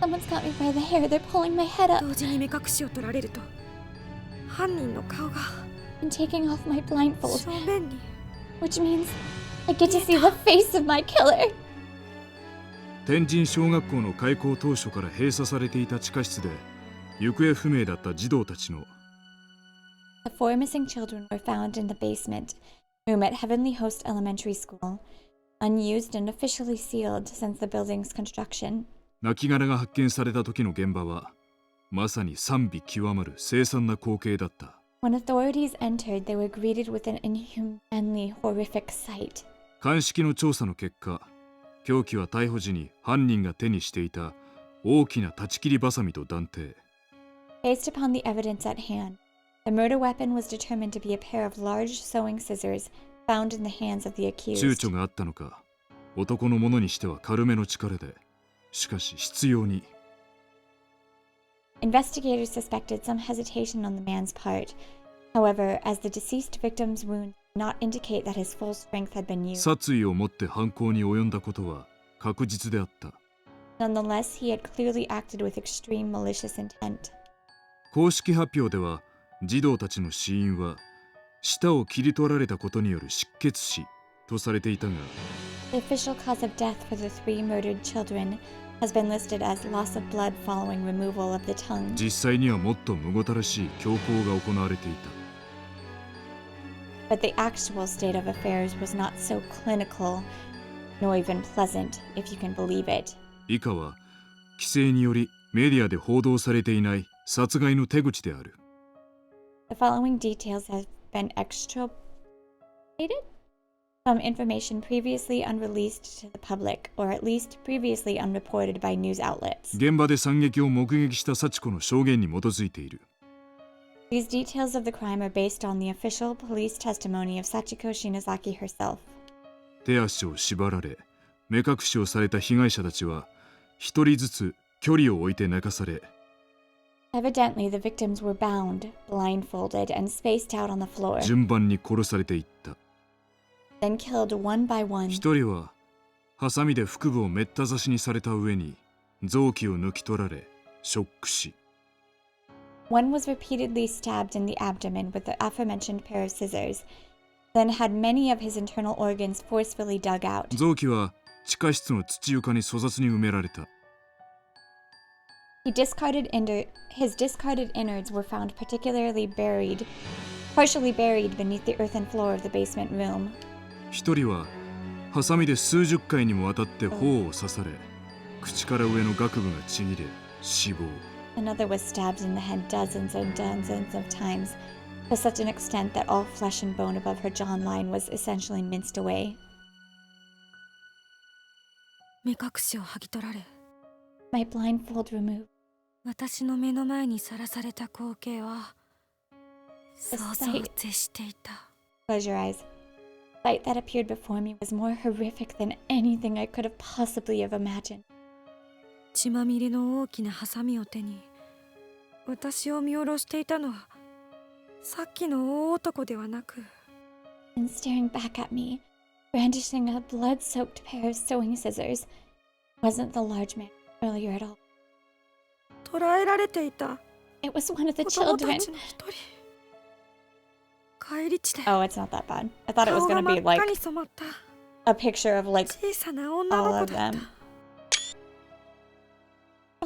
Someone's got me by the hair. They're pulling my head up 同時に目隠しを取られると犯人の顔が and taking off my blindfold, 正面に which means I get to see the face of my killer. 天神小学校の開校当初から閉鎖されていた地下室で行方不明だった児童たちの The 4 missing children were found in the basement room at Heavenly Host Elementary School, unused and officially sealed since the building's construction. 亡骸が発見された時の現場はまさに賛美極まる凄惨な光景だった。 When authorities entered, they were greeted with an inhumanly horrific sight. 鑑識の調査の結果、凶器は逮捕時に犯人が手にしていた大きな断ち切りバサミと断定。 Based upon the evidence at hand, the murder weapon was determined to be a pair of large sewing scissors found in the hands of the 躊 accused. 躇があったのか、男のものにしては軽めの力で、しかし執拗に。 Investigators suspected some hesitation on the man's part. However, as the deceased victim's wounds did not indicate that his full strength had been used, 殺意を持って犯行に及んだことは確実であった。 nonetheless, he had clearly acted with extreme malicious intent. 公式発表では、児童たちの死因は舌を切り取られたことによる失血死とされていたが、 The official cause of death for the 3 murdered children has been listed as loss of blood following removal of the tongue. 実際にはもっとむごたらしい凶行が行われていた。 But the actual state of affairs was not so clinical, nor even pleasant, if you can believe it. 以下は規制によりメディアで報道されていない殺害の手口である。 The following details have been extrapolated from information previously unreleased to the public, or at least previously unreported by news outlets. 現場で惨劇を目撃した幸子の証言に基づいている。 These details of the crime are based on the official police testimony of Sachiko Shinozaki herself. 手足を縛られ、目隠しをされた被害者たちは一人ずつ距離を置いて泣かされ、 Evidently, the victims were bound, blindfolded, and spaced out on the floor, 順番に殺されていった。 then killed one by one. 一人はハサミで腹部をめった刺しにされた上に臓器を抜き取られショック死。 One was repeatedly stabbed in the abdomen with the aforementioned pair of scissors, then had many of his internal organs forcefully dug out. 臓器は地下室の土床に粗雑に埋められた。 His discarded innards were found partially buried beneath the earthen floor of the basement room. 一人はハサミで数十回にもわたって頬を刺され、口から上の顎部がちぎれ死亡。 Another was stabbed in the head dozens and dozens of times, to such an extent that all flesh and bone above her jawline was essentially minced away. 目隠しを剥ぎ取られ My blindfold removed. 私の目の前にさらされた光景は想像を絶していた。 Close your eyes. The sight that appeared before me was more horrific than anything I could have possibly have imagined. 血まみれの大きなハサミを手に私を見下ろしていたのはさっきの大男ではなく And staring back at me, brandishing a blood-soaked pair of sewing scissors, wasn't the large man earlier at all. 捕らえられていた It was one of the 子供 children. たちの一人。帰り地で Oh, it's not that bad. I thought it was 顔が gonna 真 be っ like 赤に染まった a picture of like 小さな女 all の of 子だっ them. た。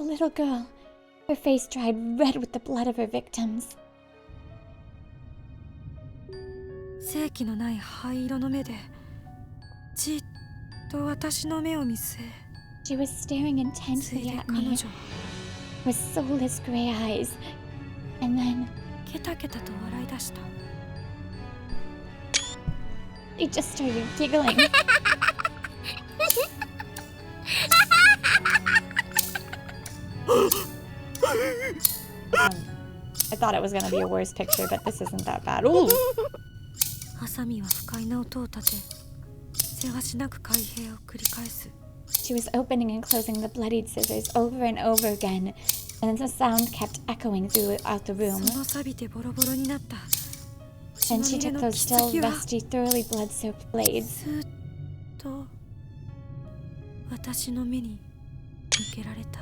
A little girl, her face dried red with the blood of her victims. 正気のない灰色の目でじっと私の目を見据え She was staring つい intently で at 彼 me 女は with soulless gray eyes, and then ケタケタと笑い出した。 she just started giggling. I thought it was gonna be a worse picture, but this isn't that bad. Ooh! ハサミは不快な音を立てせわしなく開閉を繰り返す。 She was opening and closing the bloodied scissors over and over again, and the sound kept echoing throughout the room. その錆びてボロボロになった血 Then ま she みれ took の those 血 still 跡は rusty, thoroughly blood-soaked blades ずっと私の目に向けられた。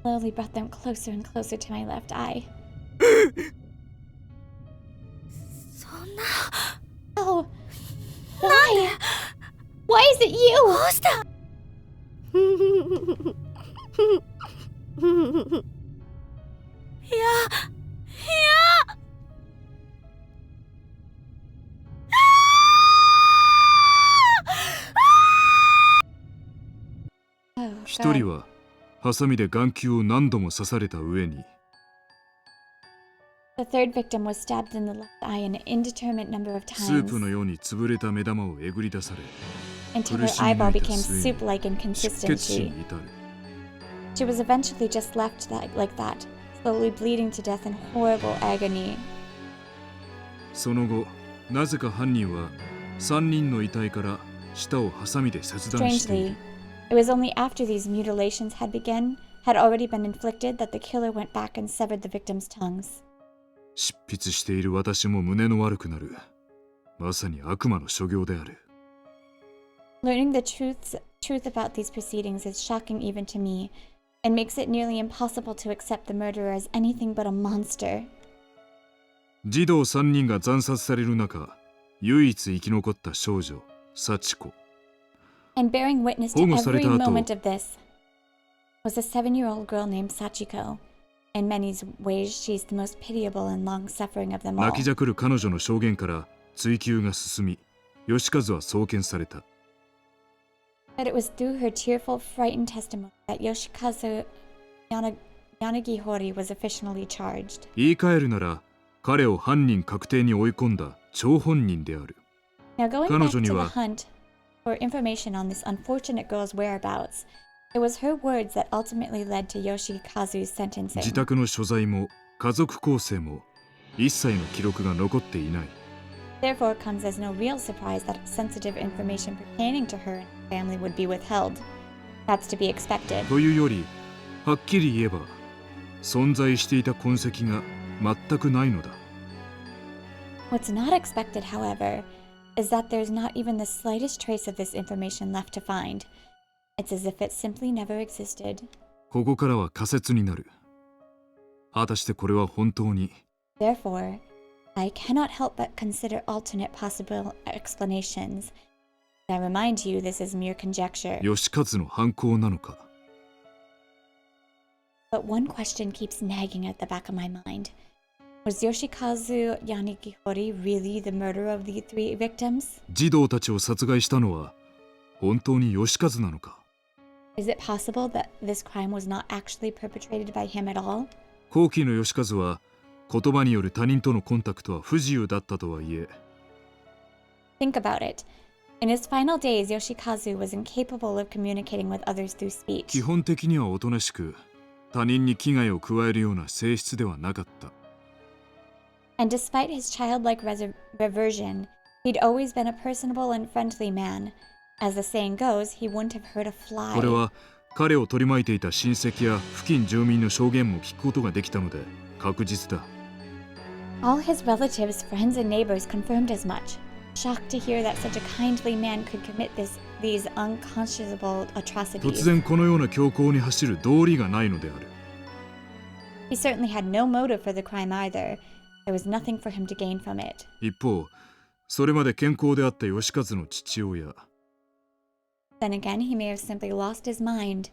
slowly brought them closer and closer to my left eye. そんな Oh, why? Why is it you? どうしたいや Oh, 一 God. 人はハサミで眼球を何度も刺された上に The third victim was stabbed in the left eye an indeterminate number of スープ times のように潰れた目玉をえぐり出され until 苦 her しみ eyeball 抜いた became 末に soup-like in 失血死 consistency. に至る She was eventually just left like that, slowly bleeding to death in horrible agony. その後なぜか犯人は3人の遺体から舌をハサミで切断してい Strangely, る it was only after these mutilations had already been inflicted that the killer went back and severed the victims' tongues. 執筆している私も胸の悪くなるまさに悪魔の所業である Learning the truth about these proceedings is shocking even to me, and makes it nearly impossible to accept the murderer as anything but a monster. 児童3人が惨殺される中唯一生き残った少女幸子 And bearing witness to 保護され every た後 moment of this was a 7-year-old girl named Sachiko. In many ways, she's the most pitiable and long-suffering of them all. 泣きじゃくる彼女の証言から追及が進み吉和は送検された But it was through her tearful, frightened testimony that Yoshikazu Yanagihori was officially charged. 言い換えるなら彼を犯人確定に追い込んだ張本人である Now, going 彼 back 女に to the は hunt for information on this unfortunate girl's whereabouts, it was her words that ultimately led to Yoshikazu's 自 sentencing. 宅の所在も家族構成も一切の記録が残っていない Therefore, it comes as no real surprise that sensitive information pertaining to her and her family would be withheld. That's to be expected. というよりはっきり言えば存在していた痕跡が全くないのだ What's not expected, however, is that there's not even the slightest trace of this information left to find. It's as if it simply never existed. ここからは仮説になる果たしてこれは本当に Therefore, I cannot help but consider alternate possible explanations. I remind you, this is mere conjecture. 吉和の犯行なのか But one question keeps nagging at the back of my mind. Was Yoshikazu Yanagihori really the murderer of the 3 victims? 児童たちを殺害したのは本当に吉和なのか Is it possible that this crime was not actually perpetrated by him at all? 後期の吉和は言葉による他人とのコンタクトは不自由だったとはいえ Think about it. In his final days, Yoshikazu was incapable of communicating with others through speech. 基本的にはおとなしく他人に危害を加えるような性質ではなかった And despite his childlike reversion, he'd always been a personable and friendly man. As the saying goes, he wouldn't have hurt a これ fly. は彼を取り巻いていた親戚や付近住民の証言も聞くことができたので確実だ All his relatives, friends, and neighbors confirmed as much. Shocked to hear that such a kindly man could commit these unconscionable 突 atrocities. 然このような強行に走る道理がないのである He certainly had no motive for the crime either. There was nothing for him to gain from it. 一方それまで健康であった吉和の父親 Then again, he may have simply lost his mind.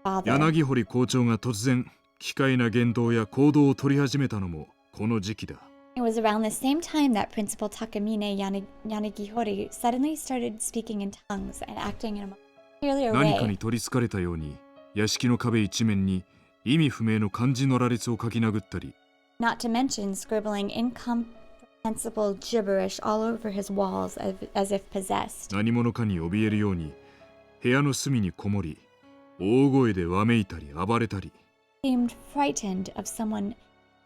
Father. 柳堀校長が突然奇怪な言動や行動を取り始めたのもこの時期だ It was around the same time that Principal Takamine Yanagihori suddenly started speaking in tongues and acting in a peculiar 何か way. に取りつかれたように屋敷の壁一面に意味不明の漢字の羅列を書き殴ったり Not to mention scribbling incomprehensible gibberish all over his walls as if possessed. 何者かに怯えるように部屋の隅にこもり大声でわめいたり暴れたり Seemed frightened of someone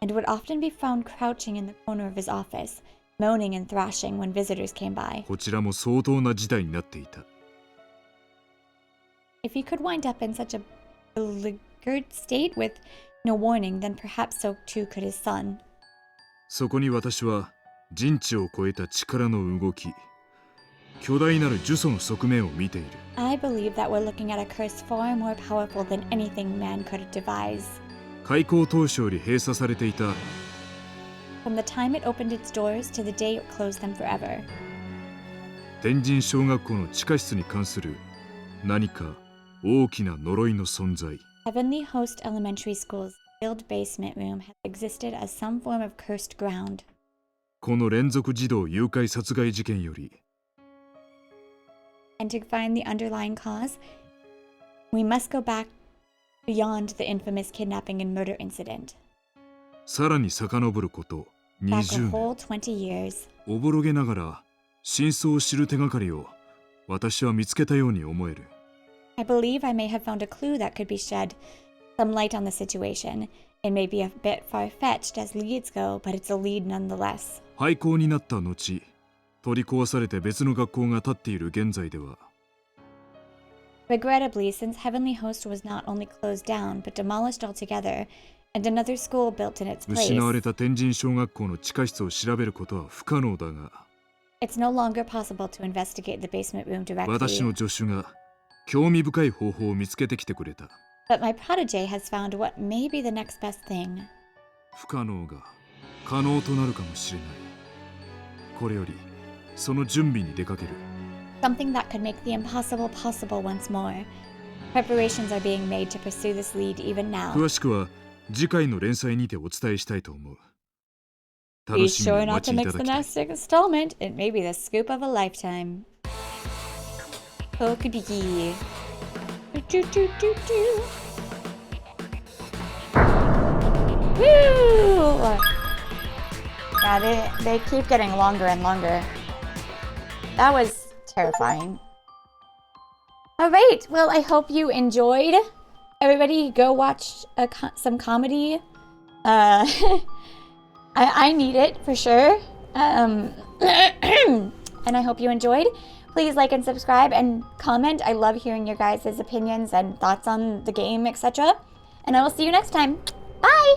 and would often be found crouching in the corner of his office, moaning and thrashing when visitors came by. こちらも相当な事態になっていた If he could wind up in such a beleaguered state with no warning, then perhaps so too could his son. そこに私は人知を超えた力の動き巨大なる呪詛の側面を見ている。 I believe that we're looking at a curse far more powerful than anything man could devise. 開校当初より閉鎖されていた From the time it opened its doors to the day it closed them forever. 天神小学校の地下室に関する何か大きな呪いの存在。 Heavenly Host Elementary School's sealed basement room has existed as some form of cursed ground. この連続児童誘拐殺害事件より And to find the underlying cause, we must go back beyond the infamous kidnapping and murder incident. さらに遡ること Back a 20 whole 年。 20 years. おぼろげながら真相を知る手がかりを私は見つけたように思える。 I believe I may have found a clue that could be shed some light on the situation. It may be a bit far-fetched as leads go, but it's a lead nonetheless. 廃校になった後、取り壊されて別の学校が建っている現在では、 Regrettably, since Heavenly Host was not only closed down, but demolished altogether, and another school built in its 失われ place, た天神小学校の地下室を調べることは不可能だが、 it's no longer possible to investigate the basement room 私の directly. 助手が興味深い方法を見つけてきてくれた。 But my protege has found what may be the next best thing. 不可能が可能となるかもしれない。これよりその準備に出かける。 Something that could make the impossible possible once more. Preparations are being made to pursue this lead even now. 詳しくは次回の連載にてお伝えしたいと思う。 Be 楽しみに sure お not 待 to ちい miss た the だきたい。 next installment. It may be the scoop of a lifetime. Pokebiki. Woo! Yeah, they keep getting longer and longer. That was terrifying. All right. Well, I hope you enjoyed. Everybody, go watch some comedy. I need it for sure. And I hope you enjoyed. Please like and subscribe and comment. I love hearing your guys' opinions and thoughts on the game, etc. And I will see you next time. Bye!